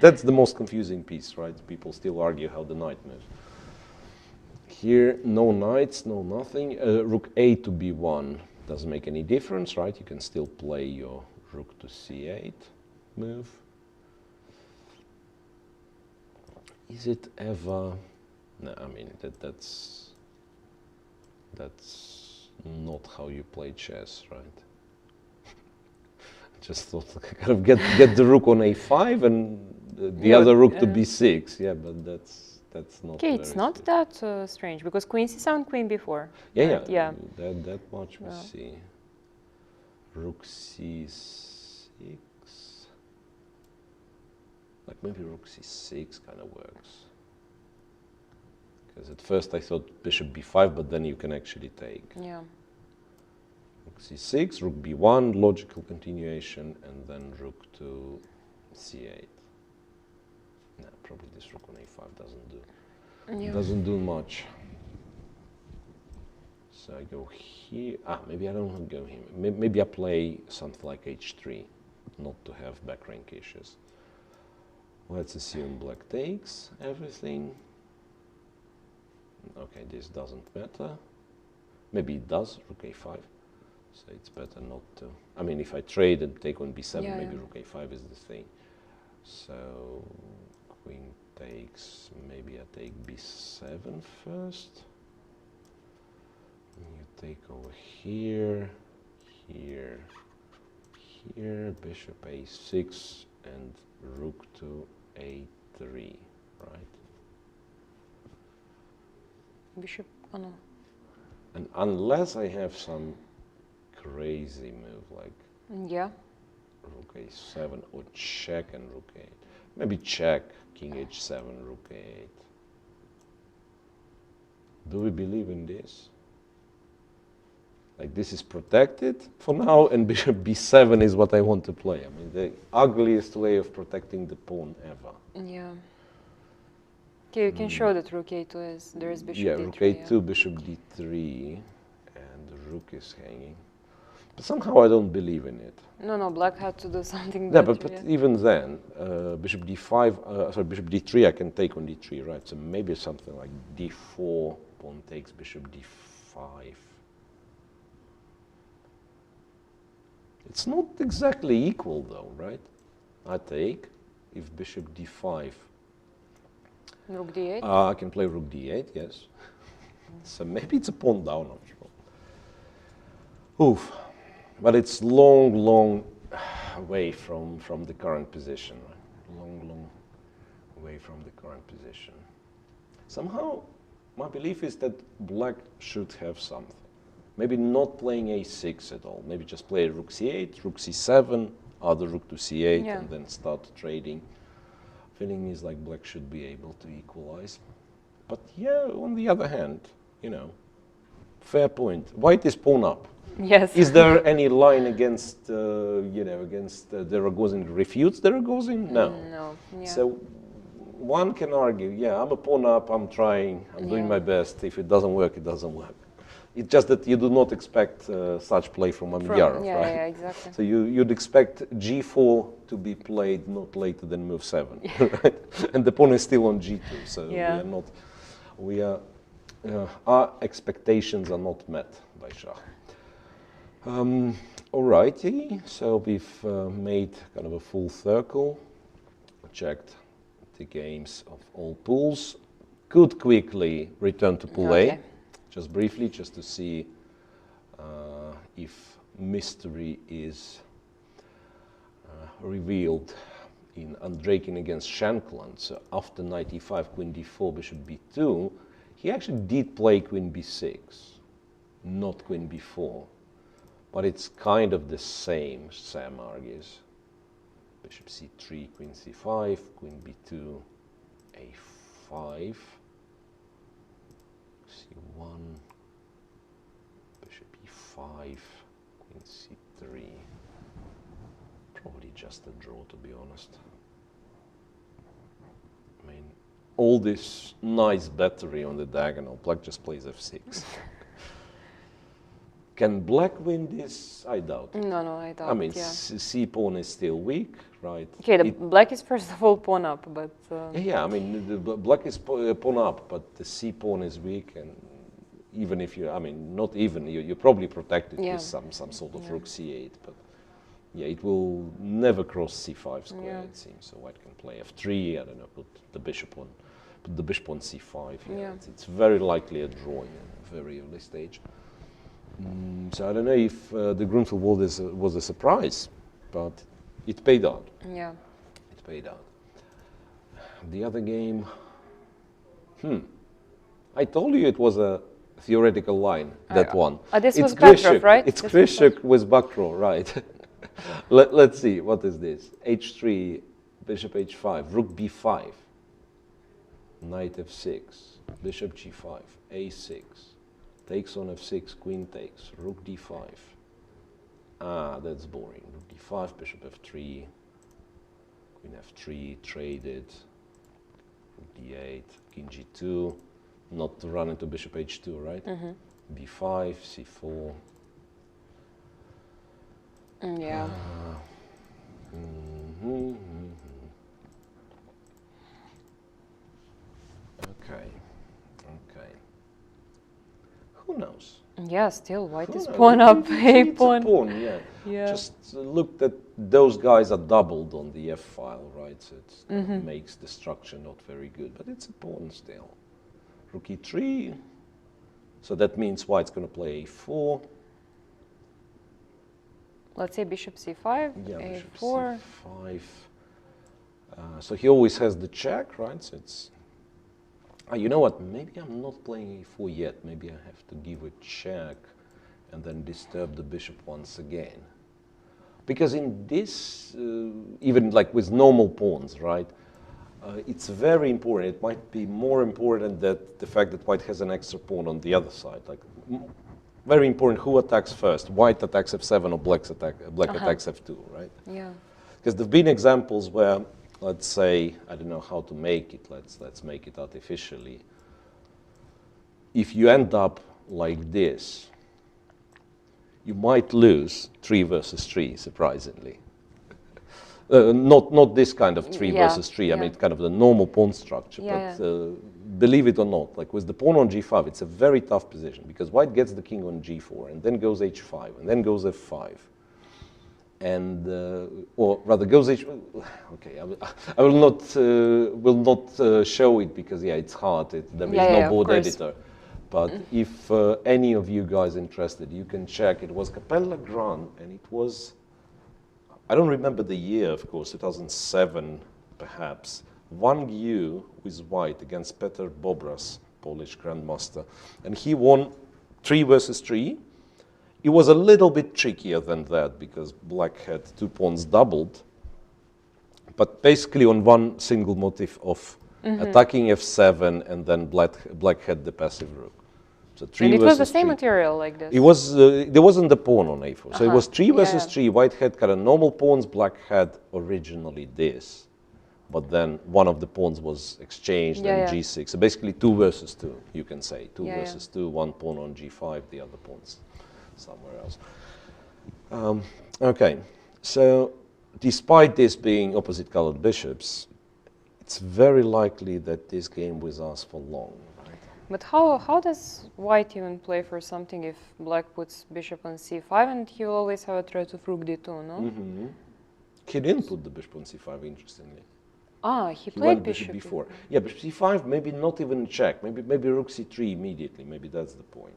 That's the most confusing piece, right? People still argue how the knight moves. Here, no knights, no nothing. Rook a to b1 doesn't make any difference, right? You can still play your rook to c8 move. is it ever? No, I mean that's not how you play chess, right? Just thought kind of get the rook on a5 and the other rook to b6. Yeah, but that's not. Okay, it's not that strange because queen c7, queen b4. Yeah, right? yeah. Yeah. That much we see. Rook c6. Like maybe rook c6 kind of works. Because at first I thought bishop b5, but then you can actually take. Yeah. Rook c6, rook b1, logical continuation, and then rook to c8. No, probably this rook on a5 doesn't do much. So I go here. Maybe I don't go here. Maybe I play something like h3, not to have back rank issues. Let's assume black takes everything. Okay, this doesn't matter. Maybe it does, rook a5. So it's better not to. I mean, if I trade and take on b7, maybe rook a5 is the thing. So queen takes, maybe I take b7 first. You take over here, here, here, bishop a6, and rook to a3, right? Bishop, oh no. And unless I have some crazy move like rook a7 or check and rook a8. Maybe check, king h7, rook a8. Do we believe in this? Like this is protected for now, and bishop b7 is what I want to play. I mean, the ugliest way of protecting the pawn ever. Yeah. Okay, you can show that rook a2 is, there is bishop d3. Rook a2, bishop d3, and the rook is hanging. But somehow I don't believe in it. No, black had to do something Yeah, better. but even then, bishop d5, sorry, bishop d3, I can take on d3, right? So maybe something like d4, pawn takes bishop d5. It's not exactly equal though, right? I take, if bishop d5. Rook d8? I can play rook d8, yes. So maybe it's a pawn down after all. Oof. But it's long way from the current position. Right? Long way from the current position. Somehow, my belief is that black should have something. Maybe not playing a6 at all. Maybe just play rook c8, rook c7, other rook to c8, and then start trading. Feeling is like black should be able to equalize. But yeah, on the other hand, you know, fair point. White is pawn up. Yes. Is there any line against, against the Rogozin refutes the Rogozin? No. No. Yeah. So one can argue, yeah, I'm a pawn up, I'm trying, I'm doing my best. If it doesn't work, it doesn't work. It's just that you do not expect such play from Amidyarov, right? Yeah, exactly. So you'd expect g4 to be played not later than move 7, right? And the pawn is still on g2, so our expectations are not met by Shah. Alrighty, so we've made kind of a full circle, checked the games of all pools. Could quickly return to pool A, just briefly, just to see if mystery is revealed in Andreikin against Shankland. So after knight e5, queen d4, bishop b2, he actually did play queen b6, not queen b4. But it's kind of the same, Sam argues. Bishop c3, queen c5, queen b2, a5, c1, bishop e5, queen c3. Probably just a draw, to be honest. I mean, all this nice battery on the diagonal, black just plays f6. Can black win this? I doubt it. No, I doubt. I mean, c pawn is still weak, right? Okay, the black is first of all pawn up, but yeah, I mean, the black is pawn up, but the c pawn is weak, and even if you, I mean, not even you're probably protected with some sort of rook c8, but yeah, it will never cross c5 square. It seems so. White can play f3. I don't know, put the bishop put the bishop on c5. Yeah. It's very likely a draw in a very early stage. So I don't know if the Grunfeld was a surprise, but it paid out. Yeah. It paid out. The other game, I told you it was a theoretical line, that one. This was Grishuk, Petrov, right? It's Grishuk with Bakro, right? Let's see, what is this? h3, bishop h5, rook b5, knight f6, bishop g5, a6, takes on f6, queen takes, rook d5. Ah, that's boring. Rook d5, bishop f3, queen f3, traded, rook d8, king g2, not to run into bishop h2, right? b5, c4. Yeah. Okay. Who knows? Yeah, still white Who is knows? pawn up, It's a pawn. a pawn, yeah. Yeah. Just look that those guys are doubled on the f file, right? So it makes the structure not very good, but it's a pawn still. Rook e3. So that means white's going to play a4. Let's say bishop c5, Yeah, bishop a4. c5. So he always has the check, right? So it's. You know what? Maybe I'm not playing a4 yet. Maybe I have to give a check and then disturb the bishop once again. Because in this, even like with normal pawns, right? It's very important. It might be more important that the fact that white has an extra pawn on the other side. Like, very important who attacks first. White attacks f7 or black attacks f2, right? Yeah. Because there have been examples where, let's say, I don't know how to make it. Let's make it artificially. If you end up like this, you might lose 3 versus 3, surprisingly. Not this kind of 3 versus 3. I mean, it's kind of the normal pawn structure. Believe it or not, like with the pawn on g5, it's a very tough position because white gets the king on g4 and then goes h5 and then goes f5. And or rather goes h. Okay, I will not show it because it's hard. There is no board editor. But if any of you guys interested, you can check. It was Vachier-Lagrave, and it was. I don't remember the year, of course, 2007, perhaps. 1U with white against Peter Bobras, Polish Grandmaster, and he won 3 versus 3. It was a little bit trickier than that because black had 2 pawns doubled, but basically on one single motif of attacking f7 and then black had the passive rook. So 3 And it was the versus same 3. material like this? It was, there wasn't the pawn on a4, so it was 3 versus 3. White had kind of normal pawns, black had originally this. But then one of the pawns was exchanged and g6. So basically 2 versus 2, you can say. 2 versus 2, one pawn on g5, the other pawn's somewhere else. Okay, so despite this being opposite colored bishops, it's very likely that this game will last for long. Right? But how does white even play for something if black puts bishop on c5 and he will always have a threat of rook d2, no? He didn't put the bishop on c5, interestingly. Ah, he played went bishop before. Yeah, bishop c5, maybe not even check. Maybe rook c3 immediately. Maybe that's the point.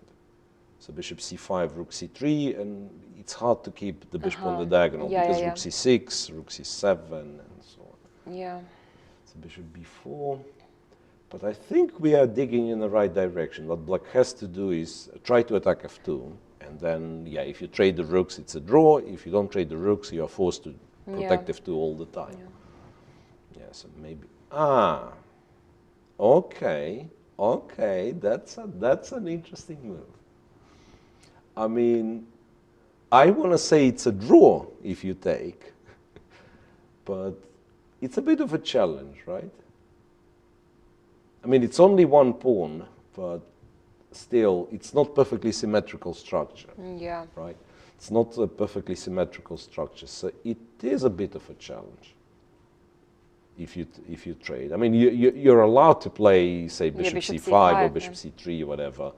So bishop c5, rook c3, and it's hard to keep the bishop on the diagonal because rook c6, rook c7, and so on. Yeah. So bishop b4. But I think we are digging in the right direction. What black has to do is try to attack f2, and then, if you trade the rooks, it's a draw. If you don't trade the rooks, you are forced to protect f2 all the time. Yeah, so maybe. Okay, that's an interesting move. I mean, I want to say it's a draw if you take, but it's a bit of a challenge, right? I mean, it's only one pawn, but still, it's not perfectly symmetrical structure. Yeah. Right? It's not a perfectly symmetrical structure, so it is a bit of a challenge. If you trade, I mean, you're allowed to play, say, bishop c5 or bishop c3 or whatever,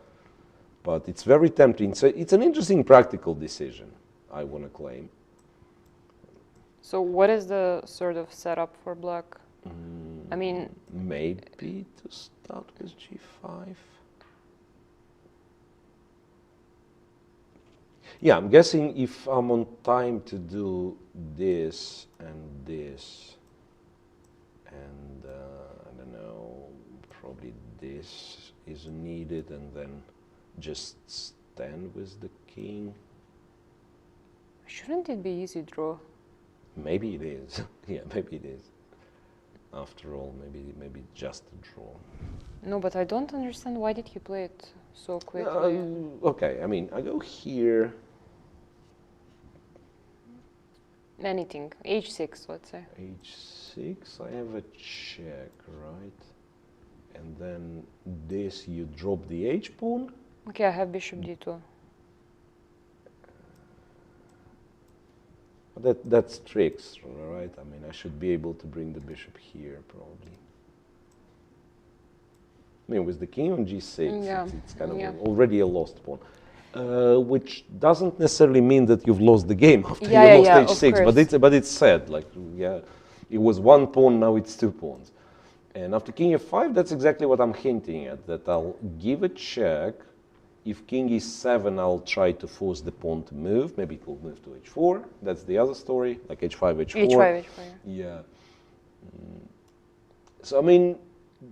but it's very tempting. So it's an interesting practical decision, I want to claim. So what is the sort of setup for black? I mean, maybe to start with g5. Yeah, I'm guessing if I'm on time to do this and this, and I don't know, probably this is needed, and then just stand with the king. shouldn't it be easy draw? Maybe it is. Yeah, maybe it is. After all, maybe just a draw. No, but I don't understand why did he play it so quickly. Okay, I mean, I go here. Anything, h6, let's say. h6, I have a check, right? And then this, you drop the h pawn. Okay, I have bishop d2. That's tricks, right? I mean, I should be able to bring the bishop here, probably. I mean, with the king on g6, Yeah. it's kind of Yeah. already a lost pawn. Which doesn't necessarily mean that you've lost the game after Yeah, you yeah, lost yeah, of h6, but it's sad. Like, yeah, it was one pawn, now it's 2 pawns. And after king f5, that's exactly what I'm hinting at, that I'll give a check. If king e7, I'll try to force the pawn to move. Maybe it will move to h4. That's the other story, like h5, h4. h5, h4. Yeah. So, I mean,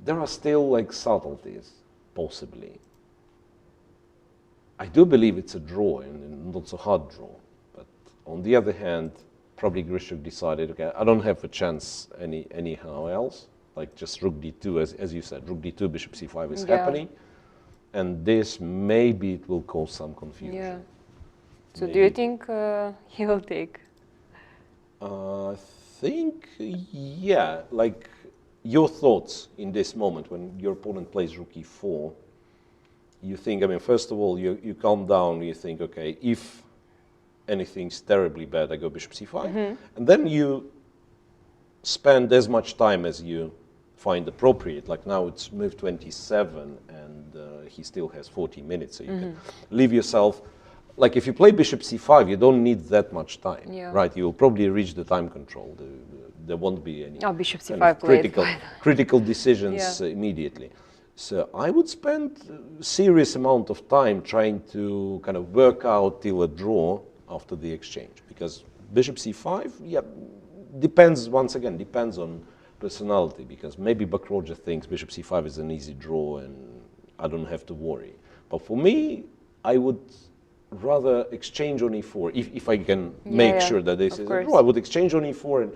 there are still like subtleties, possibly. I do believe it's a draw, and not so hard draw. But on the other hand, probably Grishuk decided, okay, I don't have a chance anyhow else. Like just rook d2, as you said, rook d2, bishop c5 is happening. And this, maybe it will cause some confusion. Yeah. So Maybe. do you think he will take? I think, yeah, like your thoughts in this moment when your opponent plays rook e4, you think, I mean, first of all, you calm down, you think, okay, if anything's terribly bad, I go bishop c5. And then you spend as much time as you find appropriate. Like now it's move 27 and he still has 40 minutes, so you can leave yourself. Like if you play bishop c5, you don't need that much time, right? You will probably reach the time control. There won't be any Bishop kind c5 of critical decisions immediately. So I would spend a serious amount of time trying to kind of work out till a draw after the exchange, because bishop c5, yeah, depends, once again, depends on personality, because maybe Bakroja thinks bishop c5 is an easy draw and I don't have to worry. But for me, I would rather exchange on e4 if I can make sure that this is a draw. I would exchange on e4, and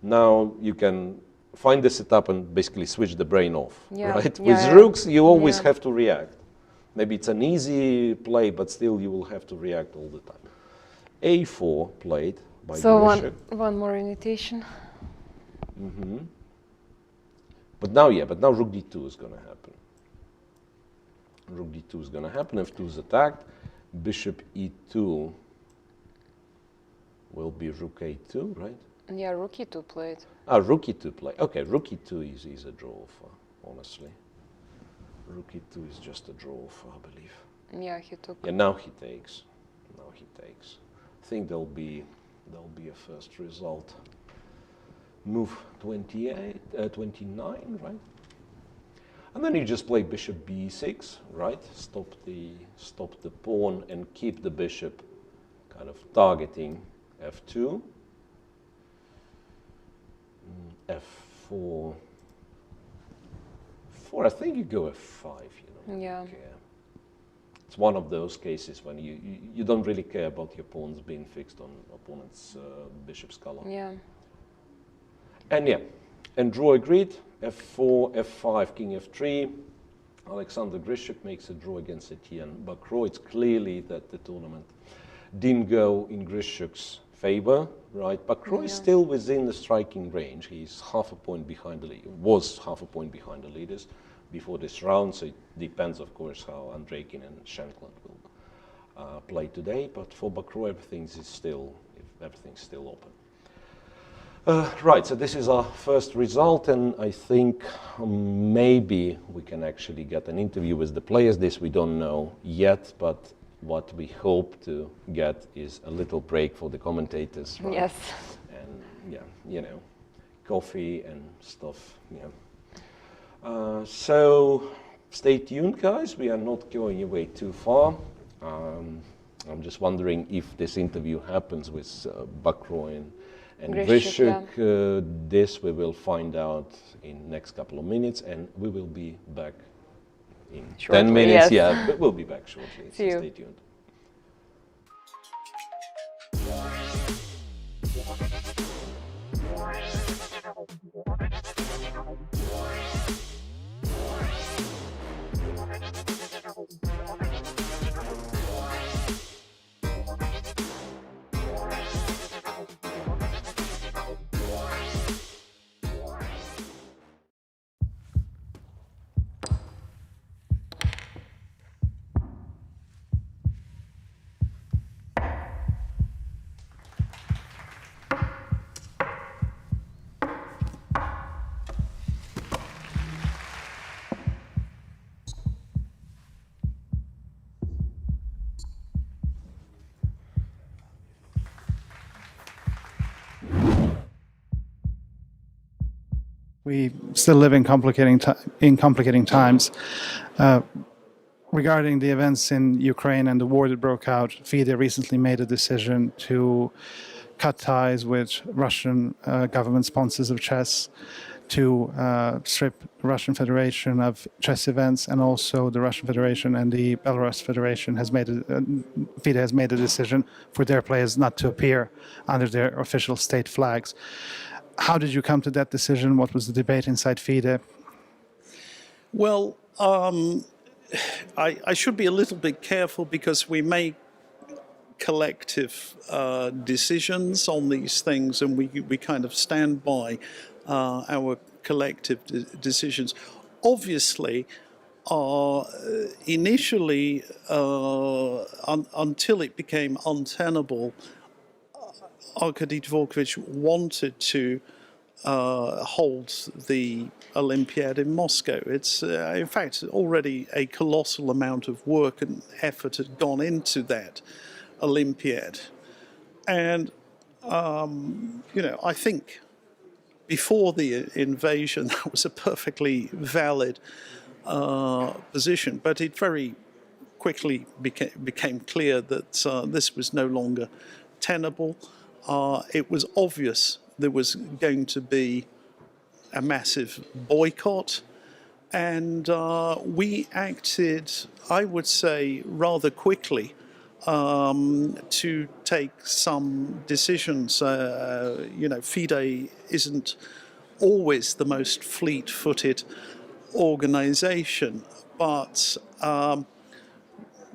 now you can find the setup and basically switch the brain off, right? With rooks, you always have to react. Maybe it's an easy play, but still you will have to react all the time. a4 played by Grishuk. So one more invitation. But now rook d2 is going to happen. Rook d2 is going to happen. f2 is attacked. Bishop e2 will be rook a2, right? Yeah, rook e2 played. Rook e2 play. Okay, rook e2 is a draw, honestly. Rook e2 is just a draw, I believe. Yeah, he took. Yeah, now he takes. I think there'll be a first result. Move 29, right? And then you just play bishop b6, right? Stop the pawn and keep the bishop kind of targeting f2. f4. I think you go f5, you know. Yeah. It's one of those cases when you don't really care about your pawns being fixed on opponent's bishop's color. Yeah. And draw agreed. f4, f5, king f3. Alexander Grishuk makes a draw against Etienne Bakro. It's clearly that the tournament didn't go in Grishuk's favor, right? Bakro is still within the striking range. He's half a point behind the lead. Was half a point behind the leaders before this round. So it depends, of course, how Andreikin and Shankland will play today. But for Bakro, everything's still open. Right, so this is our first result, and I think maybe we can actually get an interview with the players. This we don't know yet, but what we hope to get is a little break for the commentators. Right? Yes. And yeah, you know, coffee and stuff. Yeah. So stay tuned, guys. We are not going away too far. I'm just wondering if this interview happens with Vachier and Grishuk, Grishuk. This we will find out in next couple of minutes, and we will be back in Shortly, 10 minutes. yes. Yeah, but we'll be back shortly. So See you. stay tuned. We still live in complicating times. Regarding the events in Ukraine and the war that broke out, FIDE recently made a decision to cut ties with Russian government sponsors of chess, to strip the Russian Federation of chess events, and also the Russian Federation and the Belarus Federation FIDE has made a decision for their players not to appear under their official state flags. How did you come to that decision? What was the debate inside FIDE? Well, I should be a little bit careful because we make collective decisions on these things, and we kind of stand by our collective decisions. Obviously, initially, until it became untenable, Arkady Dvorkovich wanted to hold the Olympiad in Moscow. It's, in fact, already a colossal amount of work and effort had gone into that Olympiad. And, I think before the invasion, that was a perfectly valid position, but it very quickly became clear that this was no longer tenable. It was obvious there was going to be a massive boycott, and we acted, I would say, rather quickly to take some decisions. FIDE isn't always the most fleet-footed organization, but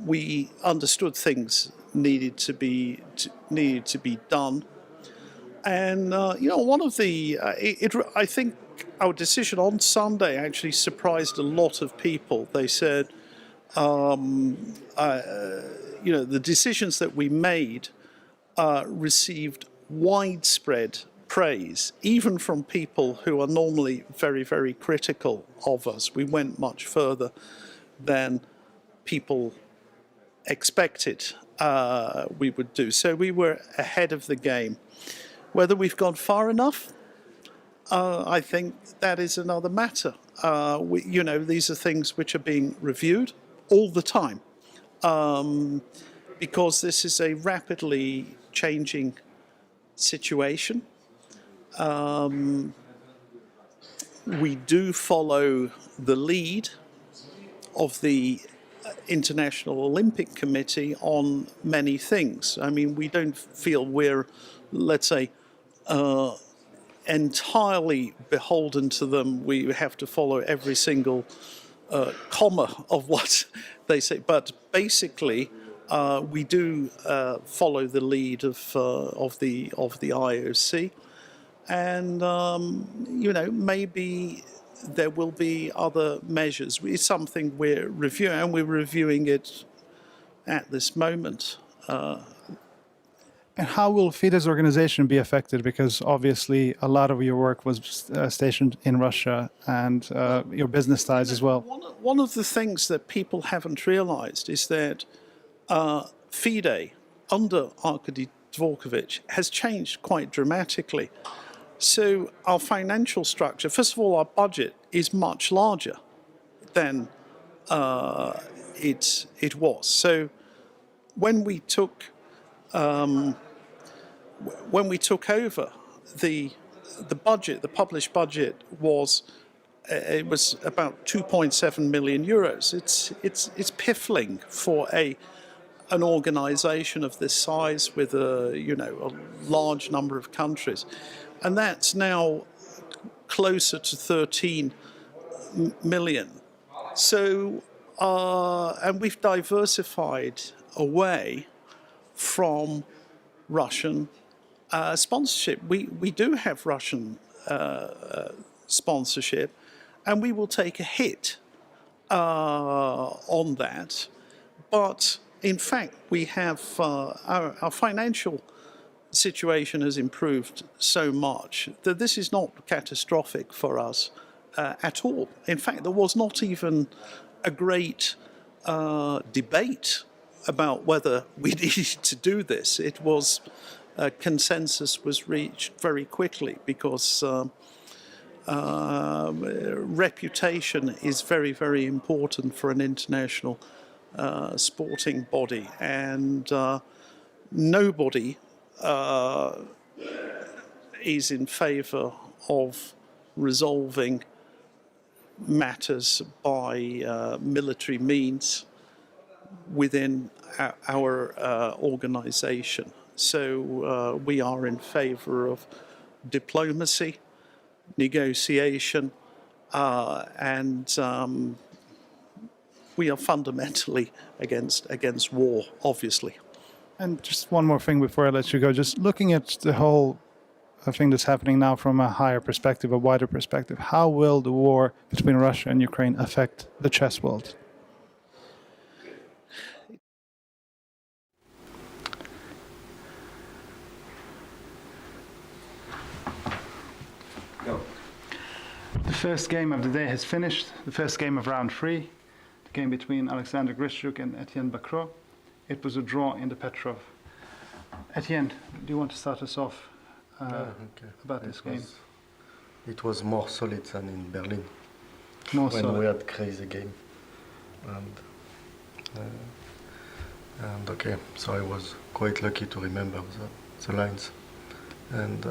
we understood things needed to be done, and one of the I think our decision on Sunday actually surprised a lot of people. They said, the decisions that we made received widespread praise, even from people who are normally very, very critical of us. We went much further than people expected we would do. So we were ahead of the game. Whether we've gone far enough, I think that is another matter. These are things which are being reviewed all the time, because this is a rapidly changing situation. We do follow the lead of the International Olympic Committee on many things. I mean, we don't feel we're, let's say, entirely beholden to them. We have to follow every single comma of what they say. But basically, we do follow the lead of the IOC, and maybe there will be other measures. It's something we're reviewing, and we're reviewing it at this moment. And how will FIDE's organization be affected? Because obviously a lot of your work was stationed in Russia, and your business ties as well. One of the things that people haven't realized is that FIDE, under Arkady Dvorkovich, has changed quite dramatically. So our financial structure, first of all, our budget is much larger than it was. So when we took over the budget, the published budget was about 2.7 million euros. It's piffling for an organisation of this size with a large number of countries, and that's now closer to 13 million. So and we've diversified away from Russian sponsorship. We do have Russian sponsorship, and we will take a hit on that. But in fact, we have our financial situation has improved so much that this is not catastrophic for us at all. In fact, there was not even a great debate about whether we needed to do this. It was consensus was reached very quickly because reputation is very, very important for an international sporting body, and nobody is in favour of resolving matters by military means within our organisation. So we are in favour of diplomacy, negotiation, and we are fundamentally against war, obviously. And just one more thing before I let you go. Just looking at the whole thing that's happening now from a higher perspective, a wider perspective, how will the war between Russia and Ukraine affect the chess world? The first game of the day has finished, the first game of round 3, the game between Alexander Grishuk and Etienne Bacrot. It was a draw in the Petrov. Etienne, do you want to start us off about this game? It was more solid than in Berlin. More when solid. We had crazy game. And okay, so I was quite lucky to remember the lines. And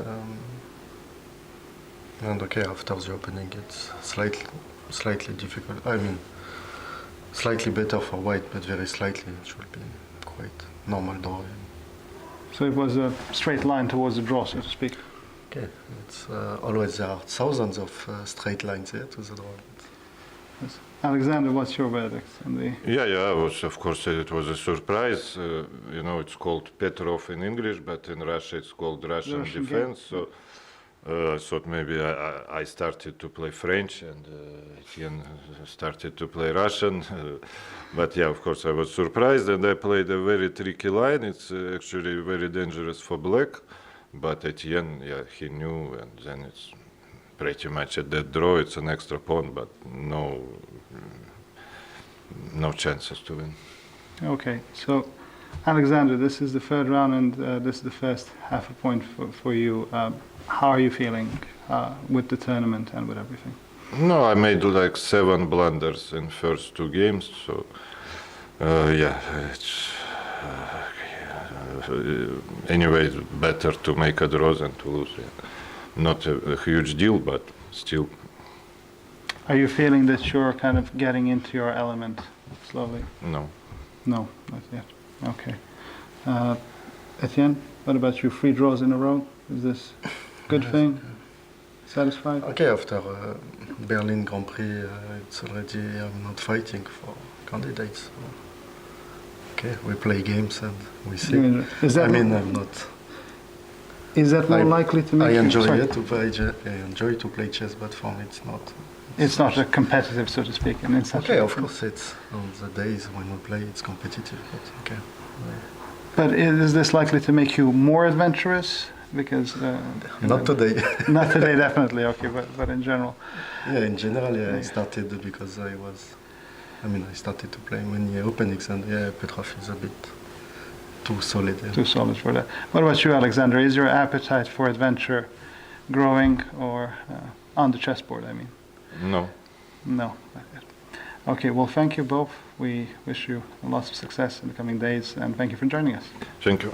okay, after the opening, it's slightly difficult. I mean, slightly better for white, but very slightly. It should be quite normal draw. So it was a straight line towards the draw, so to speak. Okay, it's always there are thousands of straight lines here to the draw. Yes. Alexander, what's your verdict on the? Yeah. Of course, it was a surprise. It's called Petrov in English, but in Russia it's called Russian defense. So I thought maybe I started to play French and Etienne started to play Russian. But yeah, of course, I was surprised, and I played a very tricky line. It's actually very dangerous for black. But Etienne, he knew, and then it's pretty much a dead draw. It's an extra pawn, but no chances to win. Okay, so Alexander, this is the third round, and this is the first half a point for you. How are you feeling with the tournament and with everything? No, I made like 7 blunders in first 2 games, so it's anyway better to make a draw than to lose. Yeah. Not a huge deal, but still. Are you feeling that you're kind of getting into your element slowly? No. No, not yet. Okay. Etienne, what about you? 3 draws in a row? Is this a good thing? Satisfied? Okay, after Berlin Grand Prix, it's already I'm not fighting for candidates. So. Okay, we play games and we see. I'm not. Is that more likely to make I enjoy you, it to play. I enjoy to play chess, but for me it's not. It's not a competitive, so to speak, and it's okay. Of course, it's on the days when we play, it's competitive. But okay. But is this likely to make you more adventurous? Because not today. Not today, definitely. Okay, but in general. Yeah, in general, I started because I started to play many openings, and Petrov is a bit too solid. Yeah. Too solid for that. What about you, Alexander? Is your appetite for adventure growing or on the chessboard, I mean? No. No. Not yet. Okay, well, thank you both. We wish you lots of success in the coming days, and thank you for joining us. Thank you.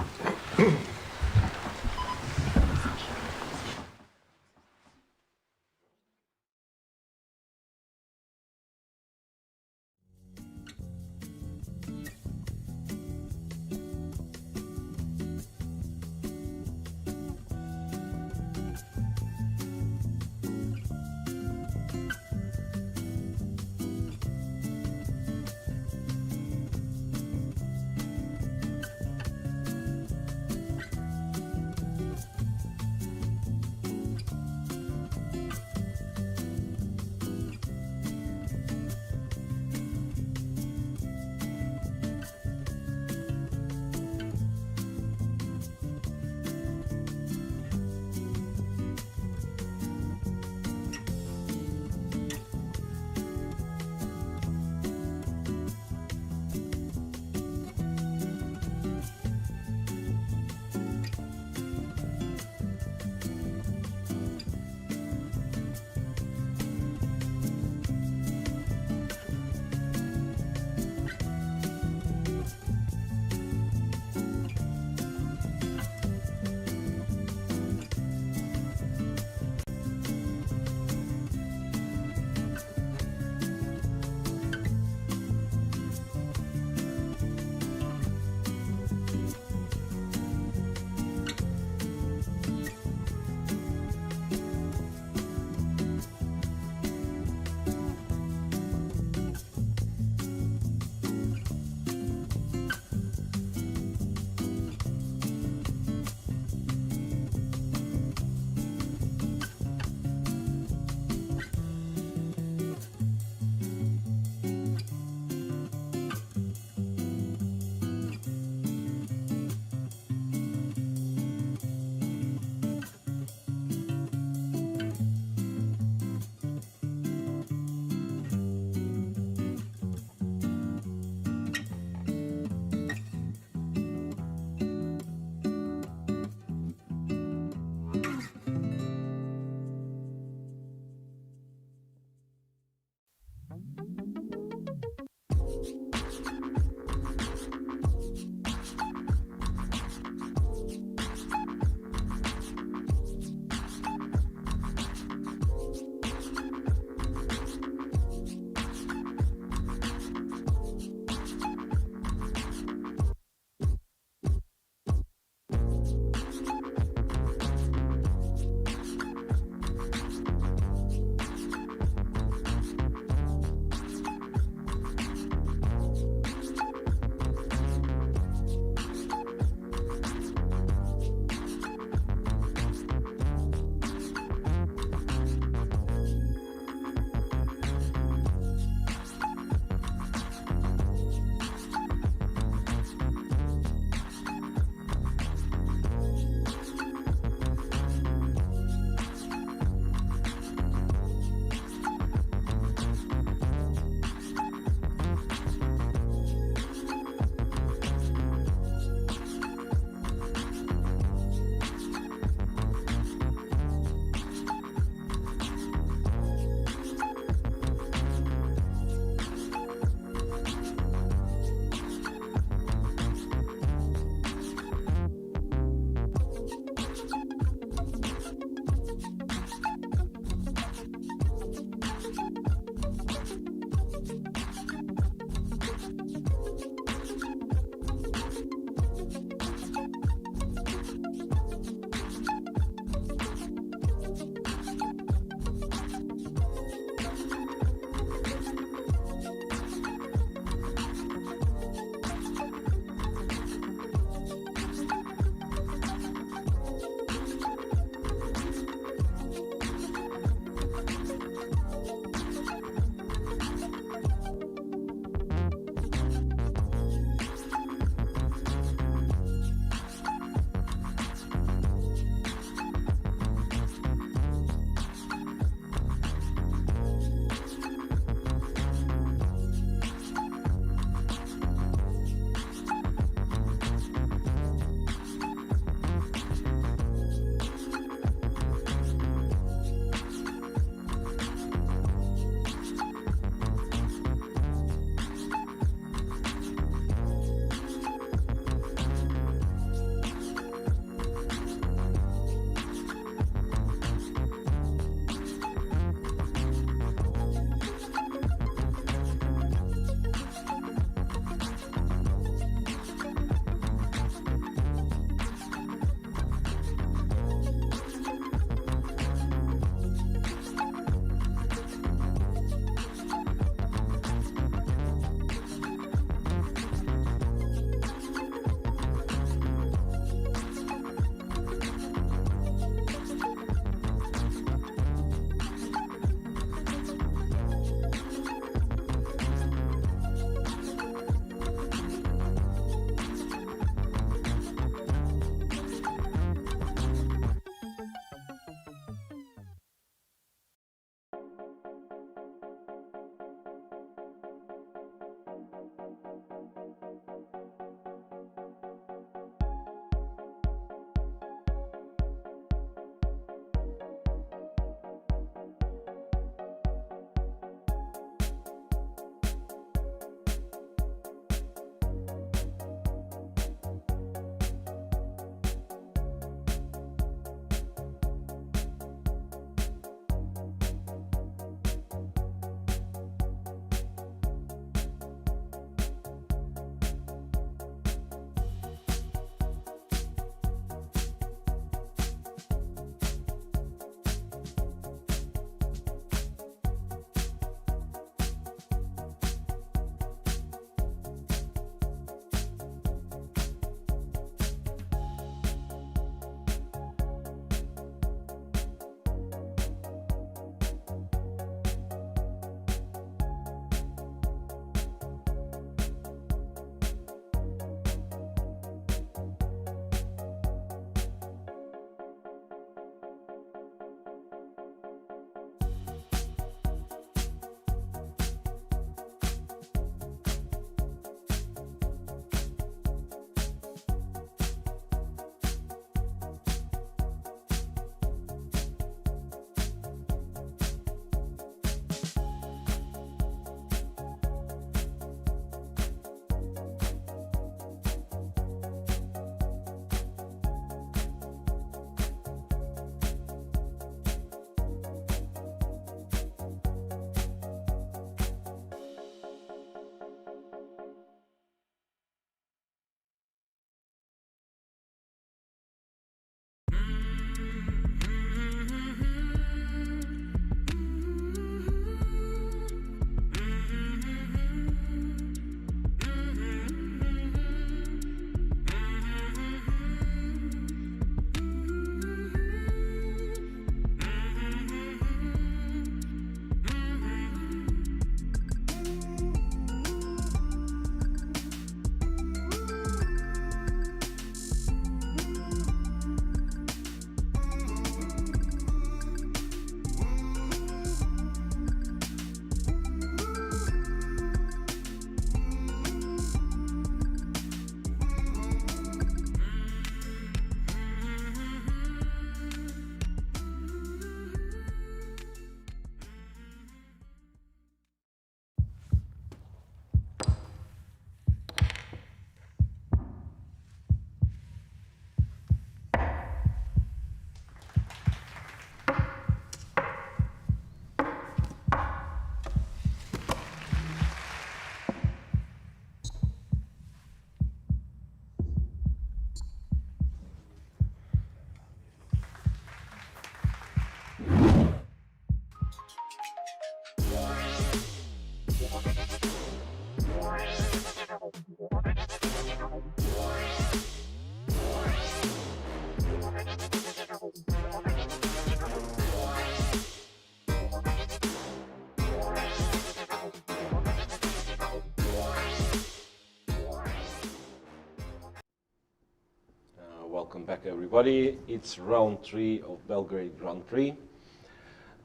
Welcome back, everybody. It's round 3 of Belgrade Grand Prix.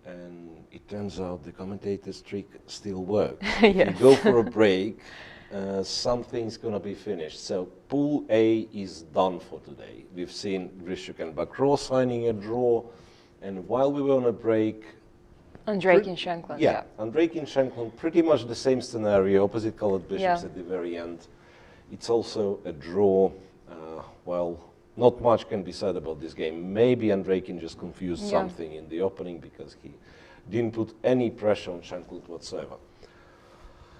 And it turns out the commentator's trick still works. If you go for a break, something's going to be finished. So Pool A is done for today. We've seen Grishuk and Vachier signing a draw. And while we were on a break... Injac. Yeah, Injac, pretty much the same scenario, opposite colored bishops at the very end. It's also a draw. Well, not much can be said about this game. Maybe Injac just confused something in the opening because he didn't put any pressure on Shankland whatsoever.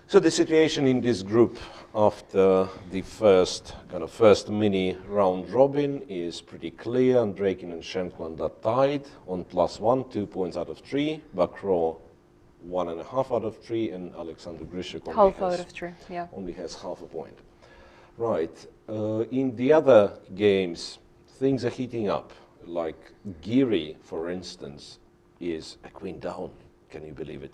So the situation in this group after the first mini round robin is pretty clear. Injac and Shankland are tied on +1, 2 points out of 3. Vachier 1.5 out of 3, and Alexander Grishuk only has half a point. Right. In the other games, things are heating up. Like Giri, for instance, is a queen down. Can you believe it?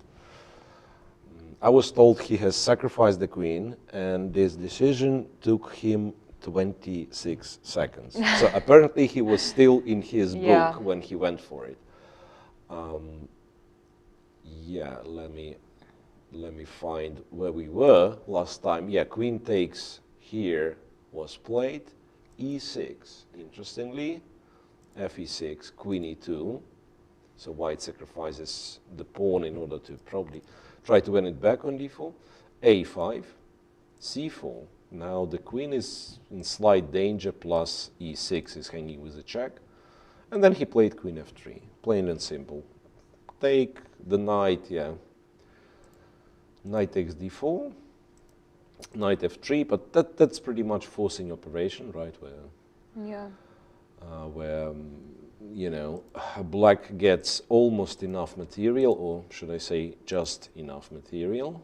I was told he has sacrificed the queen, and this decision took him 26 seconds. So apparently he was still in his book when he went for it. Yeah, let me find where we were last time. Yeah, queen takes here was played. E6, interestingly, Fe6, queen E2. So white sacrifices the pawn in order to probably try to win it back on d4. A5, C4. Now the queen is in slight danger, plus E6 is hanging with a check. And then he played queen F3, plain and simple. Take the knight, knight takes d4, knight F3, but that's pretty much forcing operation, right? Where you know, black gets almost enough material, or should I say just enough material.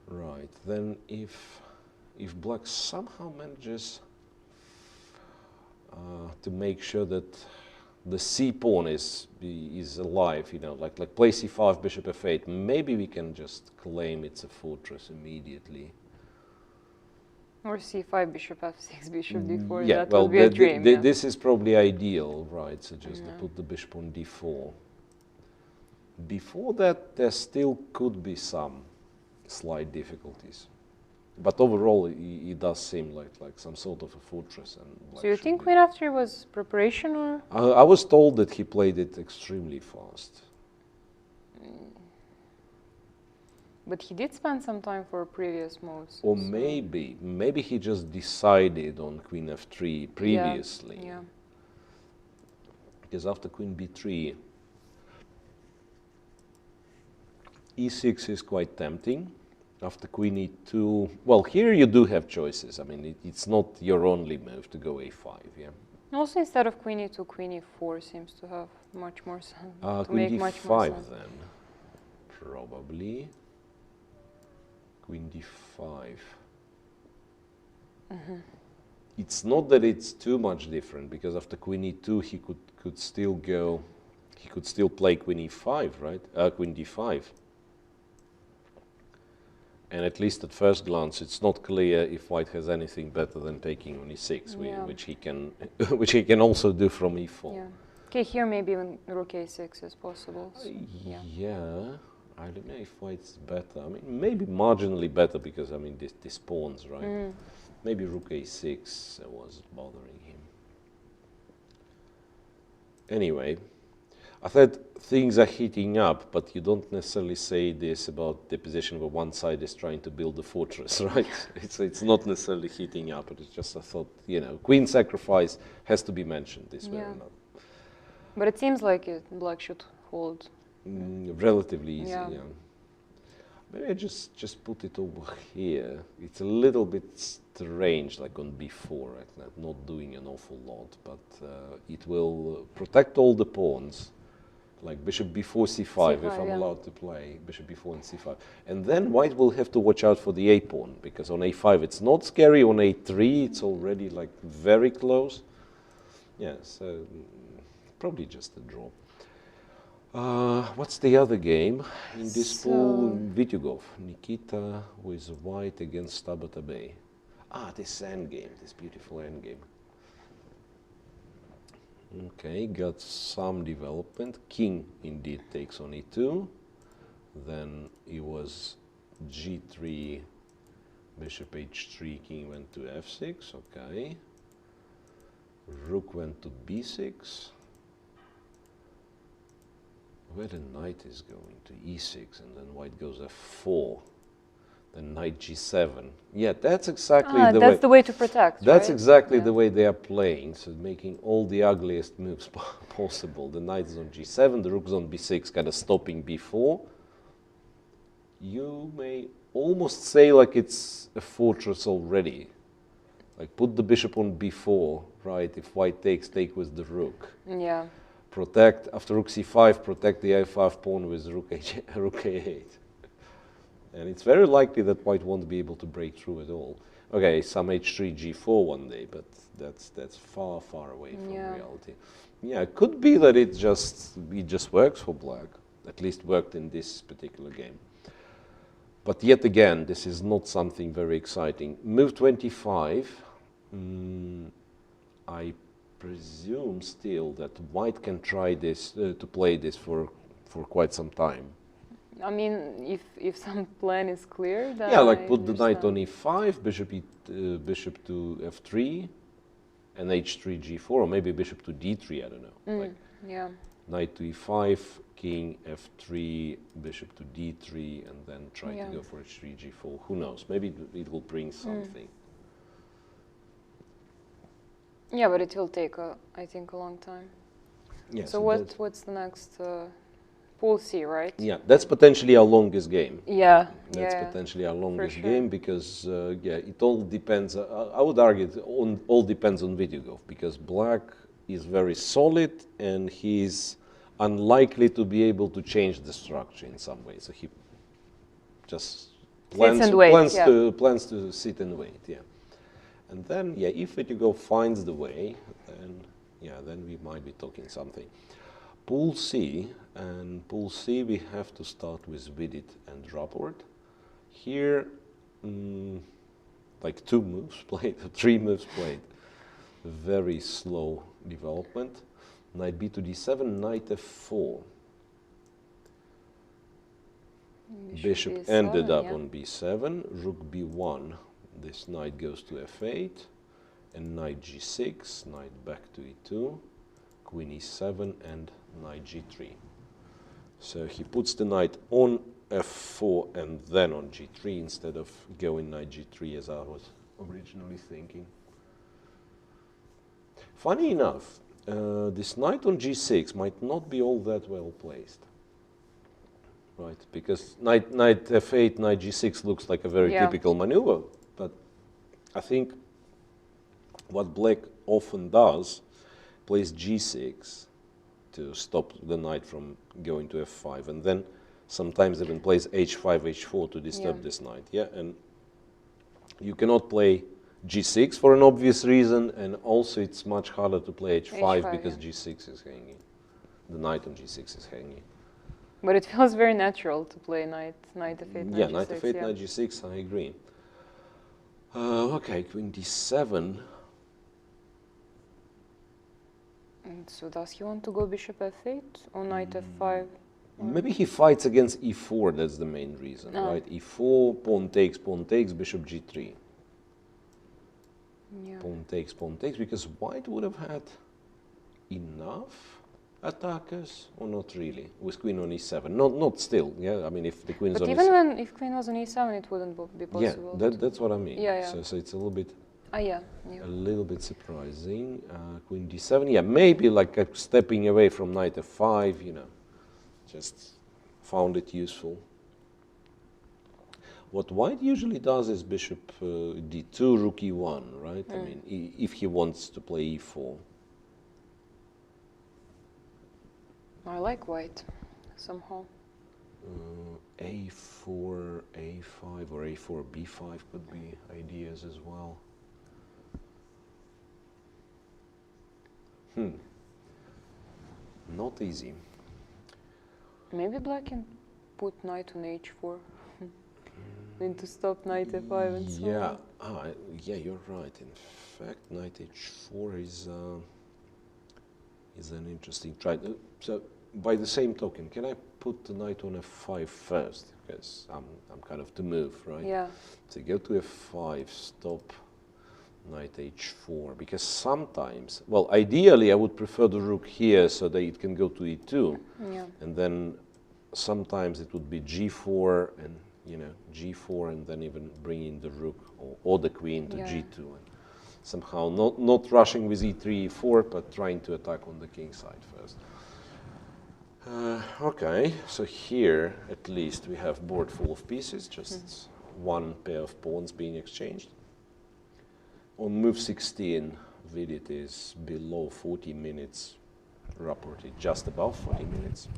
Right, then if black somehow manages to make sure that the C pawn is alive, you know, like play C5, bishop F8, maybe we can just claim it's a fortress immediately. Or C5, bishop F6, bishop D4, yeah, that well, would be a dream. This is probably ideal, right? So just to put the bishop on D4. Before that, there still could be some slight difficulties. But overall, it does seem like some sort of a fortress. And so you think queen F3 was preparation, or? I was told that he played it extremely fast. But he did spend some time for previous moves. Or maybe he just decided on queen F3 previously. Yeah. Because after queen B3, E6 is quite tempting. After queen E2, well, here you do have choices. I mean, it's not your only move to go A5, yeah. Also, instead of queen E2, queen E4 seems to have much more sense. Queen D5 then, probably. Queen D5. It's not that it's too much different, because after queen E2 he could still go, he could still play queen E5, right? Queen D5. And at least at first glance, it's not clear if white has anything better than taking on E6, which he can also do from E4. Yeah. Okay, here maybe even rook A6 is possible. So, yeah. I don't know if white's better. I mean, maybe marginally better because, I mean, this pawns, right? Maybe rook A6 was bothering him. Anyway, I thought things are heating up, but you don't necessarily say this about the position where one side is trying to build a fortress, right? It's not necessarily heating up, but it's just, I thought, you know, queen sacrifice has to be mentioned this way or not. But it seems like black should hold. Relatively easy, yeah. Maybe I just put it over here. It's a little bit strange, like on B4, right? Not doing an awful lot, but it will protect all the pawns, like bishop B4, C5, if I'm allowed to play bishop B4 and C5. And then white will have to watch out for the A pawn, because on A5 it's not scary, on A3 it's already like very close. Yeah, so probably just a draw. What's the other game in this pool? Vityugov, Nikita with white against Tabata Bey. this endgame, this beautiful endgame. Okay, got some development. King indeed takes on e2. Then it was g3, bishop h3, king went to f6, okay. Rook went to b6. Where the knight is going to e6, and then white goes f4. Then knight g7. Yeah, that's exactly the way. That's the way to protect. That's right? exactly the way they are playing. So making all the ugliest moves possible. The knight is on g7, the rook is on b6, kind of stopping b4. You may almost say like it's a fortress already. Like put the bishop on b4, right? If white takes, take with the rook. Yeah. Protect, after rook c5, protect the a5 pawn with rook a8. And it's very likely that white won't be able to break through at all. Okay, some h3, g4 one day, but that's far, far away from reality. Yeah, it could be that it just works for black. At least worked in this particular game. But yet again, this is not something very exciting. Move 25. I presume still that white can try this to play this for quite some time. I mean, if some plan is clear, then yeah, like put the knight on e5, bishop to f3, and h3, g4, or maybe bishop to d3. I don't know. Like yeah. Knight to e5, king f3, bishop to d3, and then try to go for h3, g4. Who knows? Maybe it will bring something. Yeah, but it will take, I think, a long time. Yeah, so what's the next? Pool C, right? Yeah, that's potentially our longest game. Yeah, that's potentially our longest sure. game because it all depends. I would argue it all depends on Vidugov because black is very solid and he's unlikely to be able to change the structure in some way. So he just plans to sit and wait. Yeah, and then if Vidugov finds the way, then we might be talking something. Pool C, and Pool C we have to start with Vidit and Rapport. Here, like 2 moves played, 3 moves played. Very slow development. Knight b to d7, knight f4. Bishop B7, ended up on b7, rook b1. This knight goes to f8, and knight g6, knight back to e2, queen e7, and knight g3. So he puts the knight on f4 and then on g3 instead of going knight g3 as I was originally thinking. Funny enough, this knight on g6 might not be all that well placed. Right, because knight f8, knight g6 looks like a very typical maneuver, but I think what black often does, plays g6 to stop the knight from going to f5, and then sometimes even plays h5, h4 to disturb this knight. Yeah, and you cannot play g6 for an obvious reason, and also it's much harder to play h5 because g6 is hanging. The knight on g6 is hanging. But it feels very natural to play knight f8, knight g6. Knight f8, knight g6, I agree. Okay, queen d7. And so does he want to go bishop f8 or knight f5? Maybe he fights against e4, that's the main reason, right? e4, pawn takes, bishop g3. Pawn takes, because white would have had enough attackers, or not really, with queen on e7. Not still, I mean, if the queen's on e7. But even if queen was on e7, it wouldn't be possible. Yeah, that's what I mean. So it's a little bit... a little bit surprising. Queen d7, maybe like stepping away from knight f5, just found it useful. What white usually does is bishop d2, rook e1, right? I mean, if he wants to play e4. I like white, somehow. a4, a5, or a4, b5 could be ideas as well. Not easy. Maybe black can put knight on h4. into stop knight f5 and so on. Yeah, you're right. In fact, knight h4 is an interesting try. So, by the same token, can I put the knight on f5 first? Because I'm kind of to move, right? Yeah. So go to f5, stop knight h4, because sometimes, well, ideally I would prefer the rook here so that it can go to e2, and then sometimes it would be g4 and g4 and then even bring in the rook or the queen to g2, and somehow not rushing with e3, e4, but trying to attack on the king side first. Okay, so here at least we have board full of pieces, just one pair of pawns being exchanged. On move 16, Vidit is below 40 minutes, Rapport is just above 40 minutes.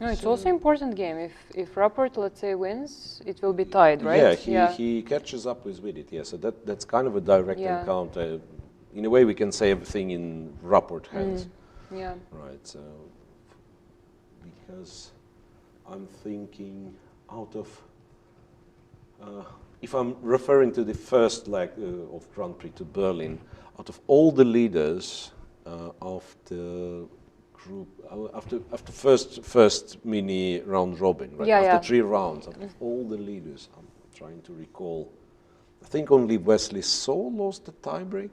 No, it's also important game. If Rapport, let's say, wins, it will be tied, right? He catches up with Vidit, so that's kind of a direct encounter. In a way, we can say everything in Rapport hands. Yeah. Right, so because I'm thinking out of if I'm referring to the first leg of Grand Prix to Berlin, out of all the leaders of the group, after first mini round robin, right? After 3 rounds, out of all the leaders, I'm trying to recall. I think only Wesley So lost the tiebreak.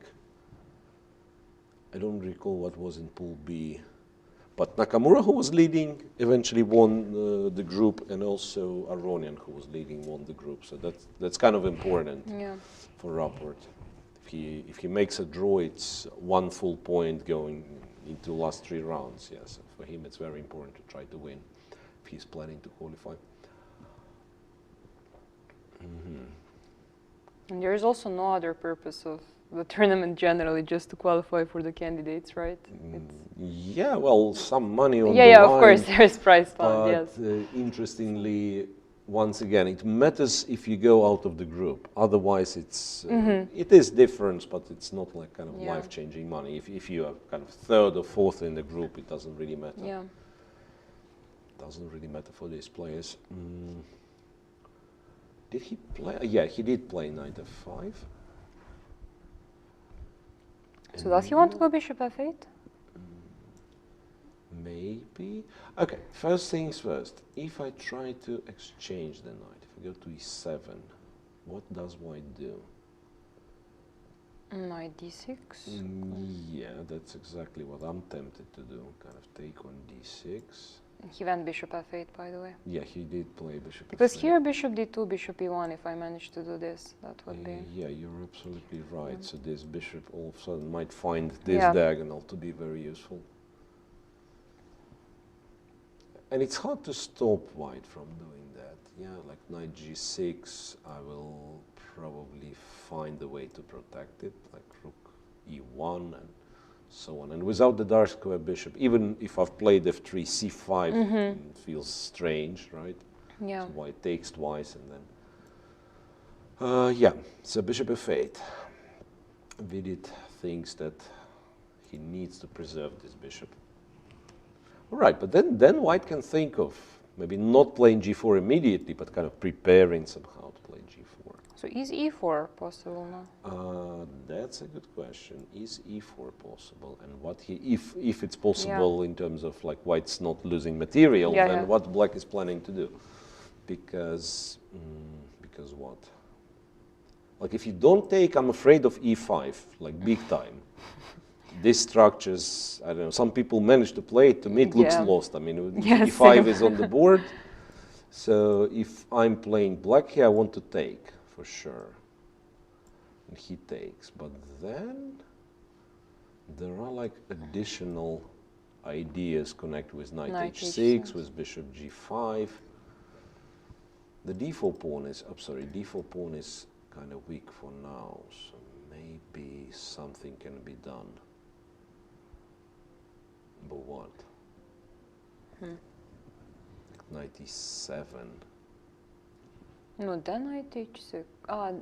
I don't recall what was in Pool B. But Nakamura, who was leading, eventually won the group, and also Aronian, who was leading, won the group. So that's kind of important for Rapport. If he makes a draw, it's 1 full point going into last 3 rounds. Yes, for him it's very important to try to win if he's planning to qualify. And there is also no other purpose of the tournament generally, just to qualify for the candidates, right? Yeah, well, some money on the line. Of course, there is prize fund, yes. Interestingly, once again, it matters if you go out of the group. Otherwise, it is different, but it's not like kind of life-changing money. If you are kind of 3rd or 4th in the group, it doesn't really matter. Yeah. Doesn't really matter for these players. Did he play? Yeah, he did play knight f5. So does he want to go bishop f8? Maybe. Okay, first things first. If I try to exchange the knight, if I go to e7, what does white do? Knight d6. Yeah, that's exactly what I'm tempted to do. Kind of take on d6. He went bishop f8, by the way. Yeah, he did play bishop because f8. here bishop d2, bishop e1, if I manage to do this, that would be... Yeah, you're absolutely right. So this bishop all of a sudden might find this diagonal to be very useful. And it's hard to stop white from doing that. Yeah, like knight g6, I will probably find a way to protect it, like rook e1 and so on. And without the dark square bishop, even if I've played f3, c5 it feels strange, right? Yeah. So white takes twice and then... yeah, so bishop f8. Vidit thinks that he needs to preserve this bishop. All right, but then white can think of maybe not playing g4 immediately, but kind of preparing somehow to play g4. So is e4 possible now? That's a good question. Is e4 possible? And what if it's possible in terms of like white's not losing material, then what black is planning to do? Because what? Like if you don't take, I'm afraid of e5, like big time. These structures, I don't know, some people manage to play it. To me, it looks lost. I mean, e5 is on the board. So if I'm playing black here, I want to take, for sure. And he takes. But then there are like additional ideas connected with knight h6, with bishop g5. The d4 pawn is, d4 pawn is kind of weak for now. So maybe something can be done. But what? Knight e7. No, then knight h6.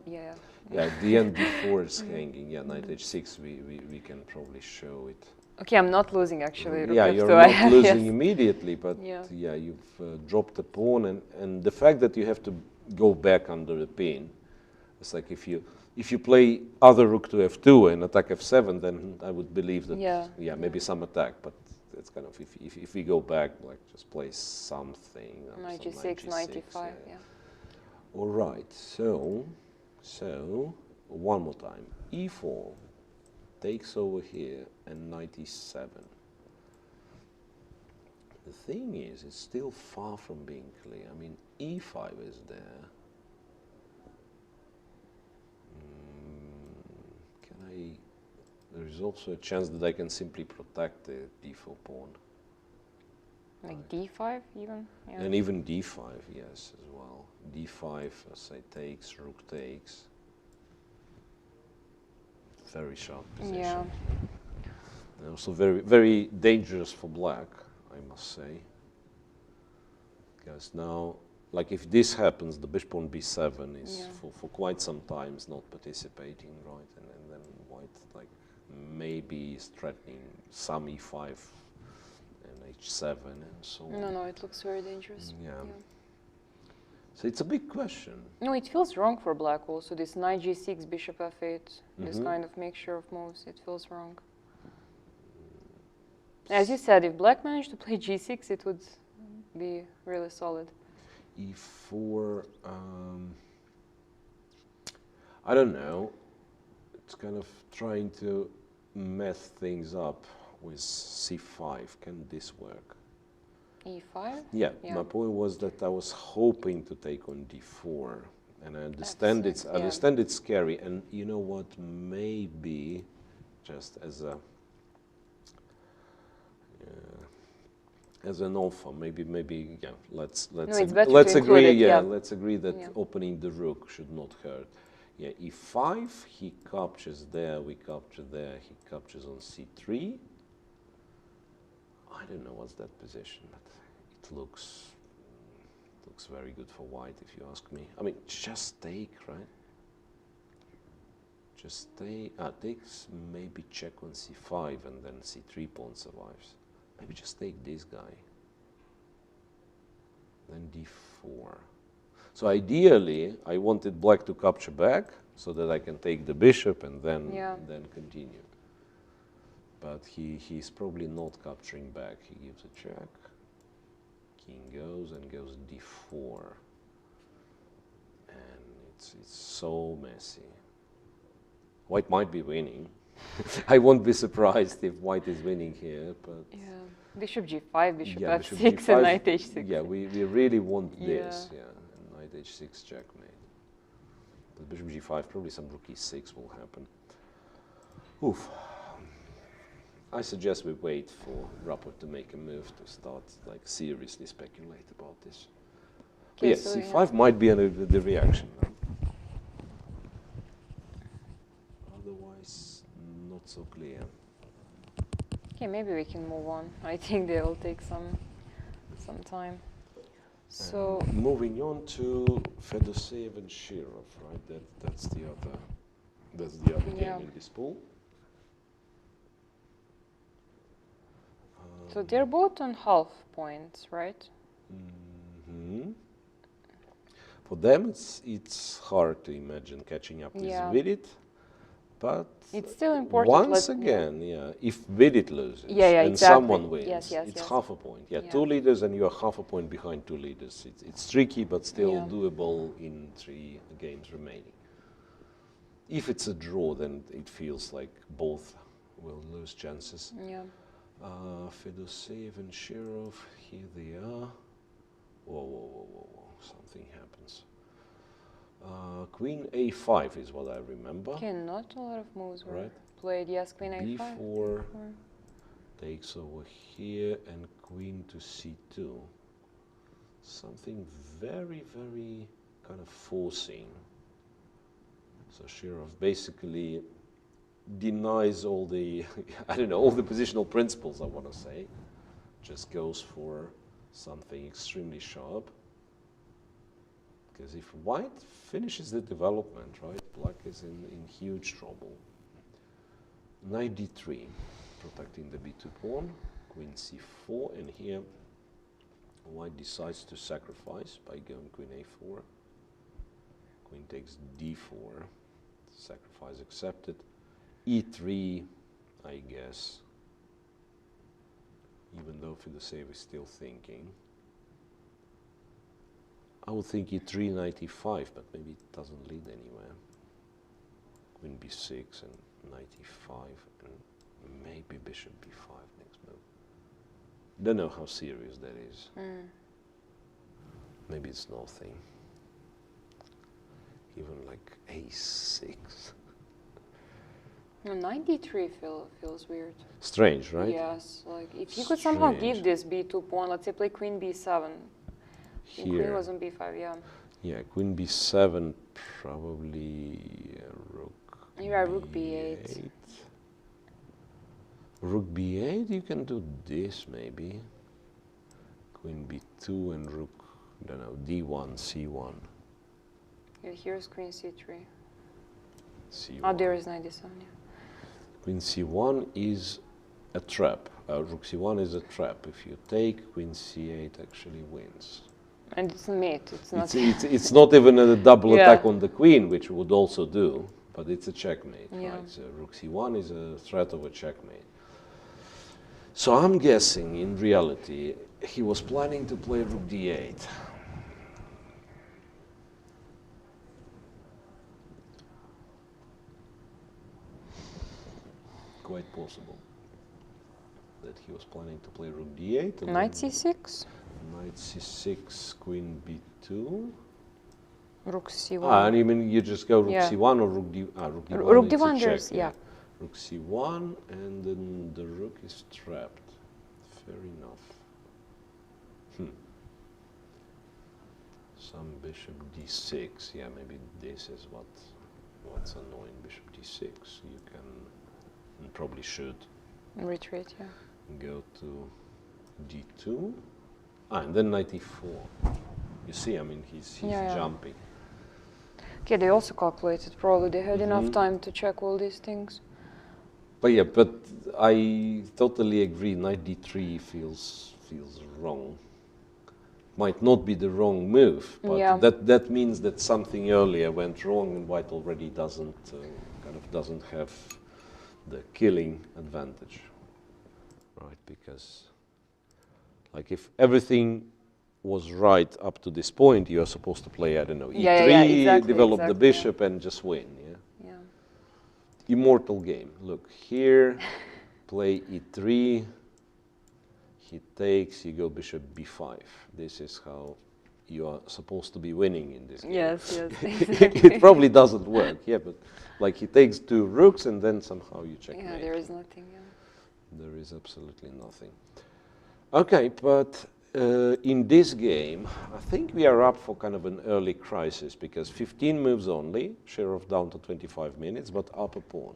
Yeah. Yeah, at the end d4 is hanging. Yeah, knight h6, we can probably show it. Okay, I'm not losing actually. Yeah, you're not losing immediately, but yeah, you've dropped the pawn, and the fact that you have to go back under the pin. It's like if you play other rook to f2 and attack f7, then I would believe that maybe some attack, but it's kind of if we go back, like just play something. Knight g6, knight e5, yeah. All right, so one more time. e4 takes over here and knight e7. The thing is, it's still far from being clear. I mean, e5 is there. There is also a chance that I can simply protect the d4 pawn. Like d5 even? Yeah. And even d5, yes, as well. d5, as I takes, rook takes. Very sharp position. Yeah. And also very, very dangerous for black, I must say. Because now, like if this happens, the bishop on b7 is for quite some time is not participating, right? And then white like maybe is threatening some e5 and h7 and so on. No, it looks very dangerous. Yeah. So it's a big question. No, it feels wrong for black also, this knight g6, bishop f8, this kind of mixture of moves, it feels wrong. As you said, if black managed to play g6, it would be really solid. e4, I don't know. It's kind of trying to mess things up with c5. Can this work? e5? Yeah, my point was that I was hoping to take on d4, and I understand it's scary. And you know what? Maybe just as an offer, maybe yeah. Let's agree. Yeah, let's agree that opening the rook should not hurt. Yeah, e5, he captures there, we capture there, he captures on c3. I don't know what's that position, but it looks very good for white, if you ask me. I mean, just take, right? Just take, takes, maybe check on c5, and then c3 pawn survives. Maybe just take this guy. Then d4. So ideally, I wanted black to capture back so that I can take the bishop and then continue. But he's probably not capturing back. He gives a check. King goes and goes d4. And it's so messy. White might be winning. I won't be surprised if white is winning here, but... Yeah. Bishop g5, bishop f6, and knight h6. Yeah, we really want this, and knight h6 checkmate. But bishop g5, probably some rook e6 will happen. Oof. I suggest we wait for Rapport to make a move to start, like, seriously speculate about this. Okay, yes, so c5 might be the reaction. Otherwise, not so clear. Okay, maybe we can move on. I think they will take some time. So moving on to Fedoseev and Shirov, right? That's the other game in this pool. So they're both on half points, right? Mm-hmm. For them, it's hard to imagine catching up with Vidit. But it's still important. Once again, if Vidit loses and someone wins, it's half a point. Yeah, 2 leaders and you're half a point behind 2 leaders. It's tricky, but still doable in 3 games remaining. If it's a draw, then it feels like both will lose chances. Yeah. Fedoseev and Shirov, here they are. Whoa, something happens. Queen a5 is what I remember. Okay, not a lot of moves were played. Yes, queen a5. b4 takes over here, and queen to c2. Something very, very kind of forcing. So Shirov basically denies all the, all the positional principles, I want to say. Just goes for something extremely sharp. Because if white finishes the development, right, black is in huge trouble. Knight d3, protecting the b2 pawn, queen c4, and here white decides to sacrifice by going queen a4. Queen takes d4, sacrifice accepted. e3, I guess, even though Fidusev is still thinking. I would think e3, knight e5, but maybe it doesn't lead anywhere. Queen b6 and knight e5, and maybe bishop b5 next move. Don't know how serious that is. Maybe it's nothing. Even like a6. No, 93 feels weird. Strange, right? Yes, like if you could somehow Strange. give this b2 pawn, let's say play queen b7. Queen Here. was on b5, yeah. Yeah, queen b7, probably rook. Yeah, rook b8. Rook b8, you can do this maybe. Queen b2 and rook, I don't know, d1, c1. Yeah, here's queen c3. c1. Oh, there is knight d7, yeah. Queen c1 is a trap. Rook c1 is a trap. If you take, queen c8 actually wins. And it's mate, it's not... It's not even a double Yeah. attack on the queen, which would also do, but it's a checkmate, Yeah. right? So rook c1 is a threat of a checkmate. So I'm guessing, in reality, he was planning to play rook d8. Quite possible that he was planning to play rook d8. And Knight then c6, knight c6, queen b2. rook c1. And you mean you just go rook Yeah. c1 or rook d1? Rook d1, Rook it's a d1, check, there's, yeah. Rook c1, and then the rook is trapped. Fair enough. Some bishop d6. Yeah, maybe this is what's annoying. Bishop d6. You can and probably should Retreat, yeah. go to d2. And then knight e4. You see, I mean, he's Yeah. jumping. Okay, they also calculated. Probably they had enough time to check all these things. But yeah, but I totally agree. Knight d3 feels wrong. Might not be the wrong move, but Yeah. that means that something earlier went wrong, and White already doesn't have the killing advantage, right? Because like if everything was right up to this point, you are supposed to play, I don't know, e3, Yeah, exactly, develop the exactly, bishop, and just win. Yeah. Yeah. Immortal game. Look here, play e3. He takes, you go bishop b5. This is how you are supposed to be winning in this game. Yes, It probably doesn't work, yeah, but like he takes two rooks and then somehow you checkmate. Yeah, there is nothing. Yeah. There is absolutely nothing. Okay, but in this game, I think we are up for kind of an early crisis because 15 moves only, Shirov down to 25 minutes, but up a pawn.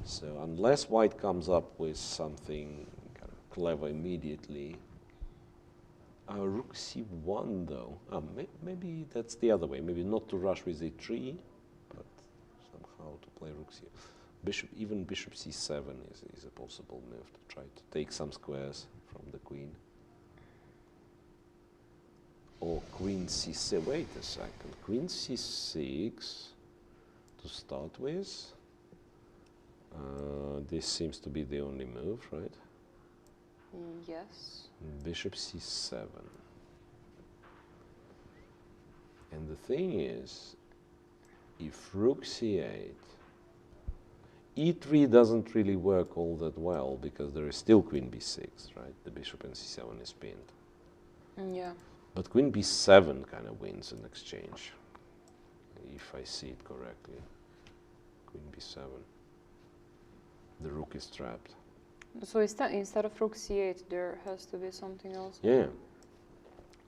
So unless White comes up with something kind of clever immediately, rook c1 though, maybe that's the other way, maybe not to rush with e3, but somehow to play rook c. Even bishop c7 is a possible move to try to take some squares from the queen. Or queen c6, wait a second, queen c6 to start with. This seems to be the only move, right? Yes. Bishop c7. And the thing is, if rook c8, e3 doesn't really work all that well because there is still queen b6, right? The bishop and c7 is pinned. Yeah. But queen b7 kind of wins an exchange, if I see it correctly. Queen b7. The rook is trapped. So instead of rook c8, there has to be something else. Yeah.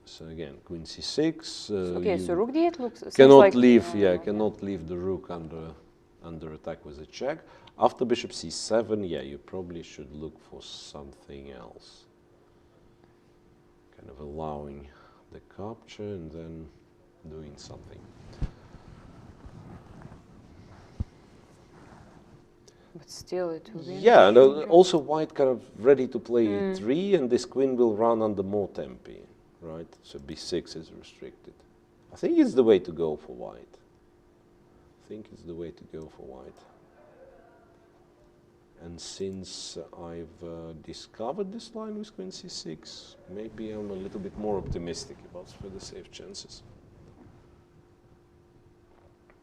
So again, queen c6. Okay, so rook d8 looks cannot like, leave. Cannot leave the rook under attack with a check. After bishop c7, yeah, you probably should look for something else. Kind of allowing the capture and then doing something. But still, it will be. Yeah, and also White kind of ready to play e3, and this queen will run under more tempi, right? So b6 is restricted. I think it's the way to go for White. think it's the way to go for white. And since I've discovered this line with queen c6, maybe I'm a little bit more optimistic about further safe chances.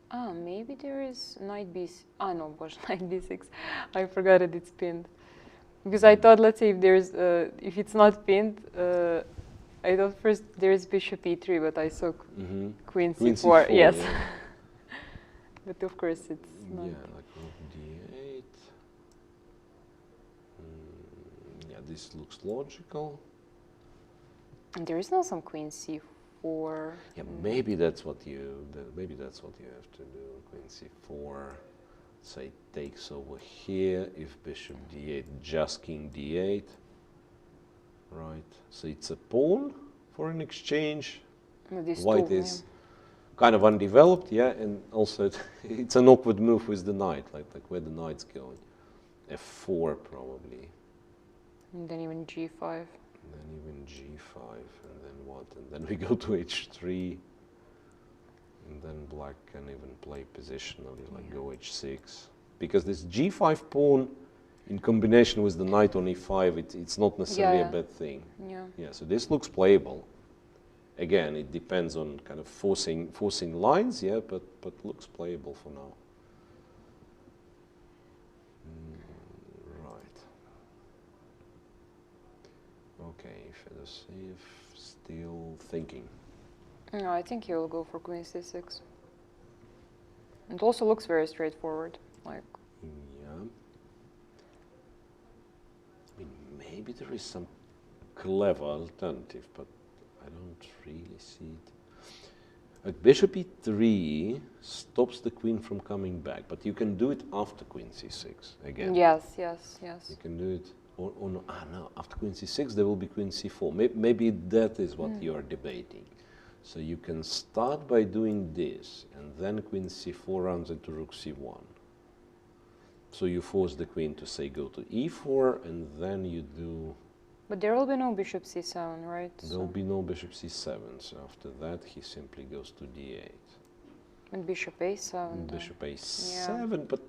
Ah, maybe there is knight b. Ah, no, gosh, knight b6. I forgot it. It's pinned. Because I thought, let's say, if there's, if it's not pinned, I thought first there is bishop e3, but I saw queen c4. Yes. Yeah. But of course, it's not. Yeah, like rook d8. Yeah, this looks logical. And there is no some queen c4. Yeah, maybe that's what you. Maybe that's what you have to do. Queen c4. Say takes over here. If bishop d8, just king d8. Right. So it's a pawn for an exchange. White is kind of undeveloped, yeah, and also it's an awkward move with the knight, like where the knight's going. f4 probably. And then even g5. And then even g5, and then what? And then we go to h3. And then black can even play positionally, like go h6. Because this g5 pawn, in combination with the knight on e5, it's not necessarily a bad thing. Yeah. Yeah, so this looks playable. Again, it depends on kind of forcing lines, yeah, but looks playable for now. Right. Okay, further safe, still thinking. No, I think he'll go for queen c6. It also looks very straightforward. Like. Yeah. I mean, maybe there is some clever alternative, but I don't really see it. Like bishop e3 stops the queen from coming back, but you can do it after queen c6 again. Yes. You can do it, or no, no, after queen c6 there will be queen c4. Maybe that is what you are debating. So you can start by doing this, and then queen c4 runs into rook c1. So you force the queen to, say, go to e4, and then you do... But there will be no bishop c7, right? There will be no bishop c7, so after that he simply goes to d8. And bishop a7. And bishop a7, but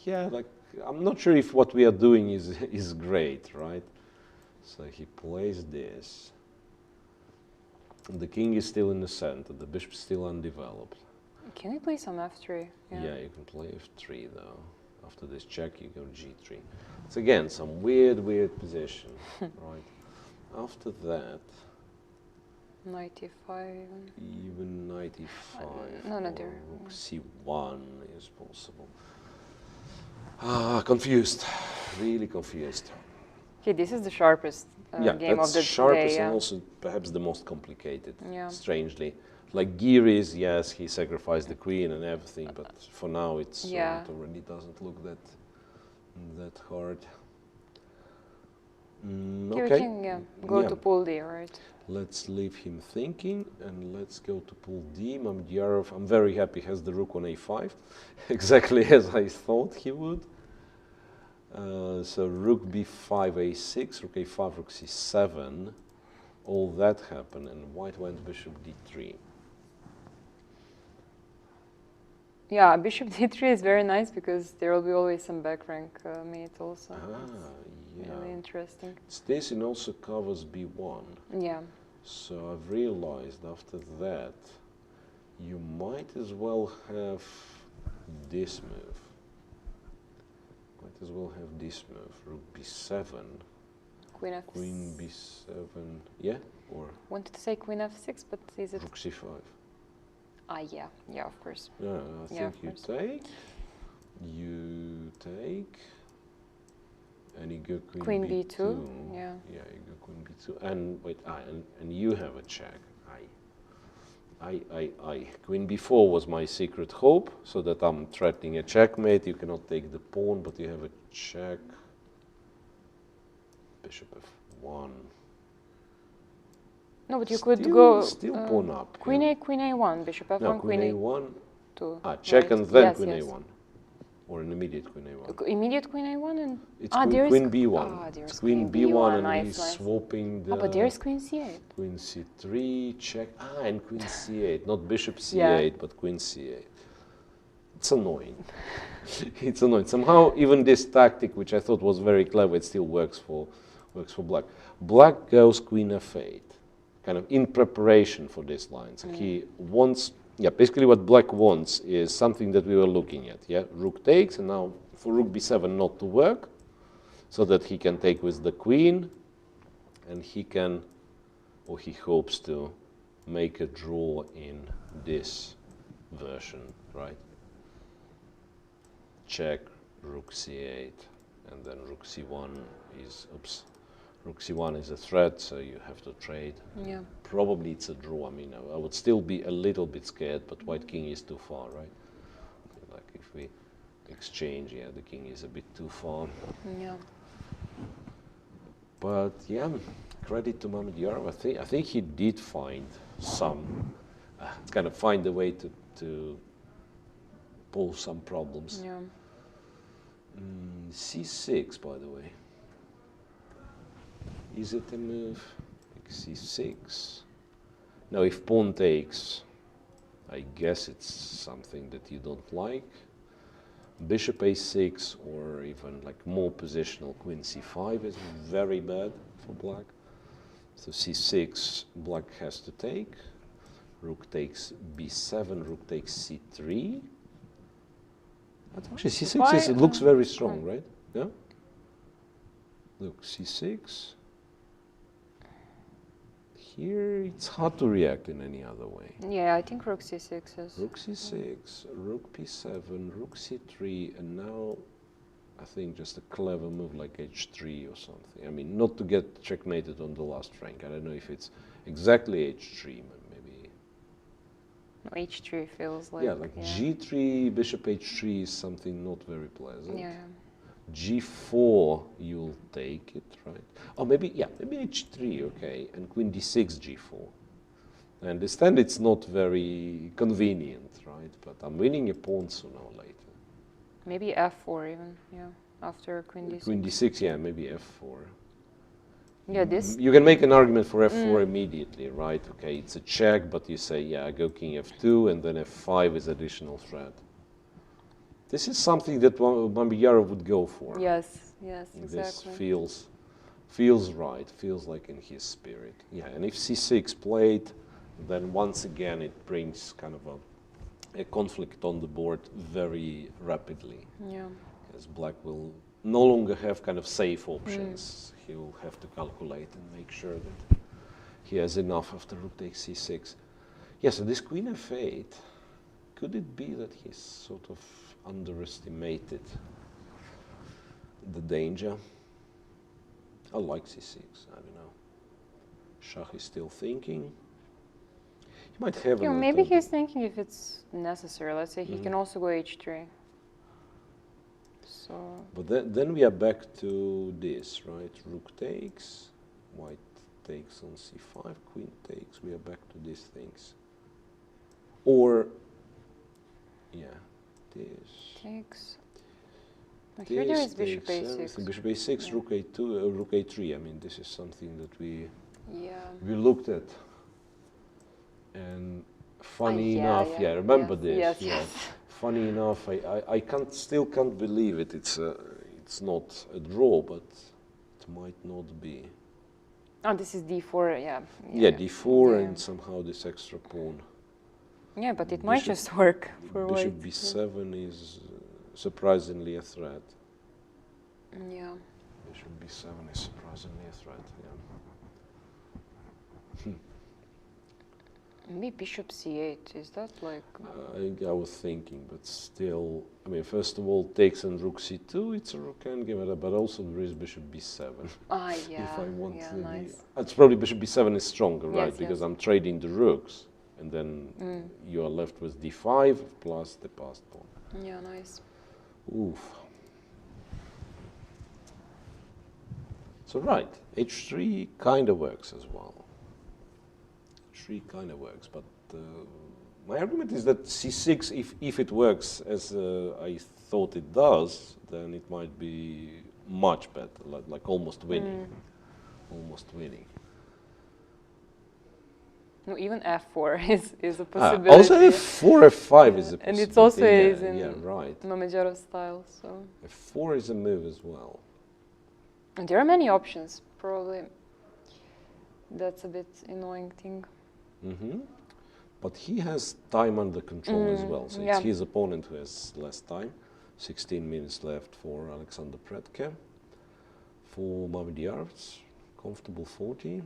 yeah, like, I'm not sure if what we are doing is great, right? So he plays this. The king is still in the center, the bishop is still undeveloped. Can we play some f3? Yeah, you can play f3 though. After this check, you go g3. It's again some weird position, right? After that, knight e5. even knight e5. No, or there. rook c1 is possible. Confused, really confused. Okay, this is the sharpest game of the sharpest day. And also perhaps the most complicated. Yeah. Strangely, like Giri's, yes, he sacrificed the queen and everything, but for now it already doesn't look that hard. Okay, okay. we can go to pool D, right? Let's leave him thinking, and let's go to pool D. Mamdyarov, I'm very happy, has the rook on a5, exactly as I thought he would. So rook b5, a6, rook a5, rook c7, all that happened, and white went bishop d3. Yeah, bishop d3 is very nice because there will be always some back rank mate also. Yeah. Really interesting. It's this, and also covers b1. Yeah. So I've realized after that, you might as well have this move. Might as well have this move, rook b7. Queen f. Queen b7, yeah? Or wanted to say queen f6, but is it? rook c5. Yeah, of course. No, I think you take, and you go queen b2. Yeah. Yeah, you go queen b2, and wait, and you have a check. Queen b4 was my secret hope, so that I'm threatening a checkmate. You cannot take the pawn, but you have a check. Bishop f1. No, but you could go still pawn up. queen a1, bishop f1, no, queen a1. Check right. And then queen a1, or an immediate queen a1. Immediate queen a1 and it's queen b1. It's queen b1, and he's swapping the. But there's queen c8. Queen c3, check. And queen c8, not bishop c8, but queen c8. it's annoying. It's annoying. Somehow, even this tactic, which I thought was very clever, it still works for black. Black goes queen f8, kind of in preparation for this line. So he wants, basically what black wants is something that we were looking at. Yeah, rook takes, and now for rook b7 not to work, so that he can take with the queen, and he can, or he hopes to, make a draw in this version, right? Check, rook c8, and then rook c1 is, rook c1 is a threat, so you have to trade. Yeah. Probably it's a draw. I mean, I would still be a little bit scared, but white king is too far, right? Like if we exchange, yeah, the king is a bit too far. Yeah. But yeah, credit to Mamedyarov. I think he did find some, kind of find a way to pull some problems. Yeah. C6, by the way. Is it a move? Like c6. Now, if pawn takes, I guess it's something that you don't like. Bishop a6, or even like more positional queen c5 is very bad for black. So c6, black has to take. Rook takes b7, rook takes c3. Actually, c6 it looks very strong, right? Yeah. Look, c6. Here it's hard to react in any other way. Yeah, I think rook c6 is. Rook c6, rook p7, rook c3, and now I think just a clever move like h3 or something. I mean, not to get checkmated on the last rank. I don't know if it's exactly h3, maybe. No, h3 feels like. Yeah, like g3, bishop h3 is something not very pleasant. Yeah. g4, you'll take it, right? Oh, maybe h3, okay, and queen d6, g4. I understand it's not very convenient, right? But I'm winning a pawn sooner or later. Maybe f4 even, yeah, after queen d6. Queen d6, yeah, maybe f4. Yeah, this. You can make an argument for f4 immediately, right? Okay, it's a check, but you say, yeah, go king f2, and then f5 is additional threat. This is something that Mamedyarov would go for. Yes, exactly. This feels right, feels like in his spirit. Yeah, and if c6 played, then once again it brings kind of a conflict on the board very rapidly. Yeah. As black will no longer have kind of safe options. He will have to calculate and make sure that he has enough after rook takes c6. Yeah, so this queen f8, could it be that he's sort of underestimated the danger? I like c6, I don't know. Shah is still thinking. He might have maybe he's thinking if it's necessary. Let's say he can also go h3. So. But then we are back to this, right? Rook takes, white takes on c5, queen takes. We are back to these things. Or, yeah, this. Takes. Here there is bishop a6. Bishop a6, rook a2, rook a3. I mean, this is something that we looked at. And funny enough, remember this? Yes. Funny enough, I still can't believe it. It's not a draw, but it might not be. Oh, this is d4, yeah. Yeah, d4 and somehow this extra pawn. Yeah, but it might just work for Bishop white. Bishop b7 is surprisingly a threat. Yeah. Bishop b7 is surprisingly a threat, yeah. Maybe bishop c8, is that like... I was thinking, but still, I mean, first of all, takes and rook c2, it's a rook endgame, but also there is bishop b7. Ah, yeah, if I want nice. It's probably bishop b7 is stronger, right? Yes, because I'm trading the rooks, and then you are left with d5 plus the passed pawn. Yeah, nice. Oof. So right, h3 kind of works as well. H3 kind of works, but my argument is that c6, if it works as I thought it does, then it might be much better, like almost winning. Almost winning. No, even f4 is a possibility. Also f4, f5 is a possibility. And it's also is in yeah, right. Mamedjarov style. So f4 is a move as well. and there are many options. Probably that's a bit annoying thing. But he has time under control as well. So it's his opponent who has less time. 16 minutes left for Alexander Predke. For Mamedjarov, comfortable 40.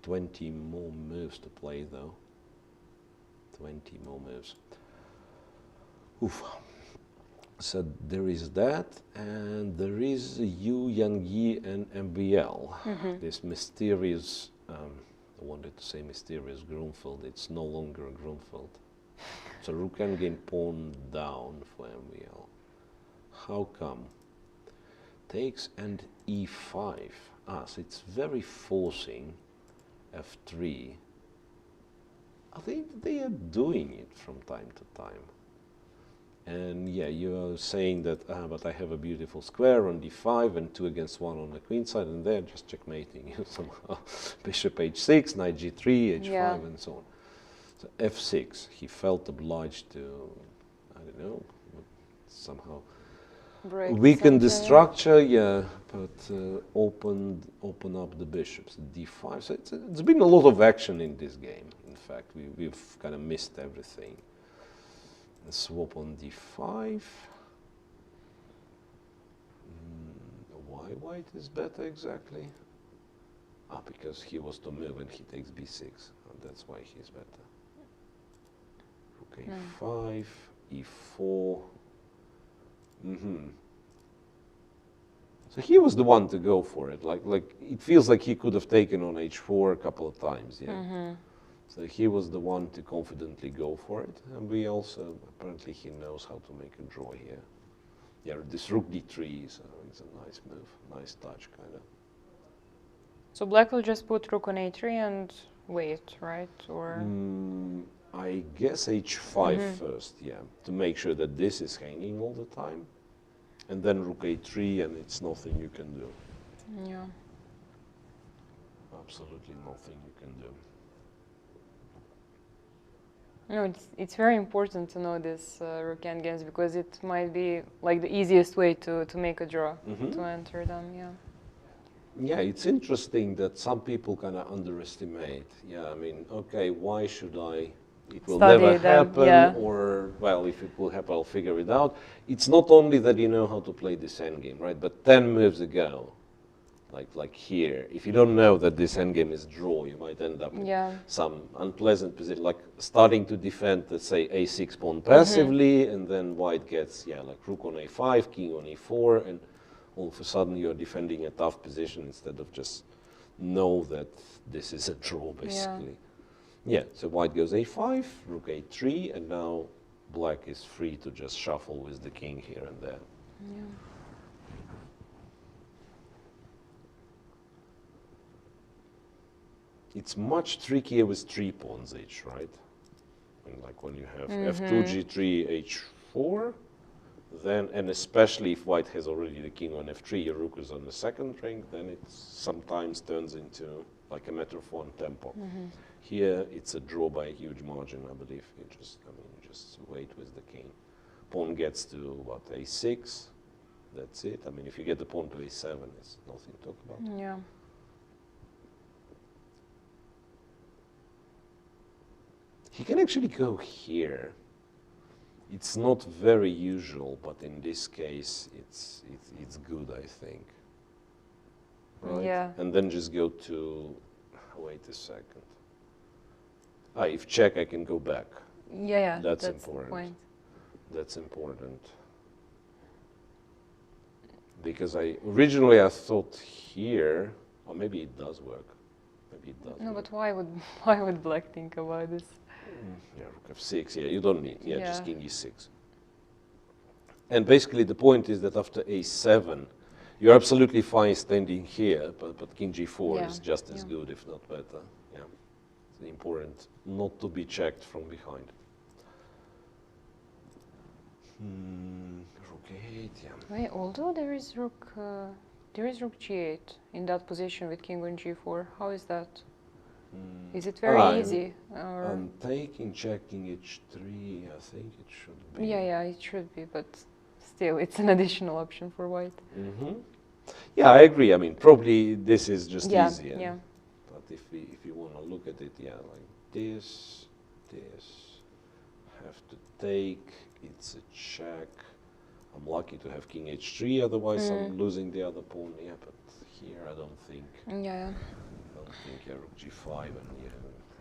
20 more moves to play though. 20 more moves. Oof. So there is that, and there is Yu Yang and MBL. This mysterious, I wanted to say mysterious Grunfeld, it's no longer a Grunfeld. So rook endgame pawn down for MBL. How come? Takes and e5. So it's very forcing f3. I think they are doing it from time to time. And yeah, you're saying that, but I have a beautiful square on d5 and 2 against 1 on the queen side, and they're just checkmating you somehow. Bishop h6, knight g3, h5, and so on. So f6, he felt obliged to, I don't know, somehow weaken the structure, but open up the bishops, d5. So it's been a lot of action in this game. In fact, we've kind of missed everything. Swap on d5. Why white is better exactly? Because he was to move and he takes b6. That's why he's better. Rook a5, e4. So he was the one to go for it. Like it feels like he could have taken on h4 a couple of times. Yeah. So he was the one to confidently go for it, and we also, apparently he knows how to make a draw here. Yeah, this rook d3 is a nice move, nice touch kind of. So black will just put rook on a3 and wait, right? Or I guess h5 first, yeah, to make sure that this is hanging all the time, and then rook a3, and it's nothing you can do. Yeah. Absolutely nothing you can do. No, it's very important to know this rook endgames because it might be like the easiest way to make a draw, to enter them, yeah. Yeah, it's interesting that some people kind of underestimate. Yeah, I mean, okay, why should I? It will never happen, or, well, if it will happen, I'll figure it out. It's not only that you know how to play this endgame, right? But 10 moves ago, like here, if you don't know that this endgame is draw, you might end up in some unpleasant position, like starting to defend, let's say, a6 pawn passively, and then white gets, like rook on a5, king on e4, and all of a sudden you're defending a tough position instead of just know that this is a draw, basically. Yeah, so white goes a5, rook a3, and now black is free to just shuffle with the king here and there. Yeah. It's much trickier with 3 pawns each, right? And like when you have f2, g3, h4, then, and especially if white has already the king on f3, your rook is on the second rank, then it sometimes turns into like a matter of one tempo. Here, it's a draw by a huge margin, I believe. You just wait with the king. Pawn gets to, what, a6, that's it. I mean, if you get the pawn to a7, it's nothing to talk about. Yeah. He can actually go here. It's not very usual, but in this case, it's good, I think. Right? Yeah. And then just go to, wait a second. If check, I can go back. Yeah, That's the important. point. That's important. Because originally I thought here, or maybe it does work. Maybe it does. No, but why would black think about this? Yeah, rook f6, you don't need, just king e6. And basically the point is that after a7, you're absolutely fine standing here, but king g4 is just as good, if not better. Yeah, it's important not to be checked from behind. Rook a8, Wait, although there is rook g8 in that position with king on g4. How is that? Is it very easy? Or? I'm taking, checking h3. I think it should be. Yeah, it should be, but still, it's an additional option for white. Yeah, I agree. I mean, probably this is just easier. Yeah. But if you want to look at it, yeah, like this, have to take. It's a check. I'm lucky to have king h3. Otherwise, I'm losing the other pawn. Yeah, but here I don't think. Yeah. I don't think rook g5 and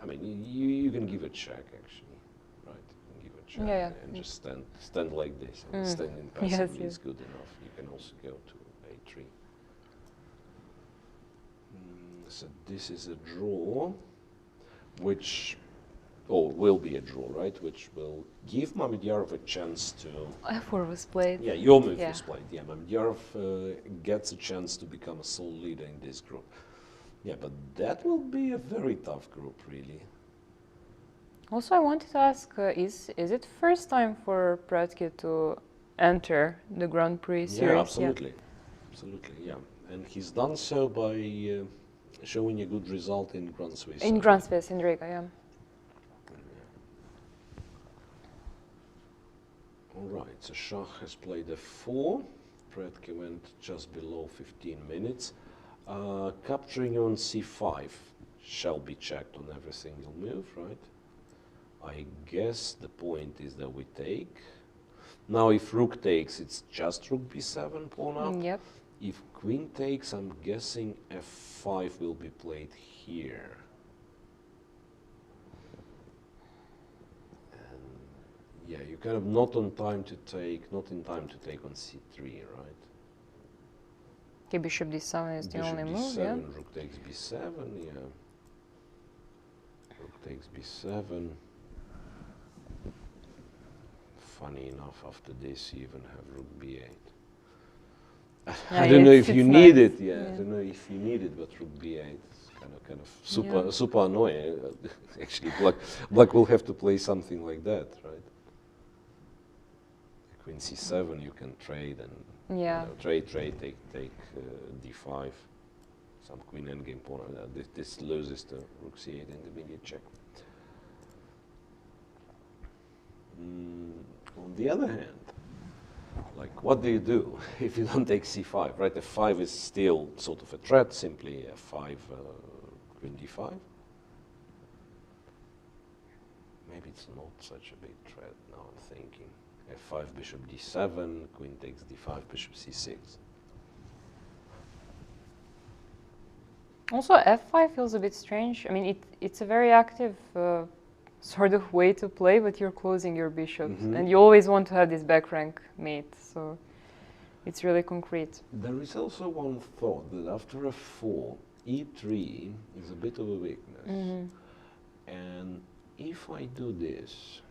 I mean, you can give a check actually, right? You can give a check and just stand like this. And standing passively is good enough. You can also go to a3. So this is a draw, which will be a draw, right? Which will give Mamedyarov a chance to. F4 was played. Yeah, your move was played. Yeah, Mamedyarov gets a chance to become a sole leader in this group. Yeah, but that will be a very tough group, really. Also, I wanted to ask, is it first time for Pratke to enter the Grand Prix series? Yeah, absolutely. Absolutely, yeah. And he's done so by showing a good result in Grand Swiss. In Grand Swiss, in Riga, yeah. All right, so Shah has played f4. Pratke went just below 15 minutes. Capturing on c5 shall be checked on every single move, right? I guess the point is that we take. Now if rook takes, it's just rook b7 pawn up. Yep. If queen takes, I'm guessing f5 will be played here. And yeah, you're kind of not in time to take on c3, right? Okay, bishop d7 is the only move, b7, yeah. Rook takes b7, yeah. Rook takes b7. Funny enough, after this, you even have rook b8. I don't know if you need it. Yeah, I don't know if you need it, but rook b8 is kind of super annoying. Actually, black will have to play something like that, right? Queen c7, you can trade and trade, take d5. Some queen endgame pawn. This loses to rook c8 and immediate check. On the other hand, like, what do you do if you don't take c5, right? f5 is still sort of a threat, simply f5, queen d5. Maybe it's not such a big threat, now I'm thinking. f5, bishop d7, queen takes d5, bishop c6. Also, f5 feels a bit strange. I mean, it's a very active sort of way to play, but you're closing your bishops. And you always want to have this back rank mate, so it's really concrete. There is also one thought that after f4, e3 is a bit of a weakness. And if I do this,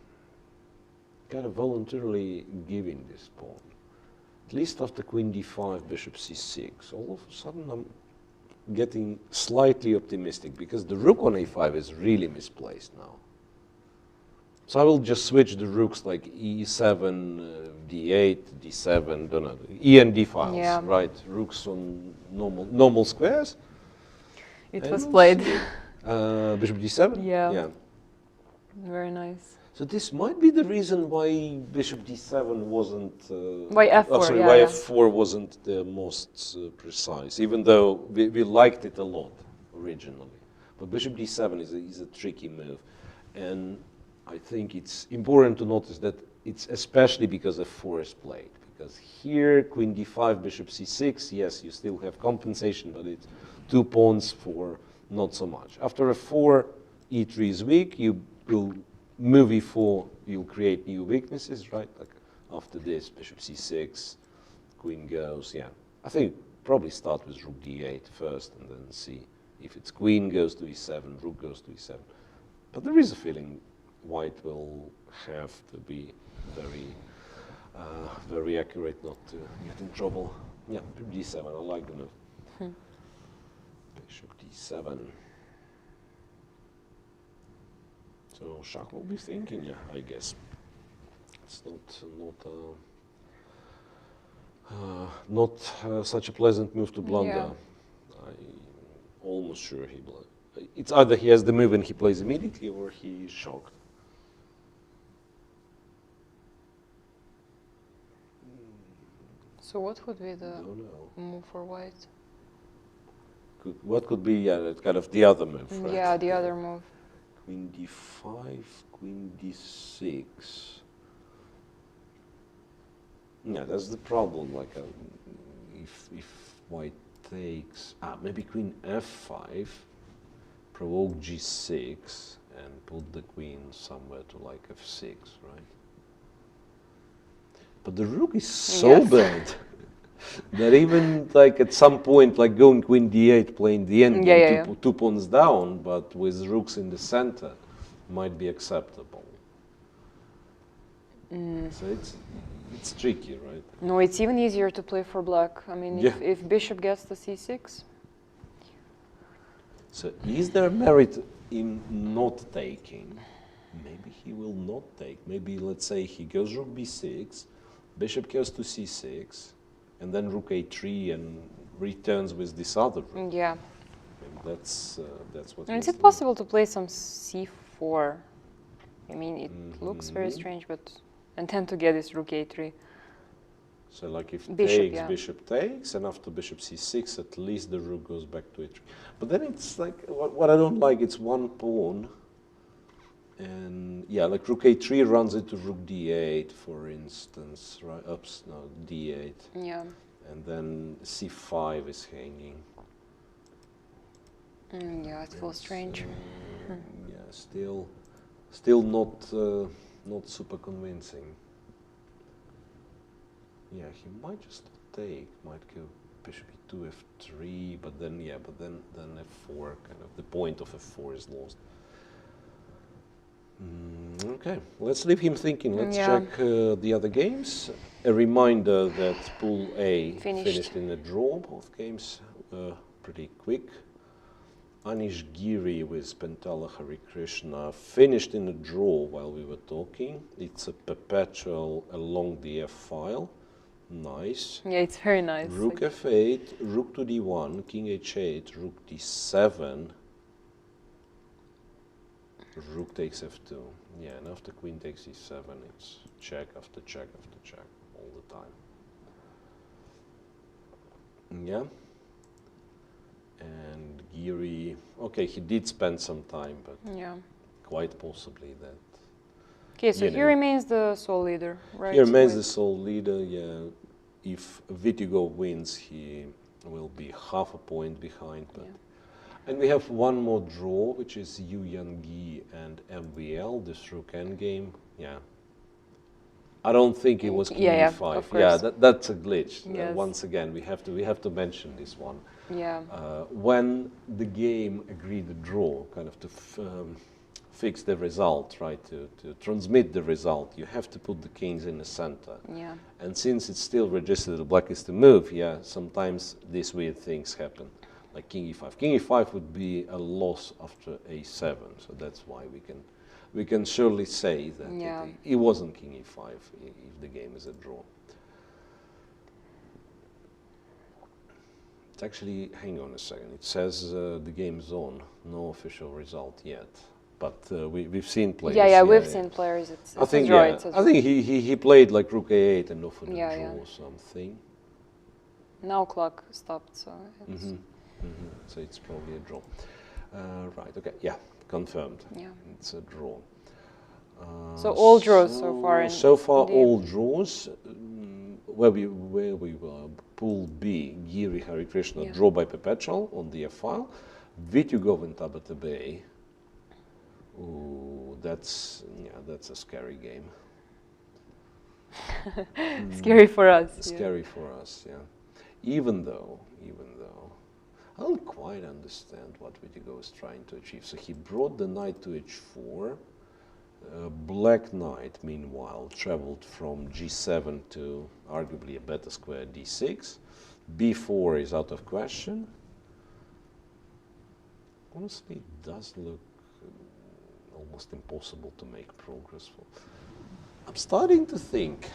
kind of voluntarily giving this pawn, at least after queen d5, bishop c6, all of a sudden I'm getting slightly optimistic because the rook on a5 is really misplaced now. So I will just switch the rooks like e7, d8, d7, don't know, e and d files, right? Rooks on normal squares. It was played. Bishop d7? Yeah. Very nice. So this might be the reason why bishop d7 wasn't... why f4, why f4 wasn't the most precise, even though we liked it a lot originally. But bishop d7 is a tricky move. And I think it's important to notice that it's especially because f4 is played. Because here, queen d5, bishop c6, yes, you still have compensation, but it's 2 pawns for not so much. After f4, e3 is weak, you will move e4, you'll create new weaknesses, right? Like after this, bishop c6, queen goes, yeah. I think probably start with rook d8 first and then see if it's queen goes to e7, rook goes to e7. But there is a feeling white will have to be very accurate not to get in trouble. Yeah, d7, I like the move. Bishop d7. So Shah will be thinking, yeah, I guess. It's not such a pleasant move to blunder. I'm almost sure it's either he has the move and he plays immediately, or he is shocked. So what would be the Don't know. move for white? What could be kind of the other move, right? Yeah, the other move. Queen d5, queen d6. Yeah, that's the problem. Like, if white takes, maybe queen f5, provoke g6, and put the queen somewhere to like f6, right? But the rook is so bad that even like at some point, like going queen d8, playing the endgame, two pawns down, but with rooks in the center, might be acceptable. So it's tricky, right? No, it's even easier to play for black. I mean, if bishop gets to c6. So is there merit in not taking? Maybe he will not take. Maybe, let's say, he goes rook b6, bishop goes to c6, and then rook a3 and returns with this other rook. Yeah. Maybe that's what. And is it possible to play some c4? I mean, it looks very strange, but and tend to get this rook a3. So, like, if bishop, takes, bishop takes, and after bishop c6, at least the rook goes back to a3. But then it's like, what I don't like, it's one pawn. And yeah, like rook a3 runs into rook d8, for instance, right? Oops, no, d8. Yeah. And then c5 is hanging. Yeah, it feels strange. Yeah, still not super convincing. Yeah, he might just take, might go bishop e2, f3, but then then f4, kind of the point of f4 is lost. Okay, let's leave him thinking. Let's check the other games. A reminder that Pool A finished in a draw. Both games pretty quick. Anish Giri with Pentala Harikrishna finished in a draw while we were talking. It's a perpetual along the F file. Nice. Yeah, it's very nice. Rook f8, rook to d1, king h8, rook d7. Rook takes f2. Yeah, and after queen takes e7, it's check after check after check all the time. Yeah. And Giri, okay, he did spend some time, but quite possibly that. Okay, so he remains the sole leader, right? He remains the sole leader, yeah. If Vitigov wins, he will be half a point behind. But and we have one more draw, which is Yu Yangi and MVL, this rook endgame. Yeah. I don't think it was king e5. Yeah, that's a glitch. Yes. Once again, we have to mention this one. Yeah. When the game agreed the draw, kind of to fix the result, right? To transmit the result, you have to put the kings in the center. Yeah. And since it's still registered the black is to move, sometimes these weird things happen, like king e5. King e5 would be a loss after a7, so that's why we can surely say that it wasn't king e5 if the game is a draw. It's actually, hang on a second, it says the game's on, no official result yet. But we've seen players. We've seen players. It's I think a draw. I think he played like rook a8 and offered a draw or something. Now clock stopped, so it's so it's probably a draw. Right. Okay. Yeah. Confirmed. Yeah. It's a draw. So all draws so far. So far, all draws. Where we were, Pool B, Giri Harikrishna draw by perpetual on the F file. Vitigov and Tabatabai. Ooh, that's a scary game. Scary for us. Scary for us, yeah. Even though I don't quite understand what Vitigov is trying to achieve. So he brought the knight to h4. Black knight, meanwhile, traveled from g7 to arguably a better square d6. b4 is out of question. Honestly, it does look almost impossible to make progress for. I'm starting to think,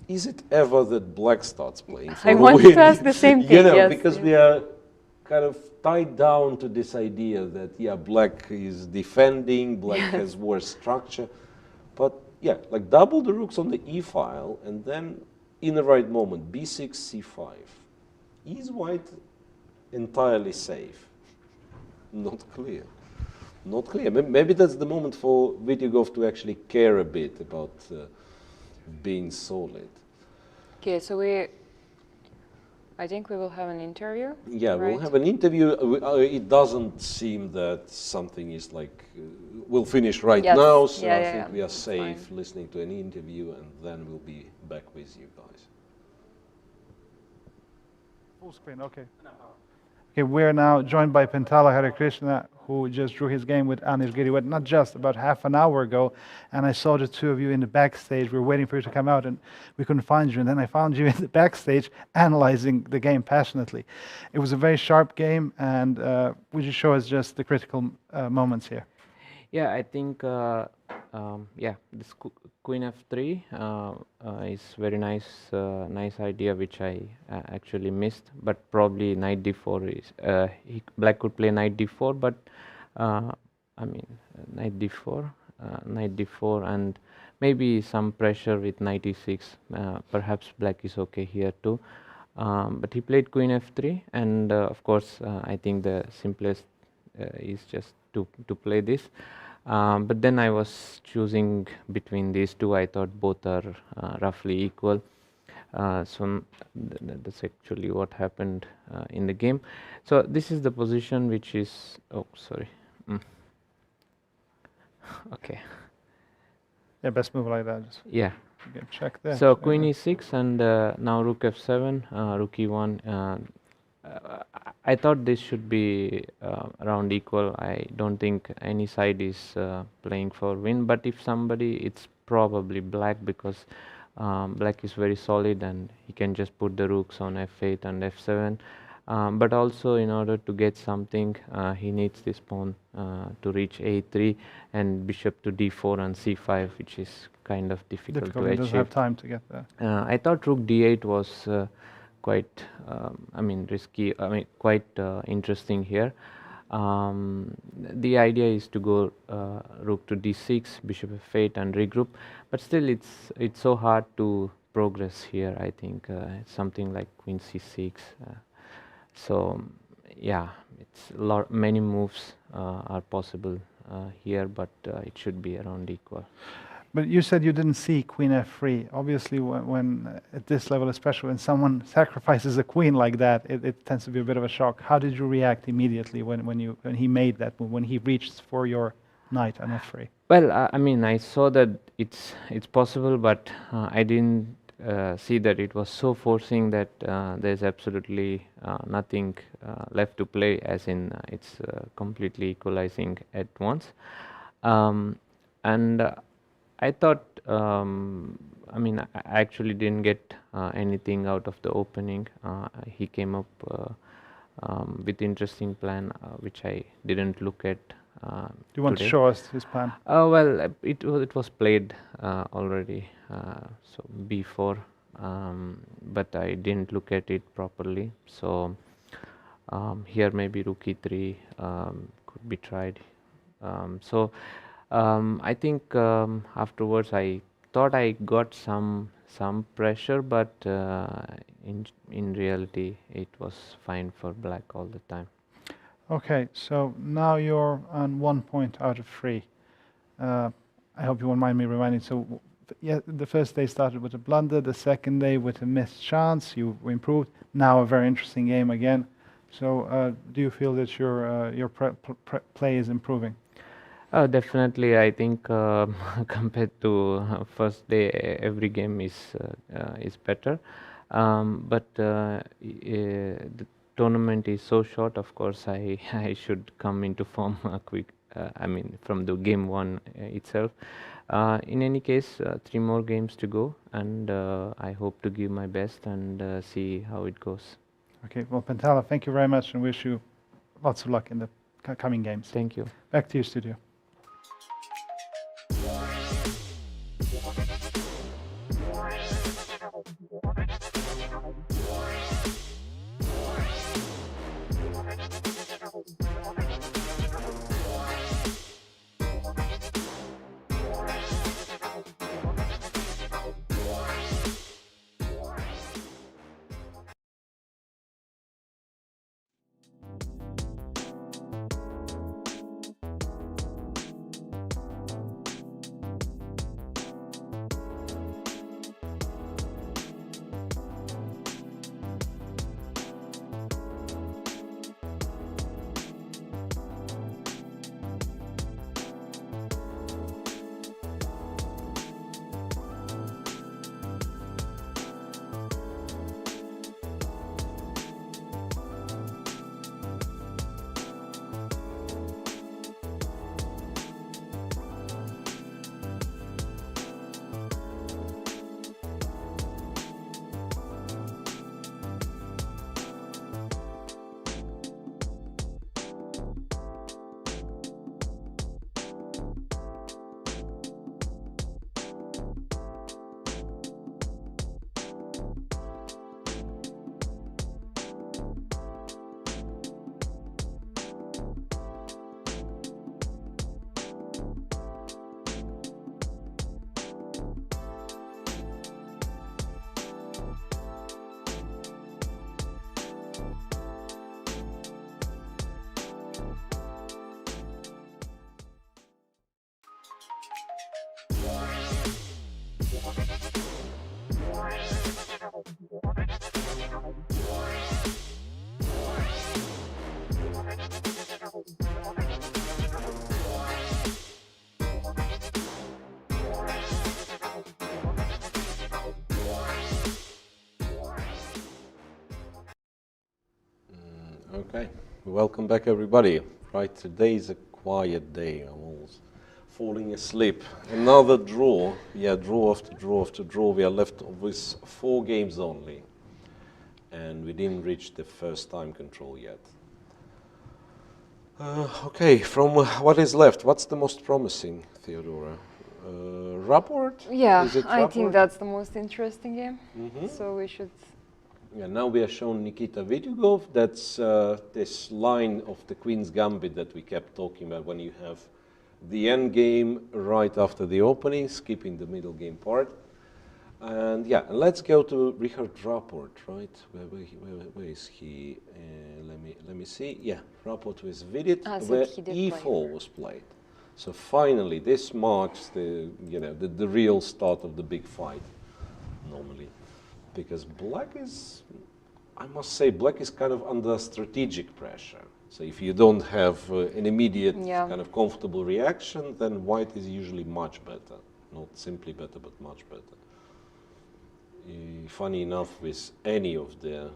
is it ever that black starts playing for I a wanted win? to ask the same thing, because we are kind of tied down to this idea that, yeah, black is defending, black has worse structure. But yeah, like double the rooks on the e file, and then in the right moment, b6, c5. Is white entirely safe? Not clear. Not clear. Maybe that's the moment for Vityugov to actually care a bit about being solid. Okay, so I think we will have an interview. Yeah, right? we'll have an interview. It doesn't seem that something is like, we'll finish right Yes. now, so Yeah, I yeah, think yeah. we are That's safe fine. listening to an interview, and then we'll be back with you guys. Full screen, okay. Okay, we're now joined by Pentala Harikrishna, who just drew his game with Anish Giriwet, not just about half an hour ago. And I saw the two of you in the backstage. We were waiting for you to come out, and we couldn't find you. And then I found you in the backstage analyzing the game passionately. It was a very sharp game, and would you show us just the critical moments here? Yeah, I think this Queen F3 is very nice, nice idea which I actually missed. But probably Knight D4 is Black could play Knight D4, but I mean Knight D4, Knight D4, and maybe some pressure with Knight E6. Perhaps Black is okay here too. But he played Queen F3, and of course I think the simplest is just to play this. But then I was choosing between these two. I thought both are roughly equal. So that's actually what happened in the game. So this is the position which is, oh sorry. Okay. Yeah, best move like that. Just Yeah. check there. So check Queen there. E6 and now Rook F7, Rook E1. I thought this should be around equal. I don't think any side is playing for win. But if somebody, it's probably Black, because Black is very solid and he can just put the rooks on F8 and F7. But also, in order to get something, he needs this pawn to reach A3 and bishop to D4 and C5, which is kind of difficult to He doesn't achieve. have time to get there. I thought Rook D8 was quite, risky. Quite interesting here. The idea is to go Rook to D6, Bishop F8, and regroup. But still, it's so hard to progress here. I think something like Queen C6. So yeah, it's many moves are possible here, but it should be around equal. But you said you didn't see Queen F3. Obviously, when at this level, especially when someone sacrifices a queen like that, it tends to be a bit of a shock. How did you react immediately when he made that move, when he reached for your knight on F3? Well, I saw that it's possible, but I didn't see that it was so forcing that there's absolutely nothing left to play, as in it's completely equalizing at once. I thought, I actually didn't get anything out of the opening. He came up with interesting plan, which I didn't look at. Do you want today. to show us his plan? Well, it was played already, so B4, but I didn't look at it properly. So here maybe Rook E3 could be tried. I think afterwards I thought I got some pressure, but in reality it was fine for Black all the time. Okay, so now you're on 1 point out of 3. I hope you won't mind me reminding. So, yeah, the first day started with a blunder. The second day with a missed chance. You improved. Now a very interesting game again. So, do you feel that your play is improving? Definitely, I think compared to first day, every game is better. But the tournament is so short. Of course, I should come into form quick. From the game 1 itself. In any case, 3 more games to go, and I hope to give my best and see how it goes. Okay, well, Pentala, thank you very much, and wish you lots of luck in the coming games. Thank you. Back to you, studio. Okay, welcome back everybody. Right, today is a quiet day. I'm almost falling asleep. Another draw. Yeah, draw after draw after draw. We are left with 4 games only. And we didn't reach the first time control yet. Okay, from what is left, what's the most promising, Teodora? Rapport? Yeah, Is it I think Rapport? that's the most interesting game. So we should... Yeah, now we are shown Nikita Vidyugov. That's this line of the Queen's Gambit that we kept talking about when you have the end game right after the opening, skipping the middle game part. And yeah, let's go to Richard Rapport, right? Where is he? Let me see. Yeah, Rapport with Vidit, where E4 was played. So finally, this marks the the real start of the big fight. Normally, because Black is, I must say, Black is kind of under strategic pressure. So if you don't have an immediate kind of comfortable reaction, then White is usually much better. Not simply better, but much better. Funny enough, with any of the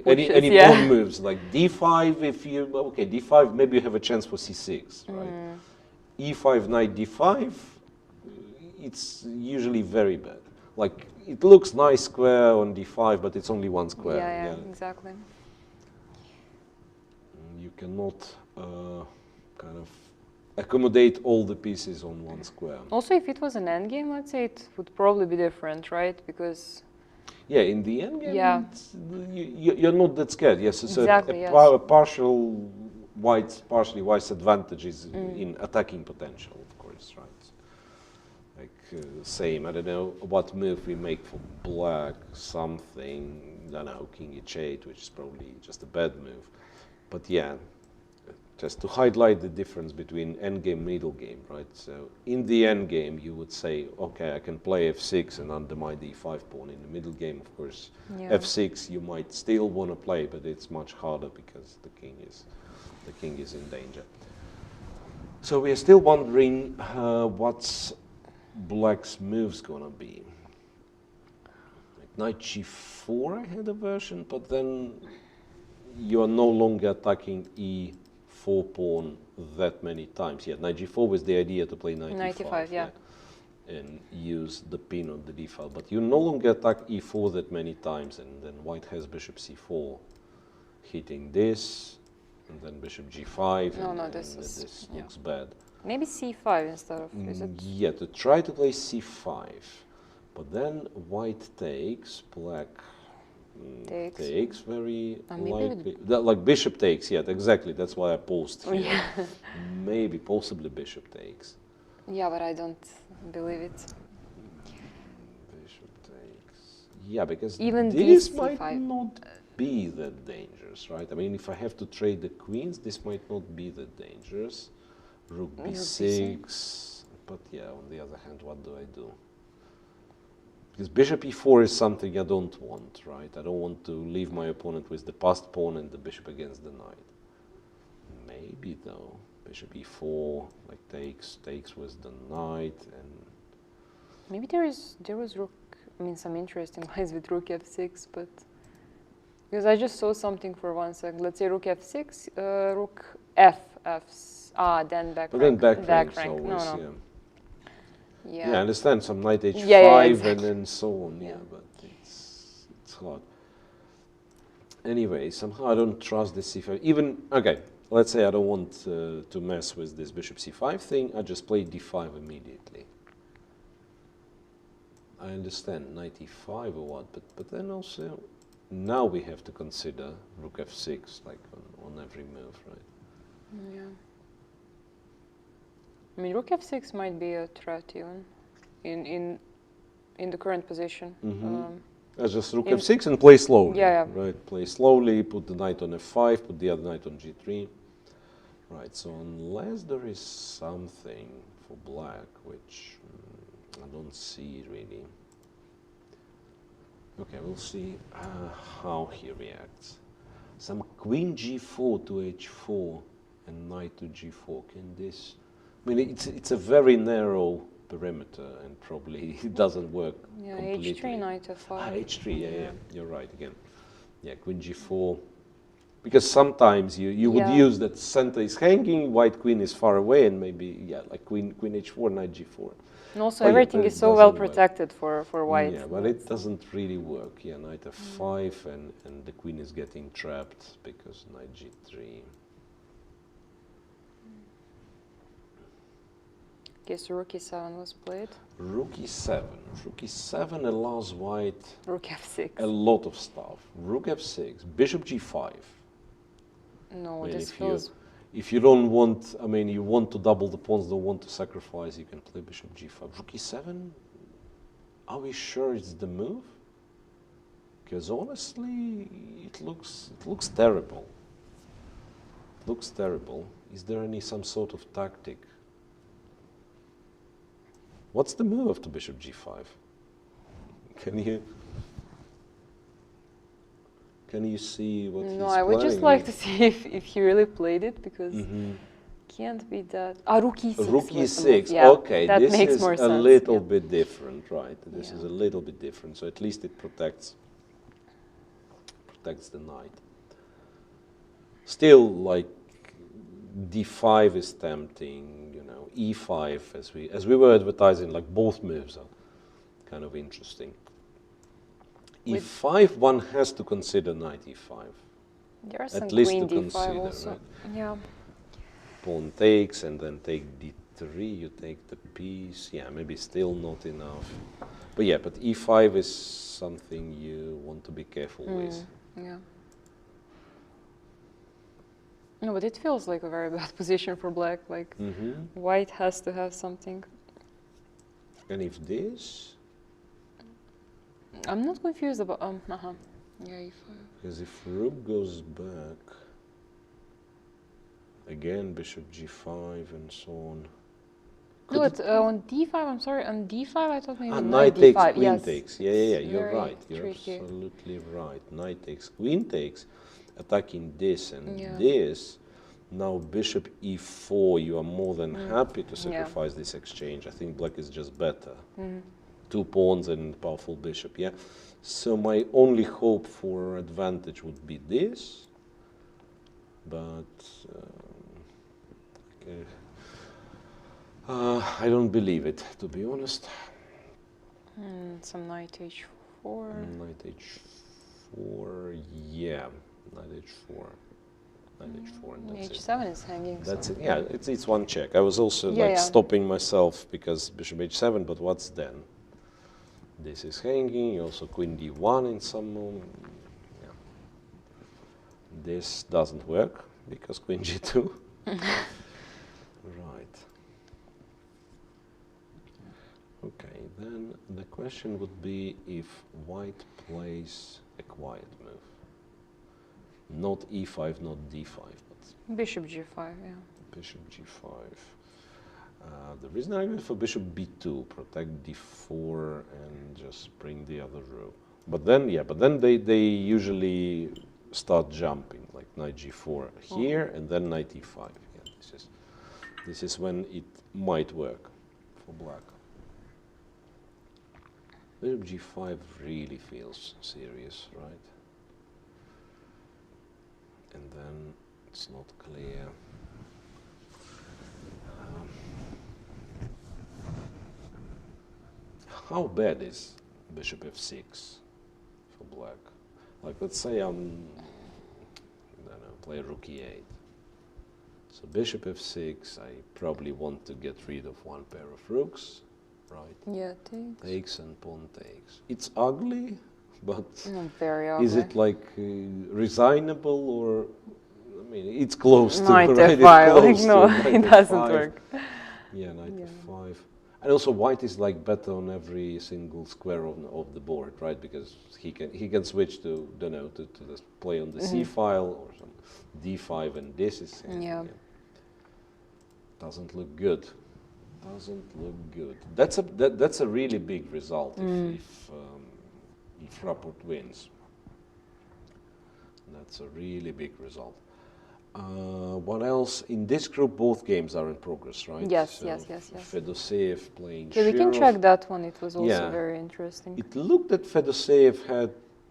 any pawn moves like d5, if you d5, maybe you have a chance for c6, right? e5 knight d5, it's usually very bad. Like it looks nice square on d5, but it's only one square. Yeah, exactly. You cannot kind of accommodate all the pieces on one square. Also, if it was an endgame, let's say, it would probably be different, right? Because... Yeah, in the endgame, you're not that scared. Yes, so exactly, partially White's advantage is in attacking potential, of course, right? Like, same, I don't know what move we make for Black, something, I don't know, King h8, which is probably just a bad move. But yeah, just to highlight the difference between endgame, middle game, right? So in the endgame, you would say, okay, I can play f6 and undermine the e5 pawn. In the middle game, of course, f6 you might still want to play, but it's much harder because the king is in danger. So we are still wondering what's Black's moves gonna be. Like knight g4, I had a version, but then you are no longer attacking e4 pawn that many times. Yeah, knight g4 was the idea to play knight e5, yeah, and use the pin on the d file. But you no longer attack e4 that many times, and then White has bishop c4, hitting this, and then bishop g5. No, this looks bad. Maybe c5 instead of, is it? Yeah, to try to play c5, but then White takes, Black takes very likely. Like bishop takes, yeah, exactly. That's why I paused here. Yeah. Maybe, possibly bishop takes. Yeah, but I don't believe it. Bishop takes. Yeah, because even this might not be that dangerous, right? I mean, if I have to trade the queens, this might not be that dangerous. Rook b6. But yeah, on the other hand, what do I do? Because bishop e4 is something I don't want, right? I don't want to leave my opponent with the passed pawn and the bishop against the knight. Maybe though, bishop e4, like takes with the knight, and maybe there was rook. I mean, some interesting lines with rook f6, but because I just saw something for 1 second. Let's say rook f6, rook then back. But then back rank. Always, no. Yeah, I understand some knight h5 exactly. And then so on. Yeah, but it's hard. Anyway, somehow I don't trust this c5. Even okay, let's say I don't want to mess with this bishop c5 thing. I just play d5 immediately. I understand knight e5 or what, but then also now we have to consider rook f6 like on every move, right? Yeah. I mean, rook f6 might be a threat even in the current position. Just rook f6 and play slowly. Yeah. Right, play slowly, put the knight on f5, put the other knight on g3. Right, so unless there is something for Black, which I don't see really. Okay, we'll see how he reacts. Some queen g4 to h4 and knight to g4. Can this... I mean, it's a very narrow perimeter and probably it doesn't work completely. h3, knight f5. h3, yeah, you're right again. Yeah, queen g4. Because sometimes you would use that center is hanging, white queen is far away, and maybe, like queen h4, knight g4. And also everything is so well protected for white. Yeah, but it doesn't really work. Yeah, knight f5, and the queen is getting trapped because knight g3. Okay, so rook e7 was played. Rook e7. Rook e7 allows white rook f6. a lot of stuff. Rook f6, bishop g5. No, this feels... If you don't want, I mean, you want to double the pawns, don't want to sacrifice, you can play bishop g5. Rook e7? Are we sure it's the move? Because honestly, it looks terrible. It looks terrible. Is there some sort of tactic? What's the move after bishop g5? Can you see what he's playing? No, I would just like to see if he really played it, because can't be that. Rook e6. Rook e6. Yeah, okay, that this makes is more a sense. little bit different, right? This is a little bit different. So at least it protects the knight. Still, like d5 is tempting. You know, e5 as we were advertising. Like both moves are kind of interesting. e5, one has to consider knight e5. There are some at least queen to d5 consider, also. right? Yeah. Pawn takes and then take d3, you take the piece. Yeah, maybe still not enough. But yeah, but e5 is something you want to be careful with. Yeah. No, but it feels like a very bad position for black. Like white has to have something. And if this? I'm not confused about yeah, e5. Because if rook goes back, again bishop g5 and so on. No, but on d5, I'm sorry, on d5 I thought maybe knight d5. takes, queen yes. takes. Yeah, you're right. You're absolutely right. Knight takes, queen takes, attacking this and this. Now bishop e4, you are more than happy to sacrifice this exchange. I think black is just better. 2 pawns and powerful bishop, yeah? So my only hope for advantage would be this. But okay. I don't believe it, to be honest. Some knight h4. Knight h4, yeah. Knight h4. Knight h4, and that's h7 is hanging. That's so. it. Yeah, it's one check. I was also stopping myself because bishop h7, but what's then? This is hanging. Also queen d1 in some moment. Yeah. This doesn't work because queen g2. Right. Okay, then the question would be if white plays a quiet move. Not e5, not d5, but bishop g5, yeah. Bishop g5. The reason I went for bishop b2, protect d4 and just bring the other row. But then, they usually start jumping, like knight g4 here and then knight e5. Yeah, this is when it might work for black. Bishop g5 really feels serious, right? And then it's not clear. How bad is bishop f6 for black? Like, let's say I don't know, play rook e8. So bishop f6, I probably want to get rid of one pair of rooks, right? Yeah, takes. Takes and pawn takes. It's ugly, but very ugly. Is it like resignable or? I mean, it's close to knight right? f5. Like, no, it doesn't work. Yeah, knight f5. And also white is like better on every single square of the board, right? Because he can switch to to the play on the c file or some d5, and this is doesn't look good. Doesn't look good. That's a really big result if Rapport wins. That's a really big result. What else? In this group, both games are in progress, right? Yes, so yes. Fedoseev playing we can check that one. It was also very interesting. It looked that Fedoseev had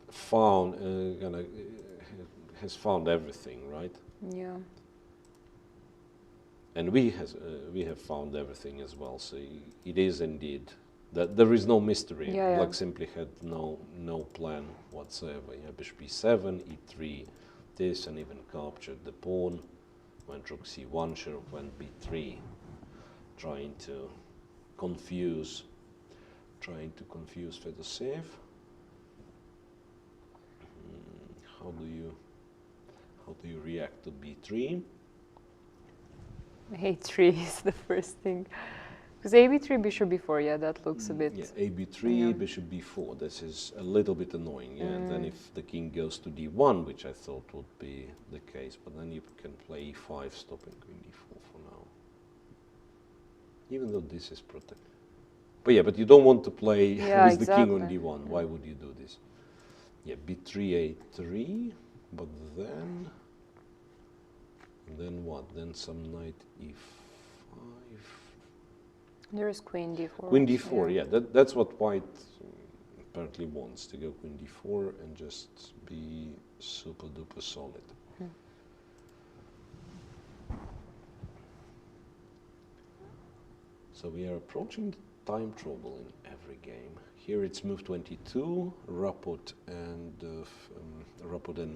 found, has found everything, right? Yeah. And we have found everything as well. So it is indeed that there is no mystery. Yeah, Black simply had no plan whatsoever. Yeah, bishop e7, e3, this, and even captured the pawn. Went rook c1, should have went b3, trying to confuse Fedoseev. How do you react to b3? a3 is the first thing. Because ab3, bishop b4, yeah, that looks a bit... Yeah, ab3, bishop b4, this is a little bit annoying, yeah. And then if the king goes to d1, which I thought would be the case, but then you can play e5, stopping queen d4 for now. Even though this is protected. But yeah, but you don't want to play with the king on d1. Why would you do this? Yeah, b3, a3, but then what? Then some knight e5. There's queen d4. Queen d4, yeah, that's what white apparently wants, to go queen d4 and just be super duper solid. So we are approaching time trouble in every game. Here it's move 22, Rapot and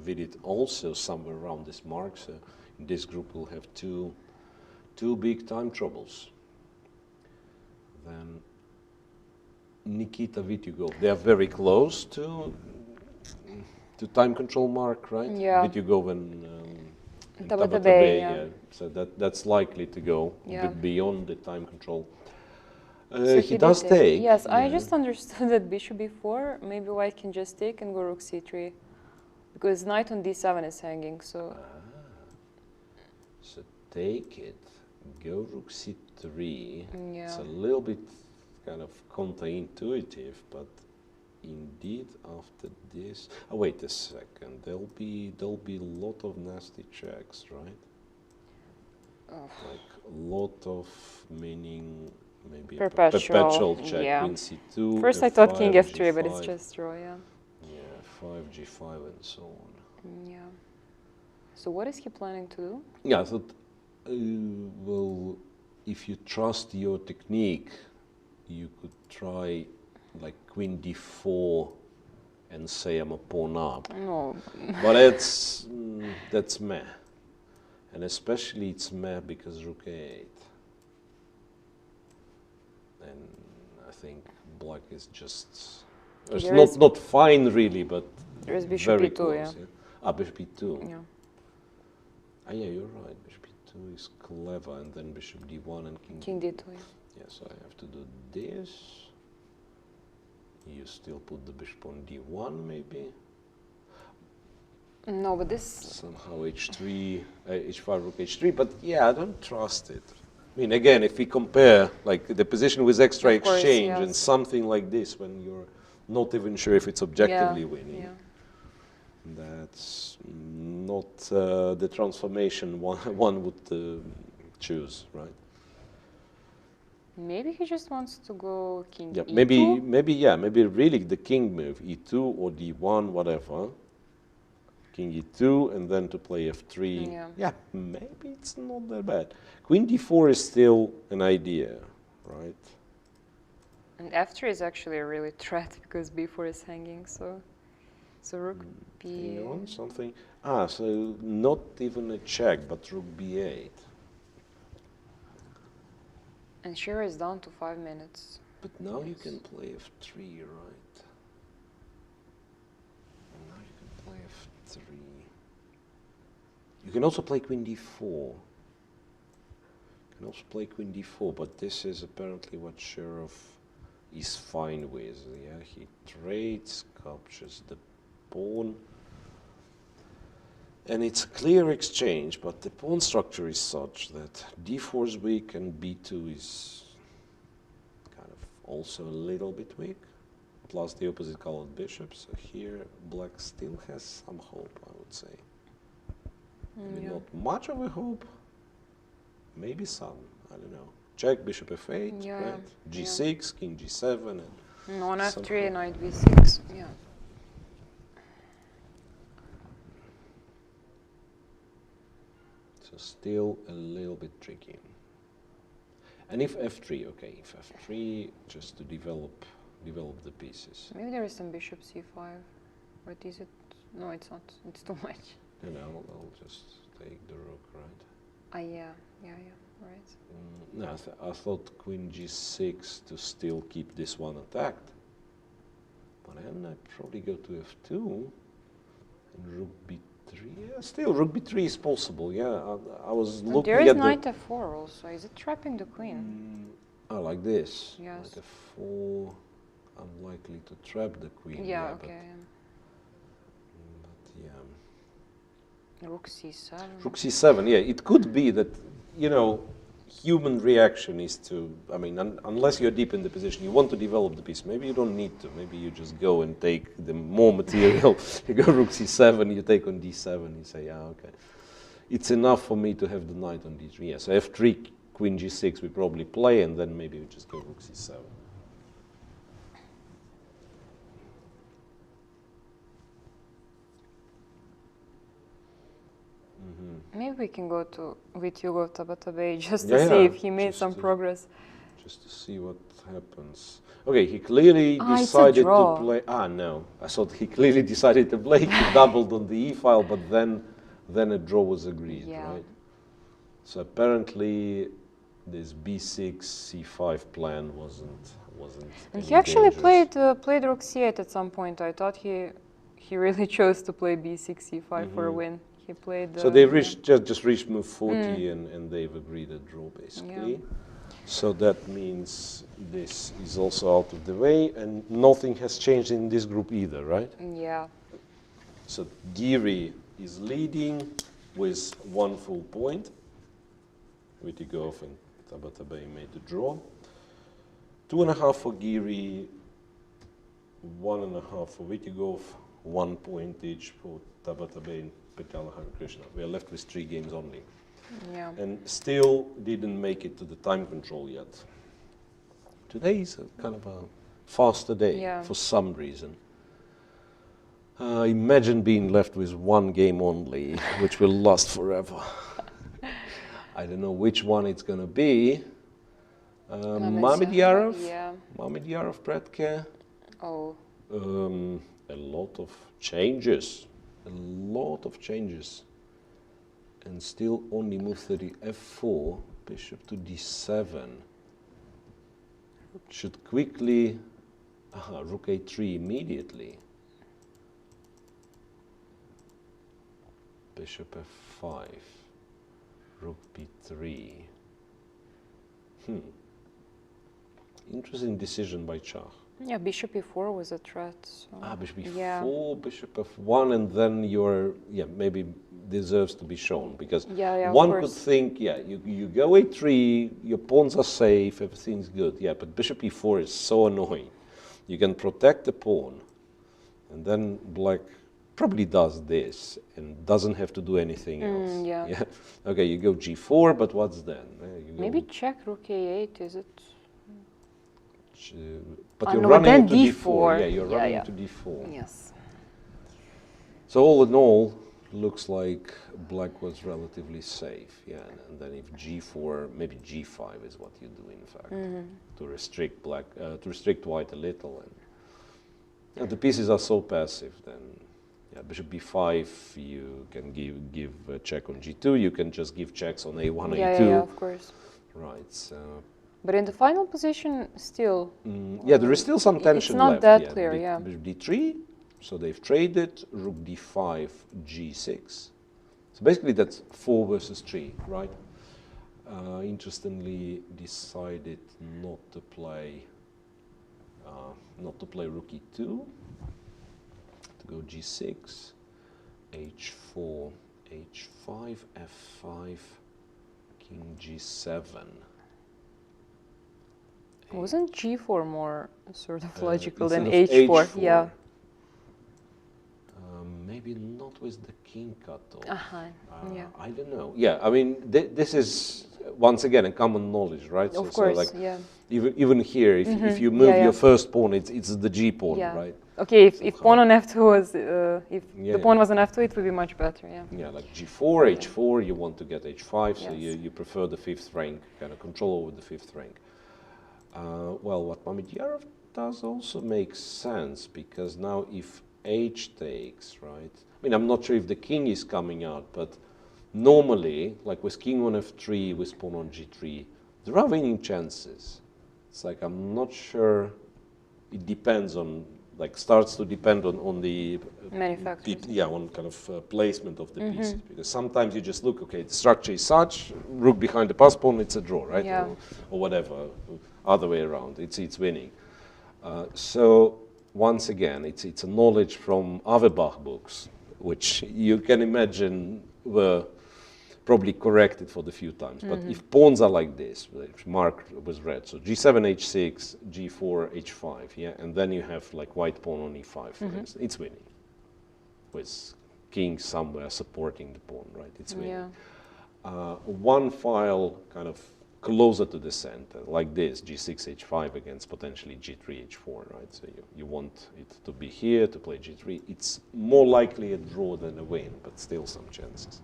Vidit also somewhere around this mark. So in this group we'll have two big time troubles. Then Nikita Vityugov, they are very close to time control mark, right? Yeah. Vityugov and Tabatabai, yeah. So that's likely to go a bit beyond the time control. So he does take. Yes, I just understood that bishop b4, maybe white can just take and go rook c3. Because knight on d7 is hanging, so... So take it, go rook c3. Yeah. It's a little bit kind of counterintuitive, but indeed after this... Oh, wait a second, there'll be a lot of nasty checks, right? Like a lot of meaning... Maybe perpetual check, yeah. queen c2. First F5, I thought king f3, g5, but it's just draw, yeah. Yeah, 5, g5, and so on. Yeah. So what is he planning to do? Yeah, I thought, well, if you trust your technique, you could try like queen d4 and say I'm a pawn up. No. But that's meh. And especially it's meh because rook a8. And I think black is just not fine really, but there is bishop very b2, close, yeah. Ah, bishop b2. Yeah. Ah, yeah, you're right. Bishop b2 is clever, and then bishop d1 and king d2. Yeah. Yeah, so I have to do this. You still put the bishop on d1, maybe. No, but this somehow h3, h5, rook h3. But yeah, I don't trust it. I mean, again, if we compare like the position with extra exchange and something like this, when you're not even sure if it's objectively winning, that's not the transformation one would choose, right? Maybe he just wants to go king e2? Maybe really the king move, e2 or d1, whatever. King e2 and then to play f3. Yeah, maybe it's not that bad. Queen d4 is still an idea, right? And f3 is actually a really threat because b4 is hanging, so rook b... On something. Ah, so not even a check, but rook b8. And Shearer is down to 5 minutes. But now you can play f3, right? Now you can play f3. You can also play queen d4. You can also play queen d4, but this is apparently what Sheriff is fine with. Yeah, he trades, captures the pawn. And it's a clear exchange, but the pawn structure is such that d4 is weak and b2 is kind of also a little bit weak, plus the opposite colored bishop. So here black still has some hope, I would say. Maybe not much of a hope, maybe some, I don't know. Check, bishop f8, right? g6, king g7. And on f3, knight b6, yeah. So still a little bit tricky. And if f3, okay, if f3, just to develop the pieces. Maybe there is some bishop c5. What is it? No, it's not. It's too much. And I'll just take the rook, right? Yeah, right. No, I thought queen g6 to still keep this one attacked. But then I'd probably go to f2 and rook b3. Yeah, still rook b3 is possible. Yeah, I was looking there is at knight f4 also. Is it trapping the queen? Like this. Yes. Knight f4, unlikely to trap the queen. Yeah, okay. But yeah. Rook c7. Rook c7, yeah, it could be that, you know, human reaction is to, I mean, unless you're deep in the position, you want to develop the piece. Maybe you don't need to. Maybe you just go and take the more material. You go rook c7, you take on d7, you say, yeah, okay. It's enough for me to have the knight on d3. Yeah, so f3, queen g6 we probably play, and then maybe we just go rook c7. Maybe we can go with Hugo Tabatabai just to see if he made some progress. Just to see what happens. Okay, he clearly decided to play. No, I thought he clearly decided to play. He doubled on the e file, but then a draw was agreed, right? So apparently, this b6 c5 plan wasn't. And he actually played rook c8 at some point. I thought he really chose to play b6 c5 for a win. He played. So they reached just reached move 40, and they've agreed a draw basically. Yeah. So that means this is also out of the way, and nothing has changed in this group either, right? Yeah. So Giri is leading with 1 full point. Vitigov and Tabatabai made the draw. 2.5 for Giri, 1.5 for Vitigov, 1 point each for Tabatabai and Krishna. We are left with 3 games only. Yeah. And still didn't make it to the time control yet. Today is a kind of a faster day for some reason. Imagine being left with 1 game only, which will last forever. I don't know which one it's going to be. Mamediyarov? Yeah. Mamediyarov, Predke? Oh. A lot of changes. A lot of changes. And still only move 30 f4, bishop to d7. Should quickly, rook a3 immediately. Bishop f5, rook b3. Interesting decision by Chach. Yeah, bishop e4 was a threat. So. Bishop e4, bishop f1, and then your maybe deserves to be shown, because one could think, you go a3, your pawns are safe, everything's good, but bishop e4 is so annoying. You can protect the pawn, and then black probably does this and doesn't have to do anything else. Okay, you go g4, but what's then? Maybe check rook a8, is it? But you're running to d4. Yeah, you're running to d4. Yes. So all in all, looks like black was relatively safe. Yeah, and then if g4, maybe g5 is what you do in fact to restrict black, to restrict white a little. And the pieces are so passive. Then bishop b5, you can give a check on g2. You can just give checks on a1, a2. Yeah, of course. Right. So. But in the final position, still. There is still some tension left. It's not that clear, Bishop d3, so they've traded, rook d5, g6. So basically that's 4 versus 3, right? Interestingly, decided not to play rook e2, to go g6, h4, h5, f5, king g7. Wasn't g4 more sort of logical than h4? Yeah. Maybe not with the king cutoff. I don't know. Yeah, I mean, this is once again a common knowledge, right? Of course, even here, if you move your first pawn, it's the g pawn, right? Okay, if somehow. pawn on f2 was, if Yeah, the pawn was on f2, it would be much better, yeah. Yeah, like g4, h4, you want to get h5, so Yes. you prefer the fifth rank, kind of control over the fifth rank. Well, what Mamedyarov does also makes sense, because now if h takes, right? I mean, I'm not sure if the king is coming out, but normally, like with king on f3, with pawn on g3, there are winning chances. It's like, I'm not sure, it depends on, like, starts to depend on the Many factors. yeah, on kind of placement of the pieces, because sometimes you just look, okay, the structure is such, rook behind the pass pawn, it's a draw, right? Yeah. Or whatever, other way around, it's winning. So once again, it's a knowledge from other Bach books, which you can imagine were probably corrected for the few times. But if pawns are like this, which mark was red, so g7, h6, g4, h5, yeah, and then you have like white pawn on e5, for instance, it's winning. With king somewhere supporting the pawn, right? It's winning. Yeah. One file kind of closer to the center, like this, g6, h5 against potentially g3, h4, right? So you want it to be here to play g3. It's more likely a draw than a win, but still some chances.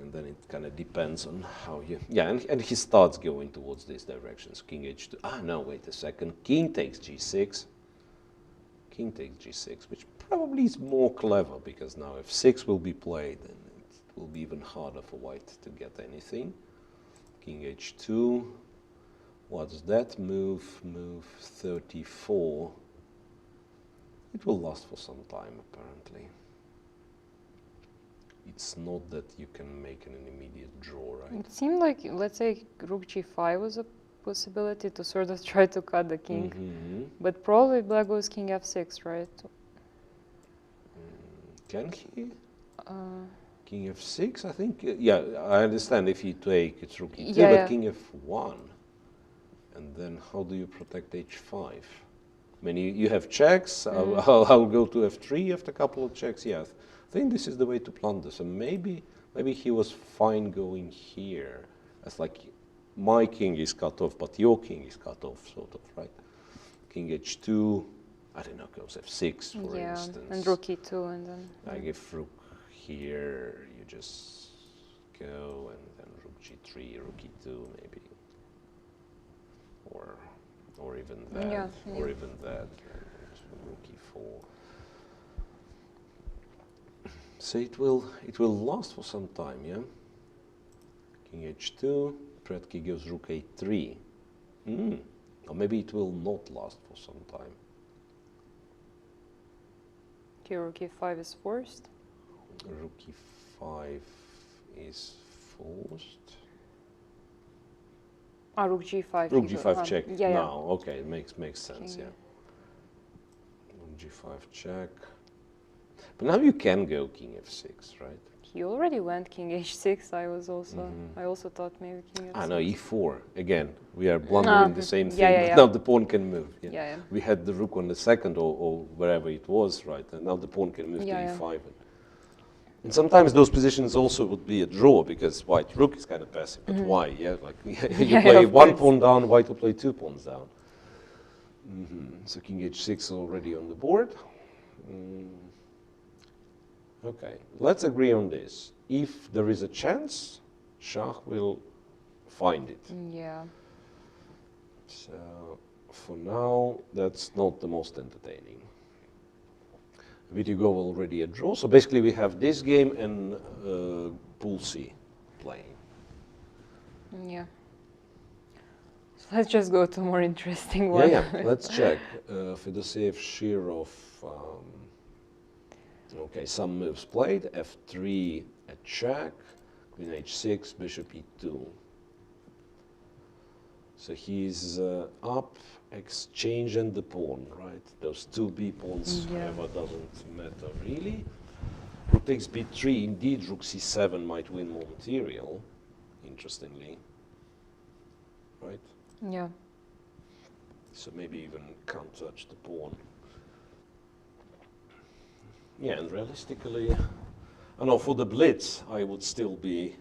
And then it kind of depends on how you... Yeah, and he starts going towards this direction. So king h2. Ah, no, wait a second. King takes g6. King takes g6, which probably is more clever, because now if 6 will be played, then it will be even harder for white to get anything. King h2. What's that move? Move 34. It will last for some time, apparently. It's not that you can make an immediate draw, right? It seemed like, let's say, rook g5 was a possibility to sort of try to cut the king. But probably black goes king f6, right? Can he? King f6, I think. Yeah, I understand if you take, it's rook e2, Yeah, but yeah. king f1. And then how do you protect h5? I mean, you have checks. I'll go to f3 after a couple of checks. Yeah, I think this is the way to plunder. So maybe he was fine going here. It's like my king is cut off, but your king is cut off, sort of, right? King h2, I don't know, goes f6, for instance. And rook e2, and then... Like if rook here, you just go, and then rook g3, rook e2, maybe. Or even that, or even that, and rook e4. So it will last for some time, yeah? King h2, Predki goes rook a3. Or maybe it will not last for some time. Okay, rook e5 is forced. Rook e5 is forced. Rook g5. Rook g5 check Yeah, now. Okay, it makes sense, yeah. Rook g5 check. But now you can go king f6, right? He already went king h6. I also thought maybe king f6. No, e4. Again, we are blundering the same thing. Yeah. Now the pawn can move. Yeah. We had the rook on the second or wherever it was, right? And now the pawn can move to e5. And sometimes those positions also would be a draw, because white rook is kind of passive, but why? Yeah, like you play one pawn down, white will play 2 pawns down. So king h6 already on the board. Okay, let's agree on this. If there is a chance, Shah will find it. Yeah. So for now, that's not the most entertaining. Vidugov already a draw. So basically we have this game and Pool C playing. Yeah. So let's just go to a more interesting one. Yeah. Let's check. Fedoseev, Shirov. Okay, some moves played. F3 a check. Queen h6, bishop e2. So he's up, exchanging the pawn, right? Those 2 b pawns, however, doesn't matter really. Rook takes b3. Indeed, rook c7 might win more material, interestingly. Right? Yeah. So maybe even can't touch the pawn. Yeah, and realistically, I know for the blitz, I would still be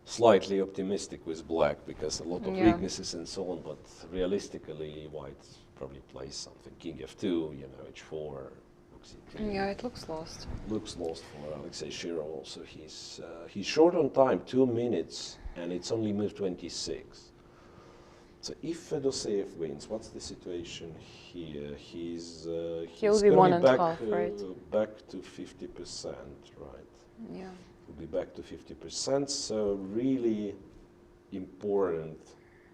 slightly optimistic with black because a lot of Yeah. weaknesses and so on, but realistically white probably plays something. King f2, you know, h4, rook c3. Yeah, it looks lost. Looks lost for Alexei Shirov also. He's short on time, 2 minutes, and it's only move 26. So if Fedoseev wins, what's the situation here? He's He'll be gonna 1.5, right? Back to 50%, right? Yeah. He'll be back to 50%. So really important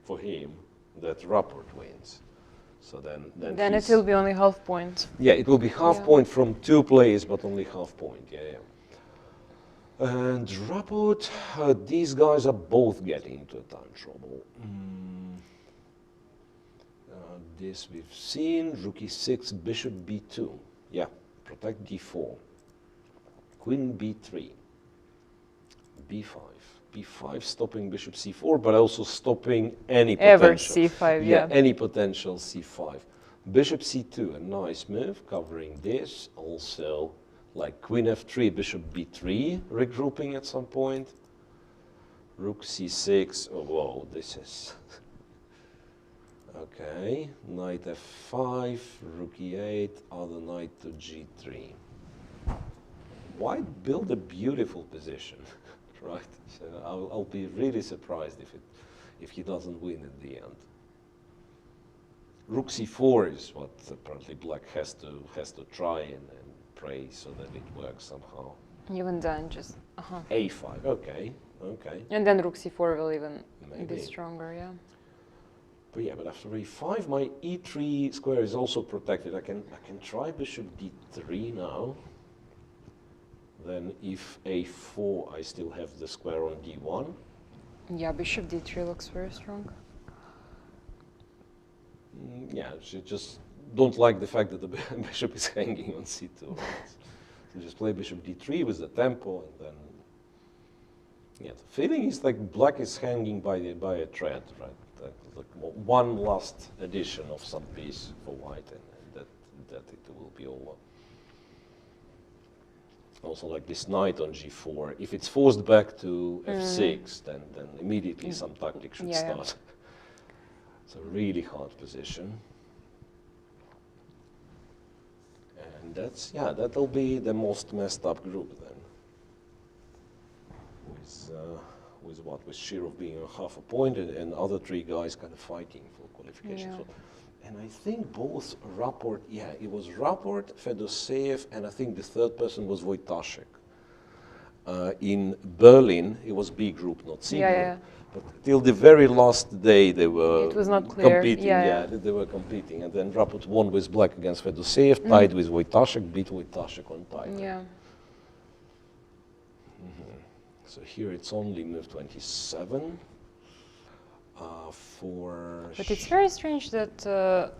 for him that Rapport wins. So then it will be only half point. yeah, it will be half Yeah. point from 2 plays, but only half point. Yeah. And Rapport, these guys are both getting into a time trouble. This we've seen, rook e6, bishop b2. Yeah, protect d4. Queen b3. b5. b5 stopping bishop c4, but also stopping any Ever potential. c5, yeah. Any potential c5. Bishop c2, a nice move, covering this. Also, like queen f3, bishop b3, regrouping at some point. Rook c6, oh, whoa, this is... Okay, knight f5, rook e8, other knight to g3. White built a beautiful position, right? So I'll be really surprised if he doesn't win at the end. Rook c4 is what apparently black has to try and pray so that it works somehow. Even then, just a5, okay. And then rook c4 will even Maybe. be stronger, yeah. But yeah, but after a5, my e3 square is also protected. I can try bishop d3 now. Then if a4, I still have the square on d1. Yeah, bishop d3 looks very strong. Yeah, she just don't like the fact that the bishop is hanging on c2. Right? So just play bishop d3 with the tempo, and then yeah, the feeling is like black is hanging by a thread, right? Like one last addition of some piece for white, and that it will be over. Also, like this knight on g4, if it's forced back to f6, then immediately some tactic should start. It's a really hard position. And that'll be the most messed up group then. With Shirov being a half a point and other 3 guys kind of fighting for qualification. Yeah. So, and I think both Rapport, it was Rapport, Fedoseev, and I think the third person was Wojtaszek. In Berlin, it was B group, not C group. Yeah. But till the very last day, they were It was not clear. competing. Yeah. They were competing. And then Rapport won with black against Fedoseev, tied with Wojtaszek, beat Wojtaszek on time. Yeah. So here it's only move 27 for... But it's very strange that,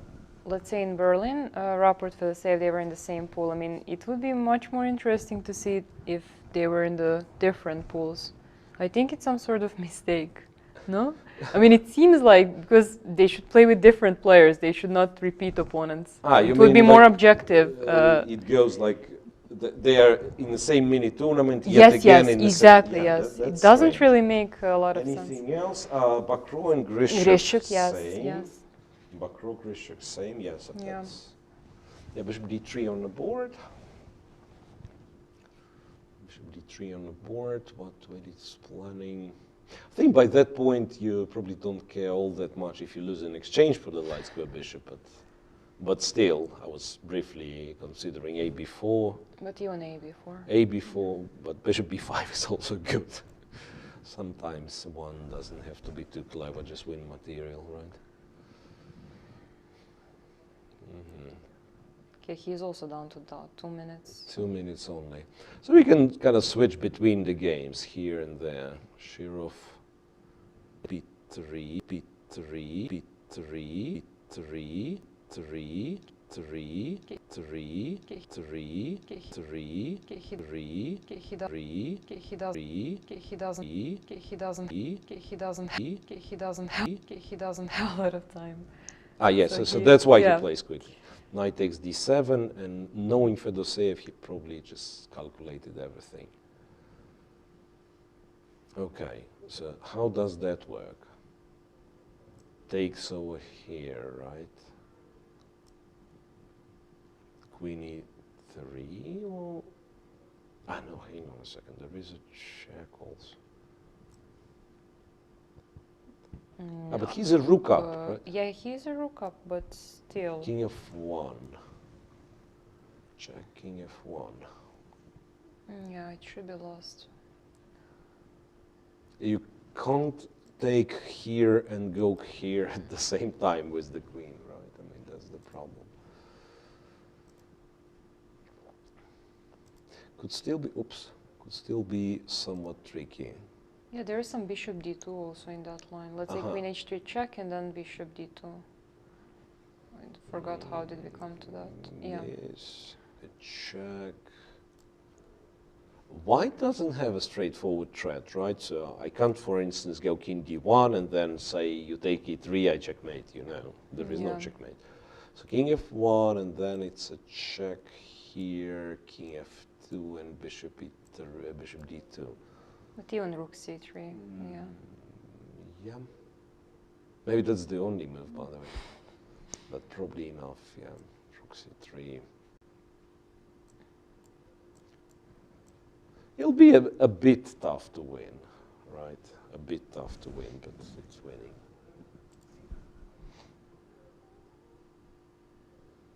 let's say in Berlin, Rapport, Fedoseev, they were in the same pool. I mean, it would be much more interesting to see if they were in the different pools. I think it's some sort of mistake, no? I mean, it seems like, because they should play with different players, they should not repeat opponents. It would be more objective. It goes like... They are in the same mini tournament yet Yes, again yes, in the exactly, yes. It doesn't really make a lot of sense. Anything else? Bakro and Grishuk, Grishuk, yes, same. yes. Bakro, Grishuk, same, yes. So Yeah. Yeah, bishop d3 on the board. Bishop d3 on the board, what it's planning. I think by that point you probably don't care all that much if you lose an exchange for the light square bishop, but still, I was briefly considering a b4. But you on a b4. A b4, but bishop b5 is also good. Sometimes one doesn't have to be too clever, just win material, right? Okay, he's also down to 2 minutes. 2 minutes only. So we can kind of switch between the games here and there. Shirov, b3, b3, b3, 3, 3, 3, 3, 3, 3, 3, he doesn't have a lot of time. Yes, so that's why he plays quickly. Knight takes d7, and knowing Fedoseev, he probably just calculated everything. Okay, So how does that work? Takes over here, right? Queen e3 or... Ah, no, hang on a second. There is a check also. Ah, but he's a rook up, right? Yeah, he's a rook up, but still. King f1. Check king f1. Yeah, it should be lost. You can't take here and go here at the same time with the queen, right? I mean, that's the problem. Could still be, could still be somewhat tricky. Yeah, there is some bishop d2 also in that line. Let's say queen h3 check and then bishop d2. I forgot how did we come to that. Yeah. Yes, a check. White doesn't have a straightforward threat, right? So I can't, for instance, go king d1 and then say you take e3, I checkmate, you know. There is no checkmate. So king f1 and then it's a check here, king f2 and bishop e3, bishop d2. But even rook c3, yeah. Yeah. Maybe that's the only move, by the way. But probably enough, yeah. Rook c3. It'll be a bit tough to win, right? A bit tough to win, but it's winning.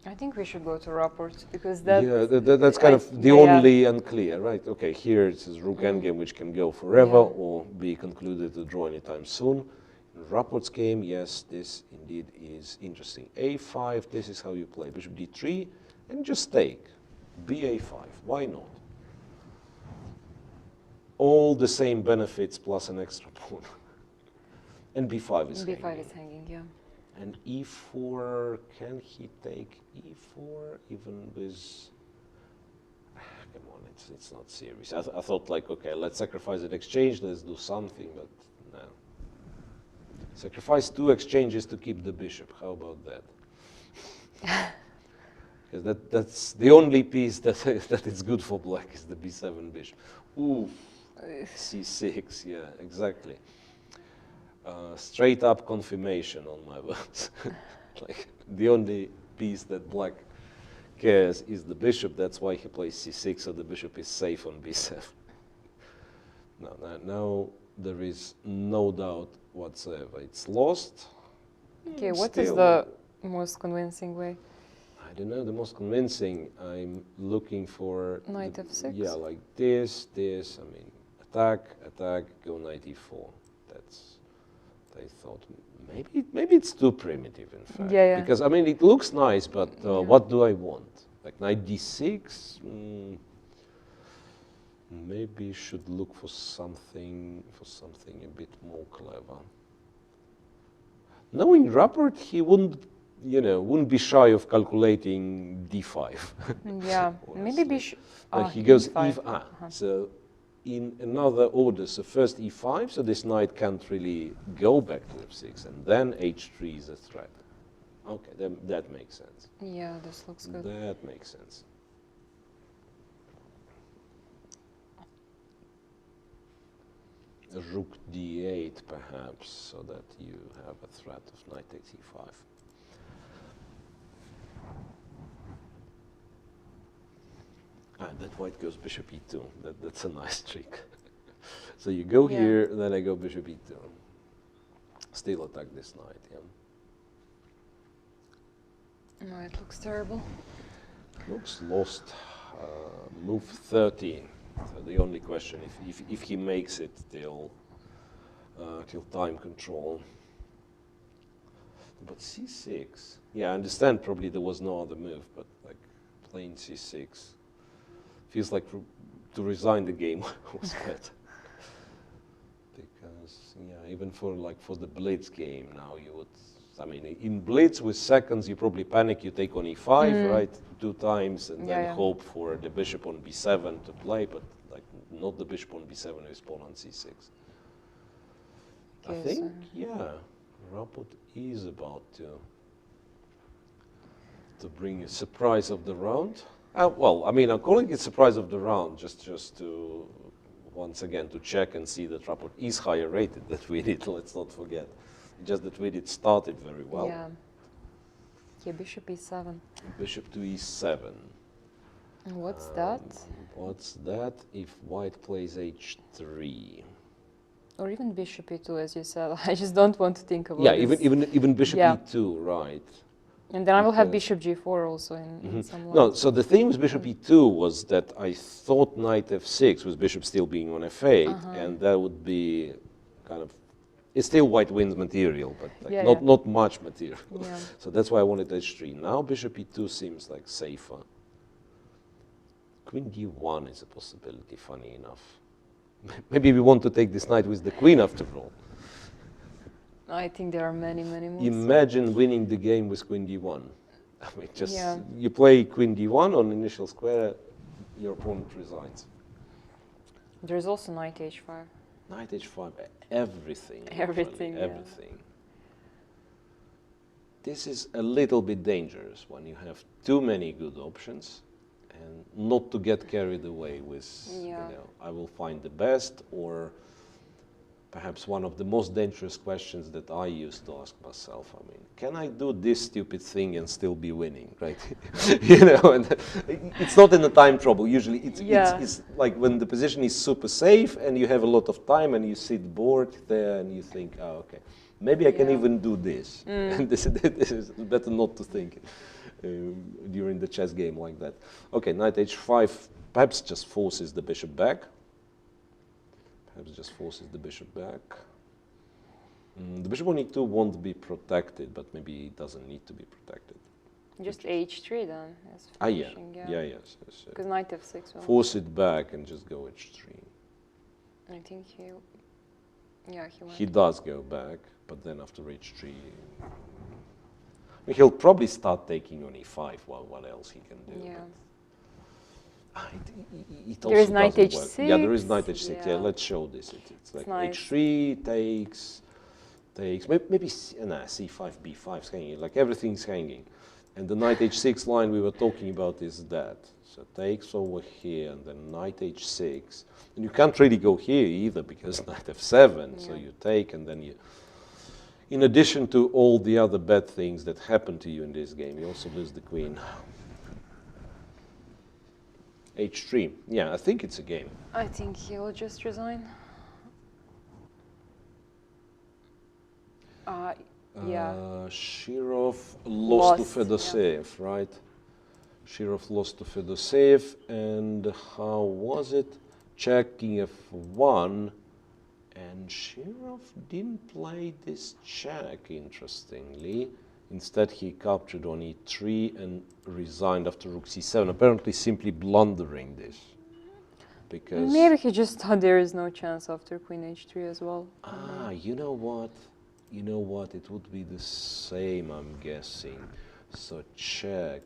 I think we should go to rapport because that... Yeah, that's kind of the only unclear, right? Okay, here it says rook endgame, which can go forever or be concluded to draw anytime soon. In Rapport's game, yes, this indeed is interesting. a5, this is how you play. Bishop d3, and just take. ba5, why not? All the same benefits plus an extra pawn. And b5 is hanging. b5 is hanging, yeah. And e4, can he take e4 even with... Come on, it's not serious. I thought like, okay, let's sacrifice an exchange, let's do something, but no. Sacrifice 2 exchanges to keep the bishop, how about that? Because that's the only piece that is good for black is the b7 bishop. Ooh, c6, yeah, exactly. Straight up confirmation on my words. Like the only piece that black cares is the bishop. That's why he plays c6, so the bishop is safe on b7. Now there is no doubt whatsoever. It's lost. Okay, what is the most convincing way? I don't know. The most convincing. I'm looking for knight f6. Yeah, like this. I mean, attack, go knight e4. That's. I thought maybe it's too primitive, in fact. Yeah. Because I mean, it looks nice, but what do I want? Like knight d6. Maybe should look for something a bit more clever. Knowing Rapport, he wouldn't be shy of calculating d5. Yeah, maybe bishop. He goes e5. So in another order, so first e5, so this knight can't really go back to f6, and then h3 is a threat. Okay, that makes sense. Yeah, this looks good. That makes sense. Rook d8 perhaps, so that you have a threat of knight takes e5. That white goes bishop e2. That's a nice trick. So you go here, then I go bishop e2. Still attack this knight, yeah. No, it looks terrible. Looks lost. Move 13. So the only question if he makes it till time control. But c6. Yeah, I understand. Probably there was no other move, but like playing c6 feels like to resign the game was better. Because even for the blitz game now you would. I mean, in blitz with seconds, you probably panic. You take on e5, right, 2 times, and then hope for the bishop on b7 to play, but like not the bishop on b7 with pawn on c6. I think, Rapport is about to bring a surprise of the round. Well, I mean, I'm calling it surprise of the round just to once again to check and see that rapport is higher rated than we did. Let's not forget. Just that we did started very well. Yeah. Okay, bishop e7. Bishop to e7. And what's that? What's that if white plays h3? Or even bishop e2, as you said. I just don't want to think about Yeah, this. even bishop Yeah. e2, right? And then I will have Because- bishop g4 also in some No, lines. so the thing with bishop e2 was that I thought knight f6 with bishop still being on f8, and that would be kind of, it's still white wins material, but like Yeah, not yeah. not much material. Yeah. So that's why I wanted h3. Now bishop e2 seems like safer. Queen d1 is a possibility, funny enough. Maybe we want to take this knight with the queen after all. I think there are many moves. Imagine winning the game with queen d1. I mean, just Yeah. you play queen d1 on initial square, your opponent resigns. There's also knight h5. Knight h5, everything. literally, Everything, yeah. everything. This is a little bit dangerous when you have too many good options, and not to get carried away with, Yeah. I will find the best, or perhaps one of the most dangerous questions that I used to ask myself. I mean, can I do this stupid thing and still be winning, right? And it's not in the time trouble. Usually it's like when the position is super safe and you have a lot of time and you sit bored there and you think, oh, okay, maybe I can even do this. And this is better not to think during the chess game like that. Okay, knight h5 perhaps just forces the bishop back. Perhaps just forces the bishop back. The bishop on e2 won't be protected, but maybe it doesn't need to be protected. Just h3 then. As Yeah. finishing, Yes. Because knight f6 will. Force it back and just go h3. I think he went. He does go back, but then after h3, he'll probably start taking on e5. Well, what else he can do? Yeah. It There is also knight doesn't work. h6. Yeah, there is knight h6. Yeah, Yeah. let's show this. It's like nice. h3 takes, maybe c5, b5 is hanging. Like everything's hanging. And the knight h6 line we were talking about is that. So takes over here, and then knight h6. And you can't really go here either because knight f7. So you take, and then you, in addition to all the other bad things that happen to you in this game, you also lose the queen. h3. Yeah, I think it's a game. I think he will just resign. Yeah. Shirov lost to Lost, Fedoseev, right? Shirov lost to Fedoseev, and how was it? Checking f1, and Shirov didn't play this check, interestingly. Instead, he captured on e3 and resigned after rook c7, apparently simply blundering this. Because Maybe he just thought there is no chance after queen h3 as well. you know what? You know what? It would be the same, I'm guessing. So check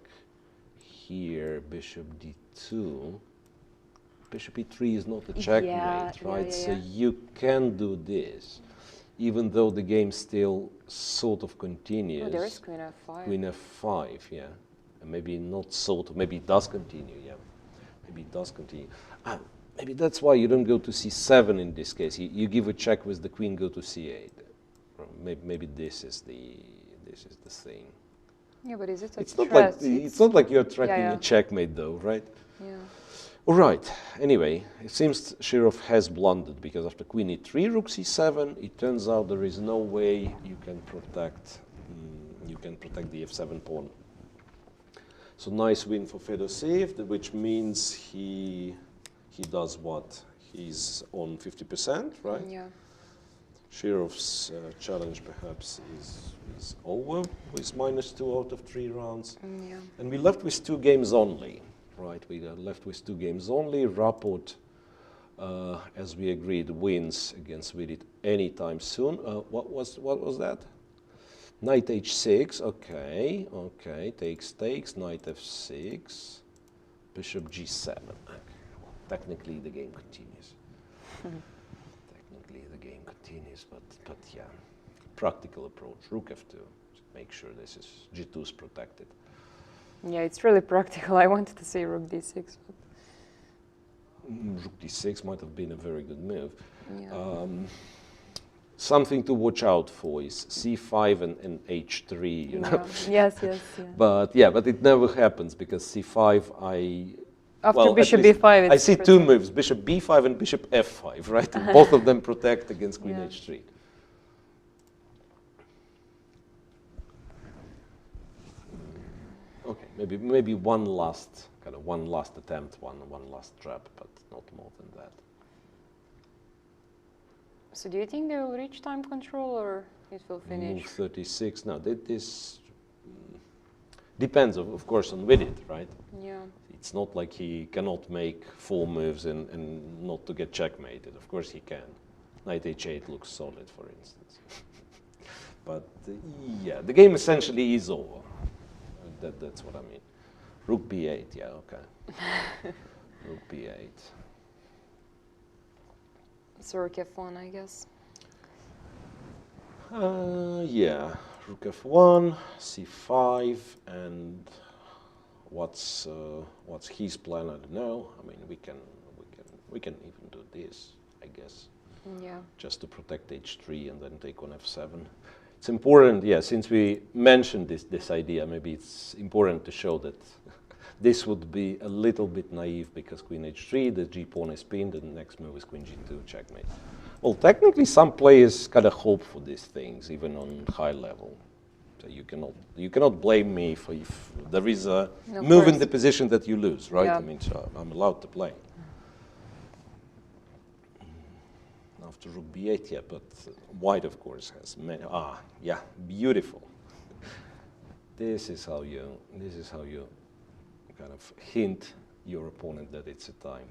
here, bishop d2. Bishop e3 is not a checkmate, right? So you can do this, even though the game still sort of continues. Oh, there is queen f5. Queen f5, yeah. And maybe not sort of, maybe it does continue, yeah. Maybe it does continue. Maybe that's why you don't go to c7 in this case. You give a check with the queen, go to c8. Maybe this is the thing. Yeah, but is it a It's not threat? like it's not like you're tracking yeah. a checkmate, though, right? Yeah. All right. Anyway, it seems Shirov has blundered because after queen e3, rook c7, it turns out there is no way you can protect the f7 pawn. So nice win for Fedoseev, which means he does what? He's on 50%, right? Yeah. Shirov's challenge perhaps is over with -2 out of 3 rounds. Yeah. And we left with 2 games only, right? We are left with 2 games only. Rapport, as we agreed, wins against Vidit anytime soon. What was that? Knight h6, okay, takes, knight f6, bishop g7. Okay. Well, technically the game continues. Technically the game continues, but yeah, practical approach, rook f2, make sure this is g2 is protected. Yeah, it's really practical. I wanted to say rook d6. But Rook d6 might have been a very good move. Yeah. Something to watch out for is c5 and h3, you know. Yes, yes, yeah. But yeah, but it never happens because c5 After bishop at least b5, I see two moves, bishop b5 and bishop f5, right? And both of them protect against queen h3. Okay, maybe one last attempt, one last trap, but not more than that. So do you think they will reach time control or it will finish? Move 36. No, this depends, of course, on Vidit, right? Yeah. It's not like he cannot make 4 moves and not to get checkmated. Of course he can. Knight h8 looks solid, for instance. But yeah, the game essentially is over. That's what I mean. Rook b8, yeah, okay. Rook b8. So rook f1, I guess. Yeah, rook f1, c5, and what's his plan? I don't know. I mean, we can even do this, I guess. Yeah. Just to protect h3 and then take on f7. It's important, yeah. Since we mentioned this idea, maybe it's important to show that this would be a little bit naive because queen h3, the g pawn is pinned, and the next move is queen g2, checkmate. Well, technically, some players kind of hope for these things, even on high level. So you cannot blame me for if there is a move in the position that you lose, right? Yeah. I mean, so I'm allowed to play. After rook b8, yeah, but white, of course, has many. Yeah, beautiful. This is how you kind of hint your opponent that it's a time.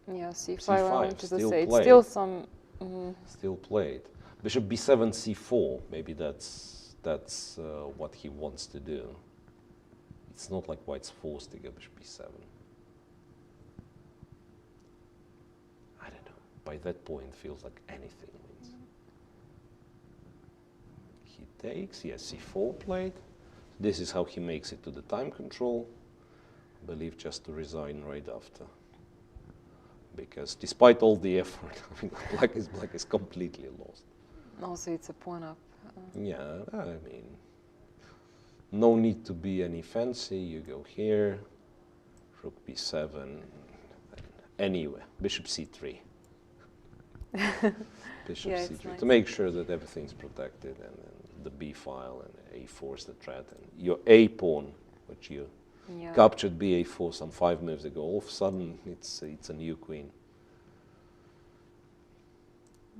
Yeah, c5, I wanted to say. Played. Still some... Still played. Bishop b7, c4, maybe that's what he wants to do. It's not like white's forced to go bishop b7. I don't know. By that point, feels like anything wins. He takes, yes, c4 played. This is how he makes it to the time control. I believe just to resign right after. Because despite all the effort, I mean, black is completely lost. Also, it's a pawn up. Yeah, I mean, no need to be any fancy. You go here, rook b7, anyway, bishop c3. Bishop c3 nice. To make sure that everything's protected, and the b file and a4 is the threat, and your a pawn, which you captured ba4 some 5 moves ago. All of a sudden, it's a new queen.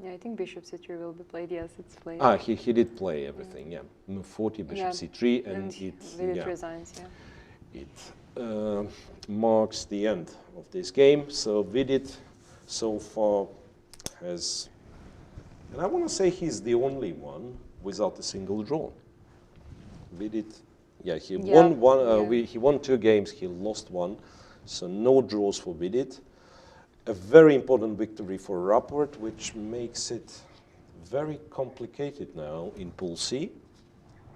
Yeah, I think bishop c3 will be played. Yes, it's played. He did play everything. Yeah, move 40, bishop c3, and it resigns. Yeah. It marks the end of this game. So Vidit so far has, and I want to say he's the only one without a single draw. Vidit. Yeah, he won one. He won 2 games. He lost 1, so no draws for Vidit. A very important victory for Rapport, which makes it very complicated now in Pool C.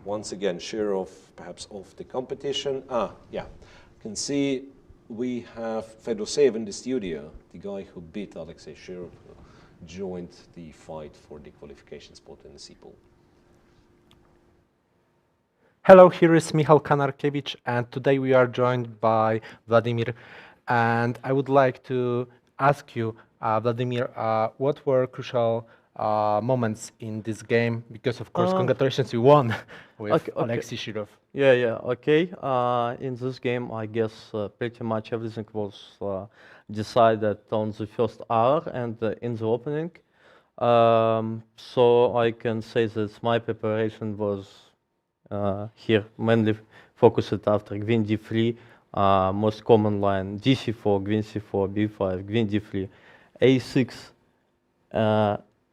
Once again, share of perhaps of the competition. Yeah, you can see we have Fedoseev in the studio, the guy who beat Alexei Shirov, who joined the fight for the qualification spot in the C pool. Hello, here is Michal Kanarkiewicz, and today we are joined by Vladimir. And I would like to ask you, Vladimir, what were crucial moments in this game? Because, of course, congratulations, you won with Alexei Shirov. Yeah, okay. In this game, I guess pretty much everything was decided on the first hour and in the opening. So I can say that my preparation was here mainly focused after queen d3, most common line dc4, queen c4, b5, queen d3, a6,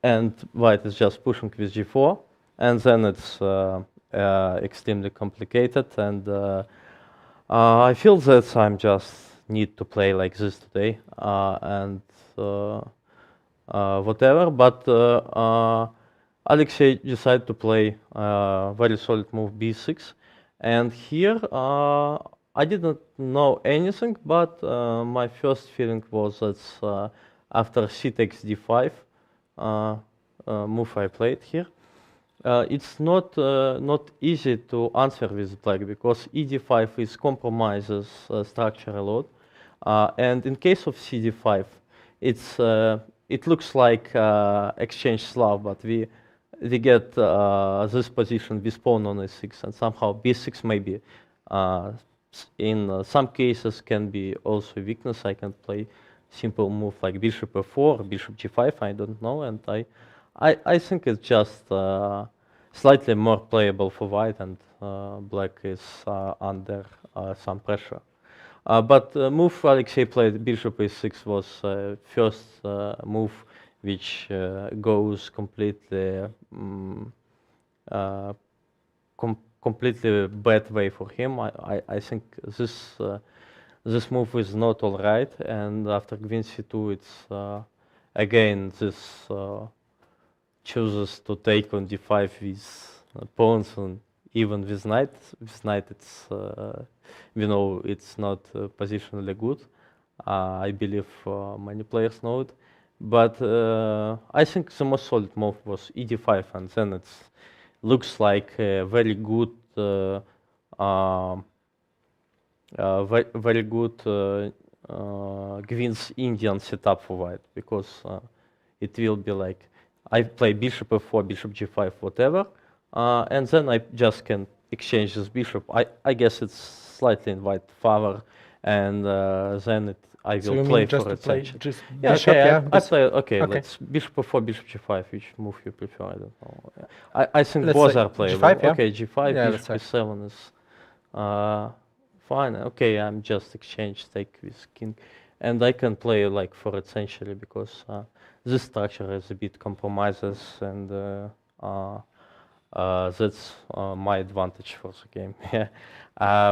and white is just pushing with g4, and then it's extremely complicated, and I feel that I'm just need to play like this today, and whatever, but Alexei decided to play very solid move b6, and here I didn't know anything, but my first feeling was that after c takes d5 move I played here, it's not easy to answer with black because ed5 is compromises structure a lot, and in case of cd5, it looks like exchange Slav, but we get this position with pawn on a6, and somehow b6 maybe in some cases can be also a weakness. I can play simple move like bishop f4, bishop g5, I don't know, and I think it's just slightly more playable for white, and black is under some pressure. But move Alexei played bishop a6 was first move which goes completely completely bad way for him. I think this move is not all right, and after queen c2 it's again this chooses to take on d5 with pawns, and even with knight. With knight it's we know it's not positionally good. I believe many players know it. But I think the most solid move was ed5, and then it looks like a very good, very good Queen's Indian setup for white, because it will be like I play bishop f4, bishop g5, whatever, and then I just can exchange this bishop. I guess it's slightly in white favor, and then I will play for it. Yeah, bishop, okay, I play. Okay, let's bishop f4, bishop g5. Which move you prefer? I don't know. I think let's both are playable. G5, yeah? Okay, g5, yeah, bishop e7 is fine. Okay, I'm just exchange take with king, and I can play like for essentially because this structure is a bit compromises, and that's my advantage for the game. Yeah,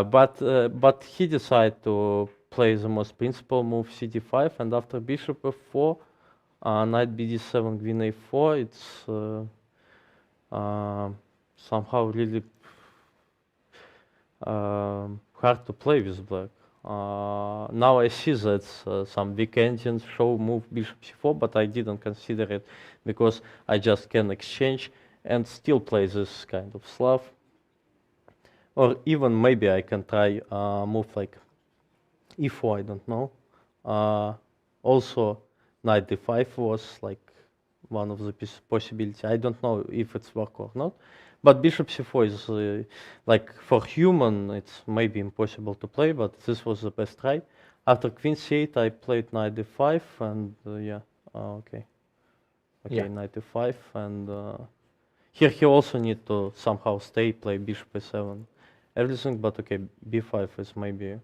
but he decided to play the most principal move cd5, and after bishop f4, knight bd7, queen a4, it's somehow really hard to play with black. Now I see that some weak engines show move bishop c4, but I didn't consider it because I just can exchange and still play this kind of Slav. Or even maybe I can try move like e4, I don't know. Also, knight d5 was like one of the possibilities. I don't know if it's work or not. But bishop c4 is like for human, it's maybe impossible to play, but this was the best try. After queen c8, I played knight d5, and yeah, okay, yeah. Knight d5, and here he also need to somehow stay, play bishop a7, everything, but okay, b5 is maybe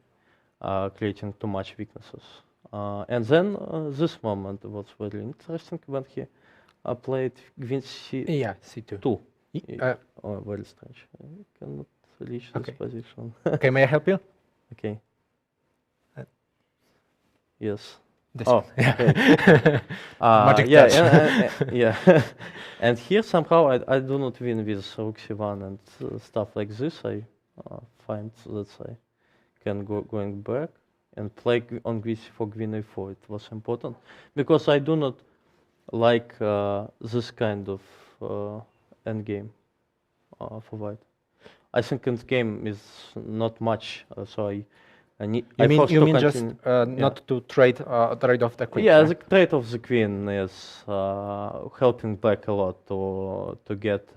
creating too much weaknesses. And then this moment was very interesting when he played queen c2. Two. Oh, very strange. I cannot reach this position. Okay, may I help you? Okay. Yes. This oh, okay. Magic yeah, touch. yeah. And here somehow I do not win with rook c1 and stuff like this. I find that I can going back and play on queen c4, queen a4. It was important because I do not like this kind of endgame for white. I think endgame is not much, so I mean just not to trade off the queen? Yeah, right? The trade of the queen is helping black a lot to get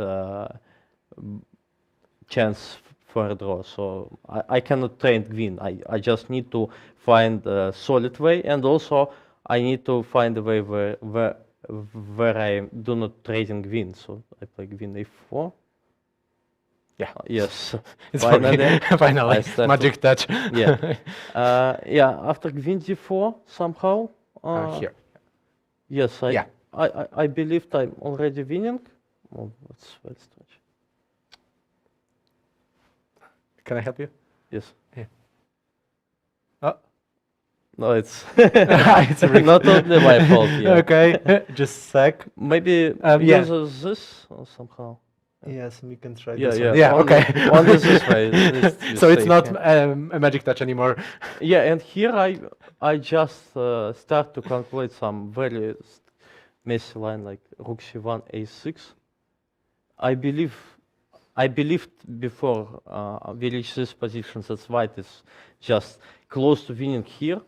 chance for a draw. So I cannot trade queen. I just need to find a solid way, and also I need to find a way where I do not trading queen. So I play queen a4. Yeah. Yes. It's finally magic touch. Yeah. Yeah. After queen d4 somehow. Here. Yes. I believed I'm already winning. Oh, that's very strange. Can I help you? Yes. Yeah. Oh. No, it's It's a not only my fault. Yeah. Okay, just a sec. Maybe yeah. use this or somehow. Yes, we can try Yeah, this yeah. one. Yeah, Only- okay. only this way, it's So it's safe, not yeah. a magic touch anymore. Yeah, and here I just start to calculate some very messy line like rook c1 a6. I believed before we reach this position that white is just close to winning here,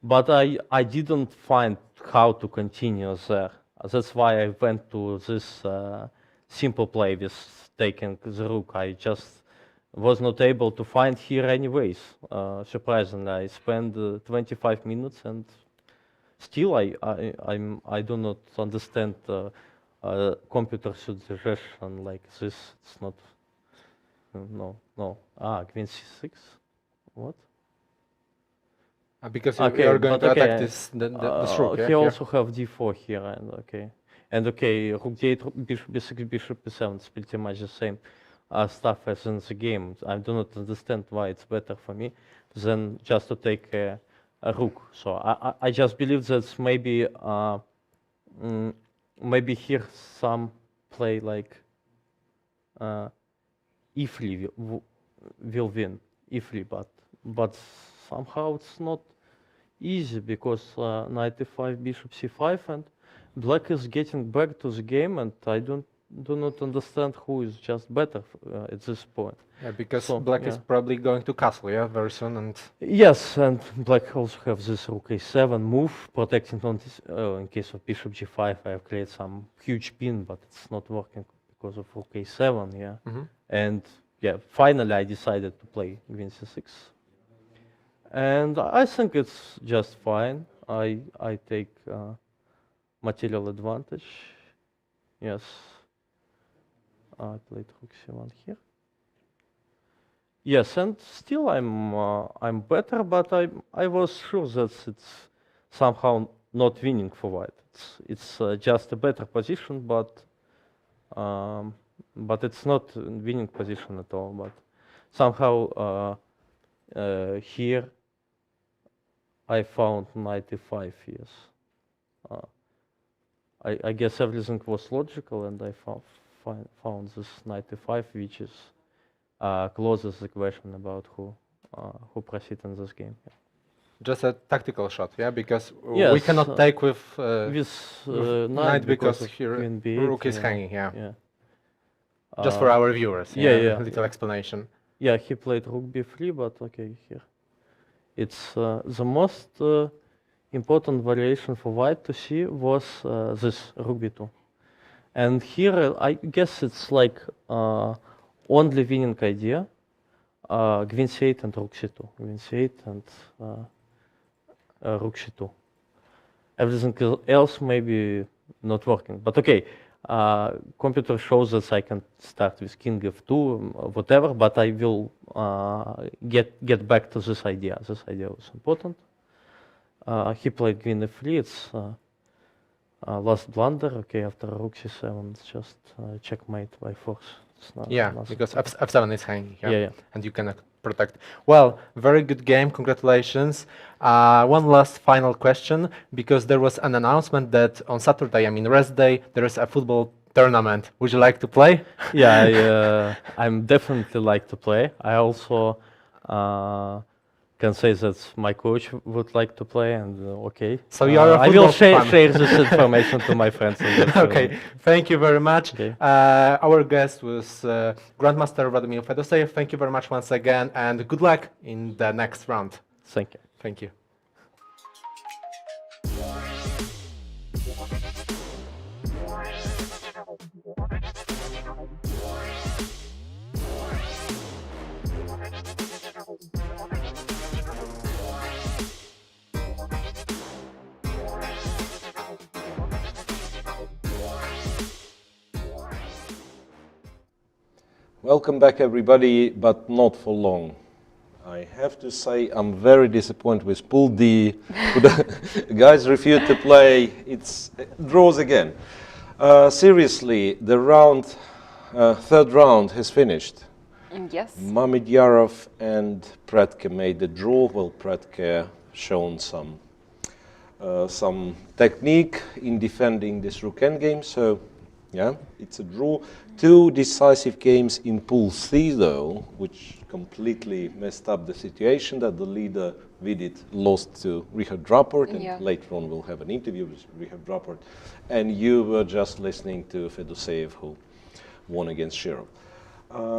but I didn't find how to continue there. That's why I went to this simple play with taking the rook. I just was not able to find here anyways. Surprisingly, I spent 25 minutes and still I do not understand computer suggestion like this. It's not. No. Queen c6. What? Because Okay, you are going but to okay, attack this the rook. He Yeah, also have d4 here and okay, rook d8, bishop b6, bishop b7. It's pretty much the same stuff as in the game. I do not understand why it's better for me than just to take a rook. So I just believe that maybe maybe here some play like Ifli will win, Ifli, but somehow it's not easy because knight e5, bishop c5, and black is getting back to the game, and I do not understand who is just better at this point. yeah, because So, black is yeah. probably going to castle, yeah, very soon, and Yes, and black also have this rook a7 move, protecting on this, in case of bishop g5, I have created some huge pin, but it's not working because of rook a7, yeah. And yeah, finally I decided to play queen c6. And I think it's just fine. I take material advantage. Yes. I played rook c1 here. Yes, and still I'm better, but I was sure that it's somehow not winning for white. It's just a better position, but it's not a winning position at all. But somehow here I found knight e5. Yes, I guess everything was logical, and I found this knight e5, which is closes the question about who proceed in this game. Yeah. just a tactical shot, yeah, because we Yes, cannot take with knight because of here queen b8, rook is yeah. hanging, yeah. Yeah. Just for our viewers, yeah. a little explanation. Yeah, he played rook b3, but okay, here. It's the most important variation for white to see was this rook b2. And here, I guess it's like only winning idea, queen c8 and rook c2. Queen c8 and rook c2. Everything else maybe not working, but okay. Computer shows that I can start with king f2, whatever, but I will get back to this idea. This idea was important. He played queen f3. It's last blunder. Okay, after rook c7, it's just checkmate by force. It's not, Yeah, nothing. because f7 is hanging, Yeah. and you cannot protect. Well, very good game, congratulations. One last final question, because there was an announcement that on Saturday, I mean rest day, there is a football tournament. Would you like to play? Yeah, I'm definitely like to play. I also can say that my coach would like to play, and okay. So you are a I will football fan. share this information to my friends. Okay, thank you very much. Okay. Our guest was Grandmaster Vladimir Fedoseev. Thank you very much once again, and good luck in the next round. Thank you. Thank you. Welcome back, everybody, but not for long. I have to say I'm very disappointed with Pool D. The guys refused to play. It's draws again. Seriously, the round, third round has finished. Yes. Mamedyarov and Pratke made the draw. Well, Pratke shown some technique in defending this rook endgame. So, yeah, it's a draw. 2 decisive games in Pool C, though, which completely messed up the situation that the leader Vidit lost to Richard Rapport, and later on we'll have an interview with Richard Rapport. And you were just listening to Fedoseev, who won against Shirov.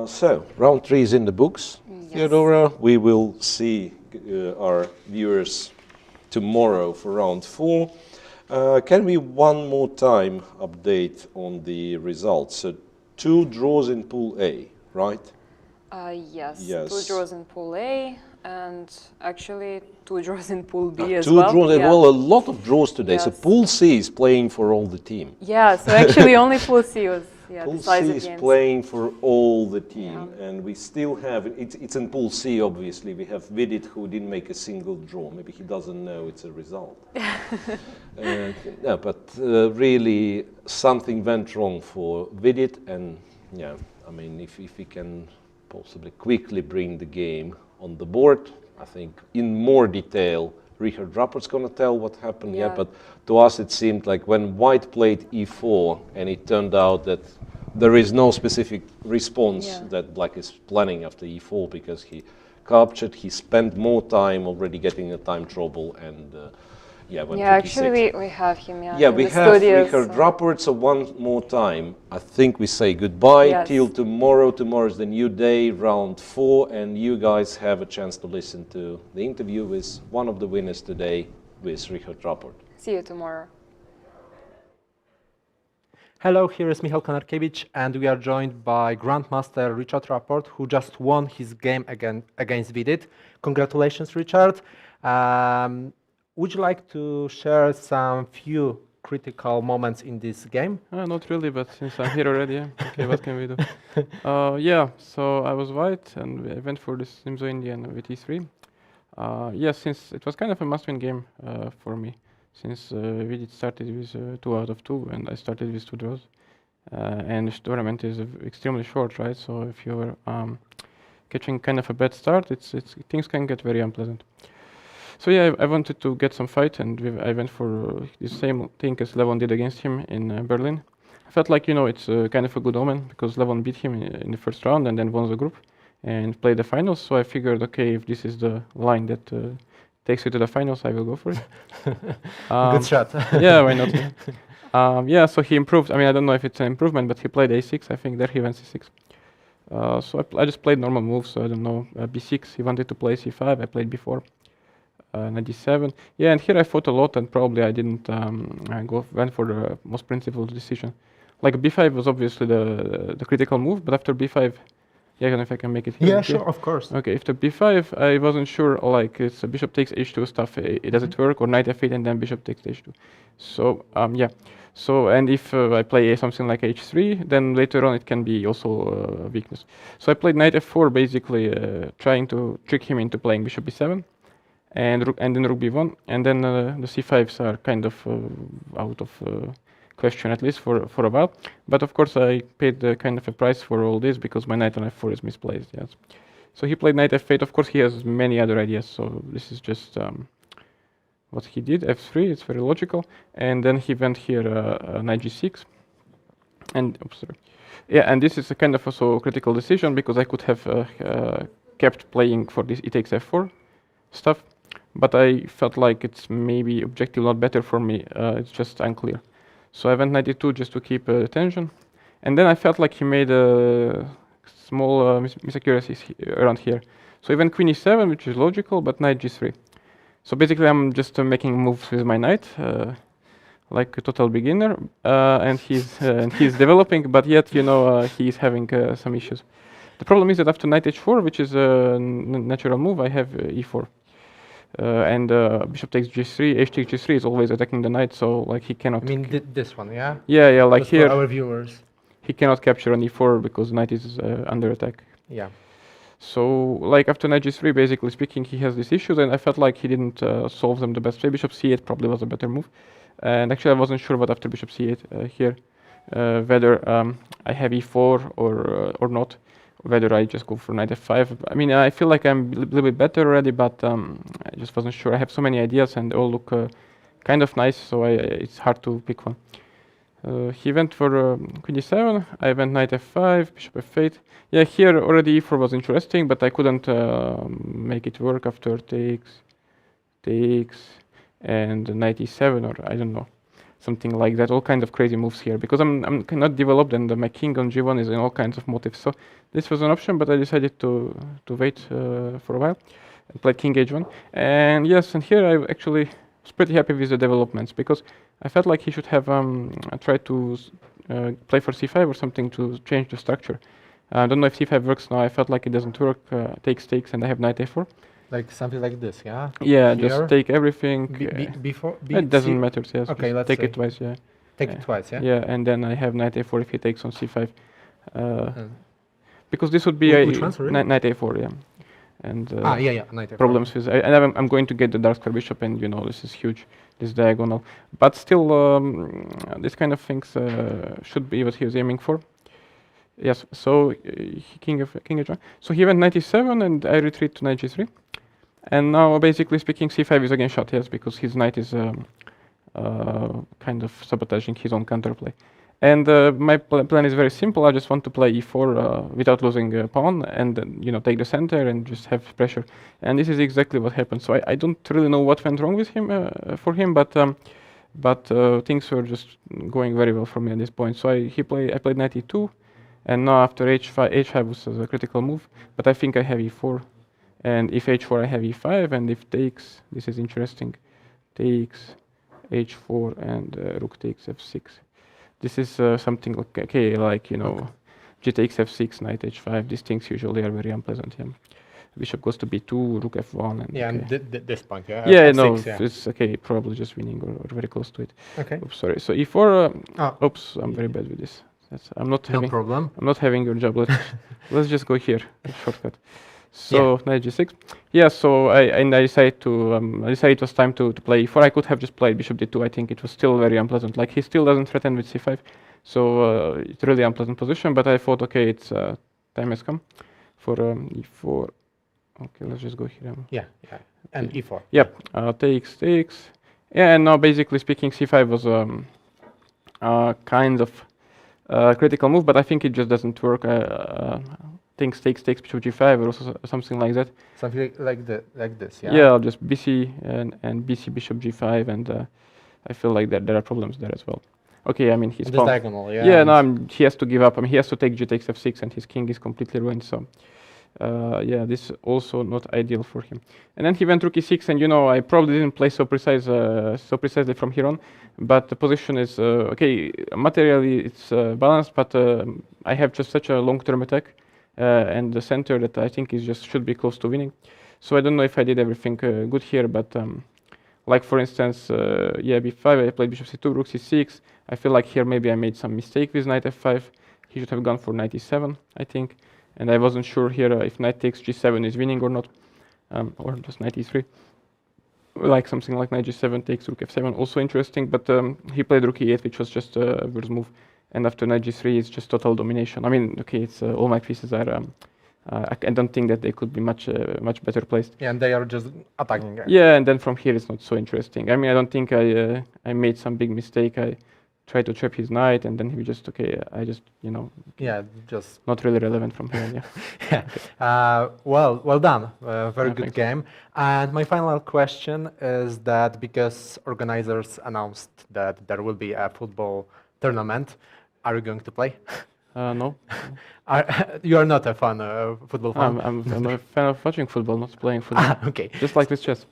So, round 3 is in the books. Yes. Teodora, we will see our viewers tomorrow for round 4. Can we one more time update on the results? So 2 draws in Pool A, right? Yes, Yes. 2 draws in Pool A, and actually 2 draws in Pool B as 2 well. draws, well, a lot of draws today. Yes. So Pool C is playing for all the team. Yeah, so actually only Pool C was Pool C decisive is games. playing for all the team, and we still have, it's in Pool C obviously, we have Vidit who didn't make a single draw. Maybe he doesn't know it's a result. No, but really something went wrong for Vidit, and yeah, I mean, if we can possibly quickly bring the game on the board, I think in more detail Richard Rapport's going to tell what happened. Yeah, but to us it seemed like when White played e4 and it turned out that there is no specific response that Black is planning after e4, because he captured, he spent more time already getting a time trouble, and went to actually d6. we have him We have Richard Rapport, so one more time I think we say goodbye till tomorrow. Tomorrow is the new day, round 4, and you guys have a chance to listen to the interview with one of the winners today, with Richard Rapport. See you tomorrow. Hello, here is Michal Kanarkiewicz, and we are joined by Grandmaster Richard Rapport, who just won his game against Vidit. Congratulations, Richard. Would you like to share some few critical moments in this game? Not really, but since I'm here already, okay, what can we do? So I was white, and I went for the Simzo Indian with e3. Since it was kind of a must-win game for me, since we did started with 2 out of 2, and I started with 2 draws. And this tournament is extremely short, right? So if you're catching kind of a bad start, things can get very unpleasant. So I wanted to get some fight, and I went for the same thing as Levon did against him in Berlin. I felt like, it's kind of a good omen, because Levon beat him in the first round and then won the group and played the finals. So I figured, okay, if this is the line that takes you to the finals, I will go for it. Good shot. Yeah, why not? So he improved. I mean, I don't know if it's an improvement, but he played a6. I think there he went c6. So I just played normal moves, so I don't know. b6, he wanted to play c5, I played b4. Knight d7. And here I fought a lot, and probably I didn't went for the most principled decision. Like b5 was obviously the critical move, but after b5, I don't know if I can make it here. Yeah, sure, of course. Okay, after b5, I wasn't sure, like, it's a bishop takes h2 stuff, does it work, or knight f8 and then bishop takes h2. So, So, and if I play something like h3, then later on it can be also a weakness. So I played knight f4, basically trying to trick him into playing bishop b7. And then rook b1, and then the c5s are kind of out of question, at least for a while. But of course I paid kind of a price for all this, because my knight on f4 is misplaced. Yes. So he played knight f8. Of course he has many other ideas, so this is just what he did. f3, it's very logical. And then he went here knight g6. And and this is a kind of also critical decision, because I could have kept playing for this e takes f4 stuff. But I felt like it's maybe objective not better for me. It's just unclear. So I went knight e2 just to keep attention. And then I felt like he made a small misaccuracies around here. So he went queen e7, which is logical, but knight g3. So basically I'm just making moves with my knight, like a total beginner. And he's developing, but yet, he's having some issues. The problem is that after knight h4, which is a natural move, I have e4. And bishop takes g3, h takes g3 is always attacking the knight, so like he cannot. I mean this one, yeah? Yeah, like just here. For our viewers. He cannot capture on e4 because knight is under attack. Yeah. So like after knight g3, basically speaking, he has these issues, and I felt like he didn't solve them the best way. Bishop c8 probably was a better move. And actually I wasn't sure what after bishop c8 here, whether I have e4 or not. whether I just go for knight f5. I mean, I feel like I'm a little bit better already, but I just wasn't sure. I have so many ideas and they all look kind of nice, so it's hard to pick one. He went for queen e7, I went knight f5, bishop f8. Yeah, here already e4 was interesting, but I couldn't make it work after takes, and knight e7, or I don't know, something like that. All kinds of crazy moves here, because I'm not developed and my king on g1 is in all kinds of motifs. So this was an option, but I decided to wait for a while and play king h1. And yes, and here I actually was pretty happy with the developments, because I felt like he should have tried to play for c5 or something to change the structure. I don't know if c5 works now. I felt like it doesn't work. Takes, and I have knight a4. Like something like this, yeah? Yeah, Here? just take everything. It doesn't matter, yes. Okay, let's take see. it twice, yeah. Take it twice, yeah? Yeah, and then I have knight a4 if he takes on c5. Because this would be Which one, sorry? knight a4, yeah. And knight a4. problems with, and I'm going to get the dark square bishop, and you know, this is huge, this diagonal. But still, this kind of things should be what he was aiming for. Yes, so king h1. So he went knight e7, and I retreat to knight g3. And now, basically speaking, c5 is again shot, yes, because his knight is kind of sabotaging his own counterplay. And my plan is very simple. I just want to play e4 without losing a pawn, and you know, take the center and just have pressure. And this is exactly what happened. So I don't really know what went wrong with him for him, but things were just going very well for me at this point. So I played knight e2, and now after h5 was a critical move. But I think I have e4, and if h4 I have e5, and if takes, this is interesting, takes h4 and rook takes f6. This is something like, okay, like, you know, g takes f6, knight h5. These things usually are very unpleasant. Yeah. Bishop goes to b2, rook f1. And yeah, okay. and this point, yeah. Yeah, F6, no, yeah. it's okay, probably just winning or very close to it. Okay. Oops, sorry. So e4. Oops, I'm very bad with this. I'm not having. No problem. I'm not having your job. Let's just go here. Shortcut. So knight g6. Yeah. So I decided it was time to play e4. I could have just played bishop d2. I think it was still very unpleasant. Like, he still doesn't threaten with c5, so it's really unpleasant position. But I thought, okay, it's time has come for e4. Okay, let's just go here. Yeah. And e4. Yep. Takes. Yeah. And now, basically speaking, c5 was kind of critical move, but I think it just doesn't work. Takes bishop g5 or also something like that. Something like this, yeah. Yeah, just bc and bc bishop g5, and I feel like that there are problems there as well. Okay, I mean, he's this diagonal, yeah. Yeah, no, he has to give up. I mean, he has to take g takes f6, and his king is completely ruined. So yeah, this is also not ideal for him. And then he went rook e6, and you know, I probably didn't play so precisely from here on, but the position is okay. Materially, it's balanced, but I have just such a long-term attack and the center that I think should be close to winning. So I don't know if I did everything good here, but like, for instance, yeah, b5, I played bishop c2, rook c6. I feel like here maybe I made some mistake with knight f5. He should have gone for knight e7, I think. And I wasn't sure here if knight takes g7 is winning or not, or just knight e3. Like something like knight g7 takes rook f7, also interesting, but he played rook e8, which was just a worse move. And after knight g3, it's just total domination. I mean, okay, it's all my pieces are. I don't think that they could be much better placed. Yeah, and they are just attacking. Yeah, and then from here it's not so interesting. I mean, I don't think I made some big mistake. I tried to trap his knight, and then he just I just, you know. Yeah, just not really relevant from here. Yeah. Yeah. Well done. Very good game. And my final question is that because organizers announced that there will be a football tournament, are you going to play? No. You are not a fan of football fan? I'm a fan of watching football, not playing football. Okay. Just like with chess.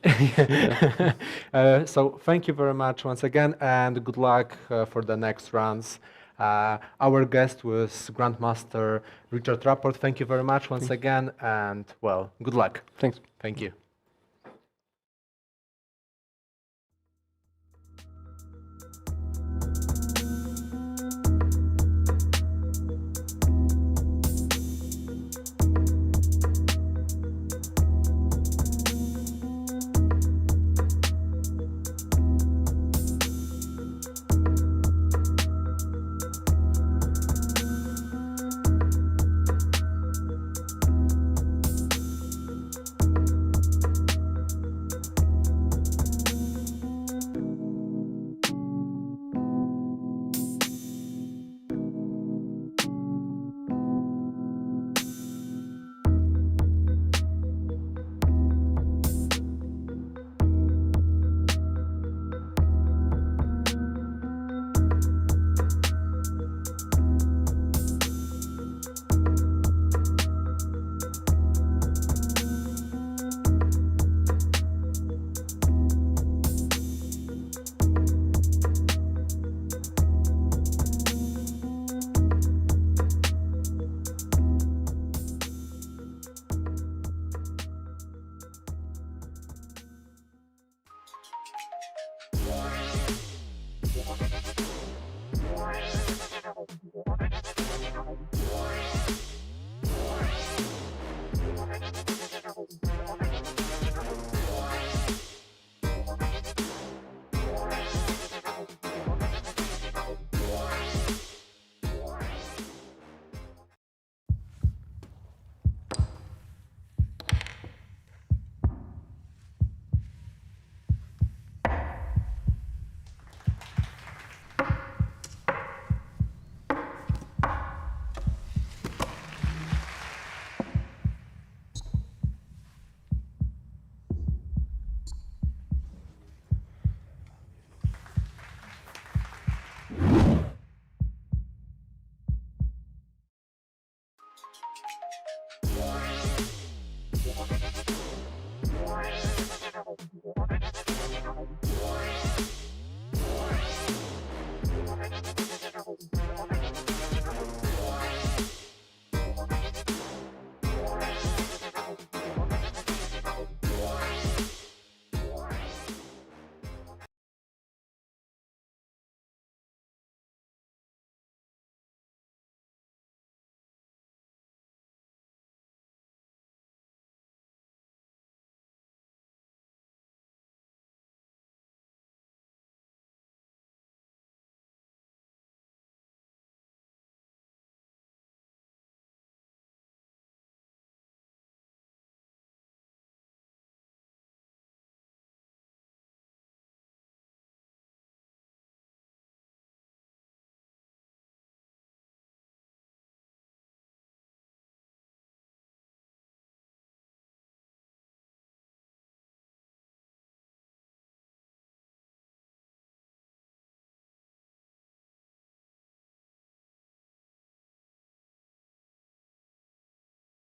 So thank you very much once again, and good luck for the next rounds. Our guest was Grandmaster Richard Rapport. Thank you very much once again, and well, good luck. Thanks. Thank you.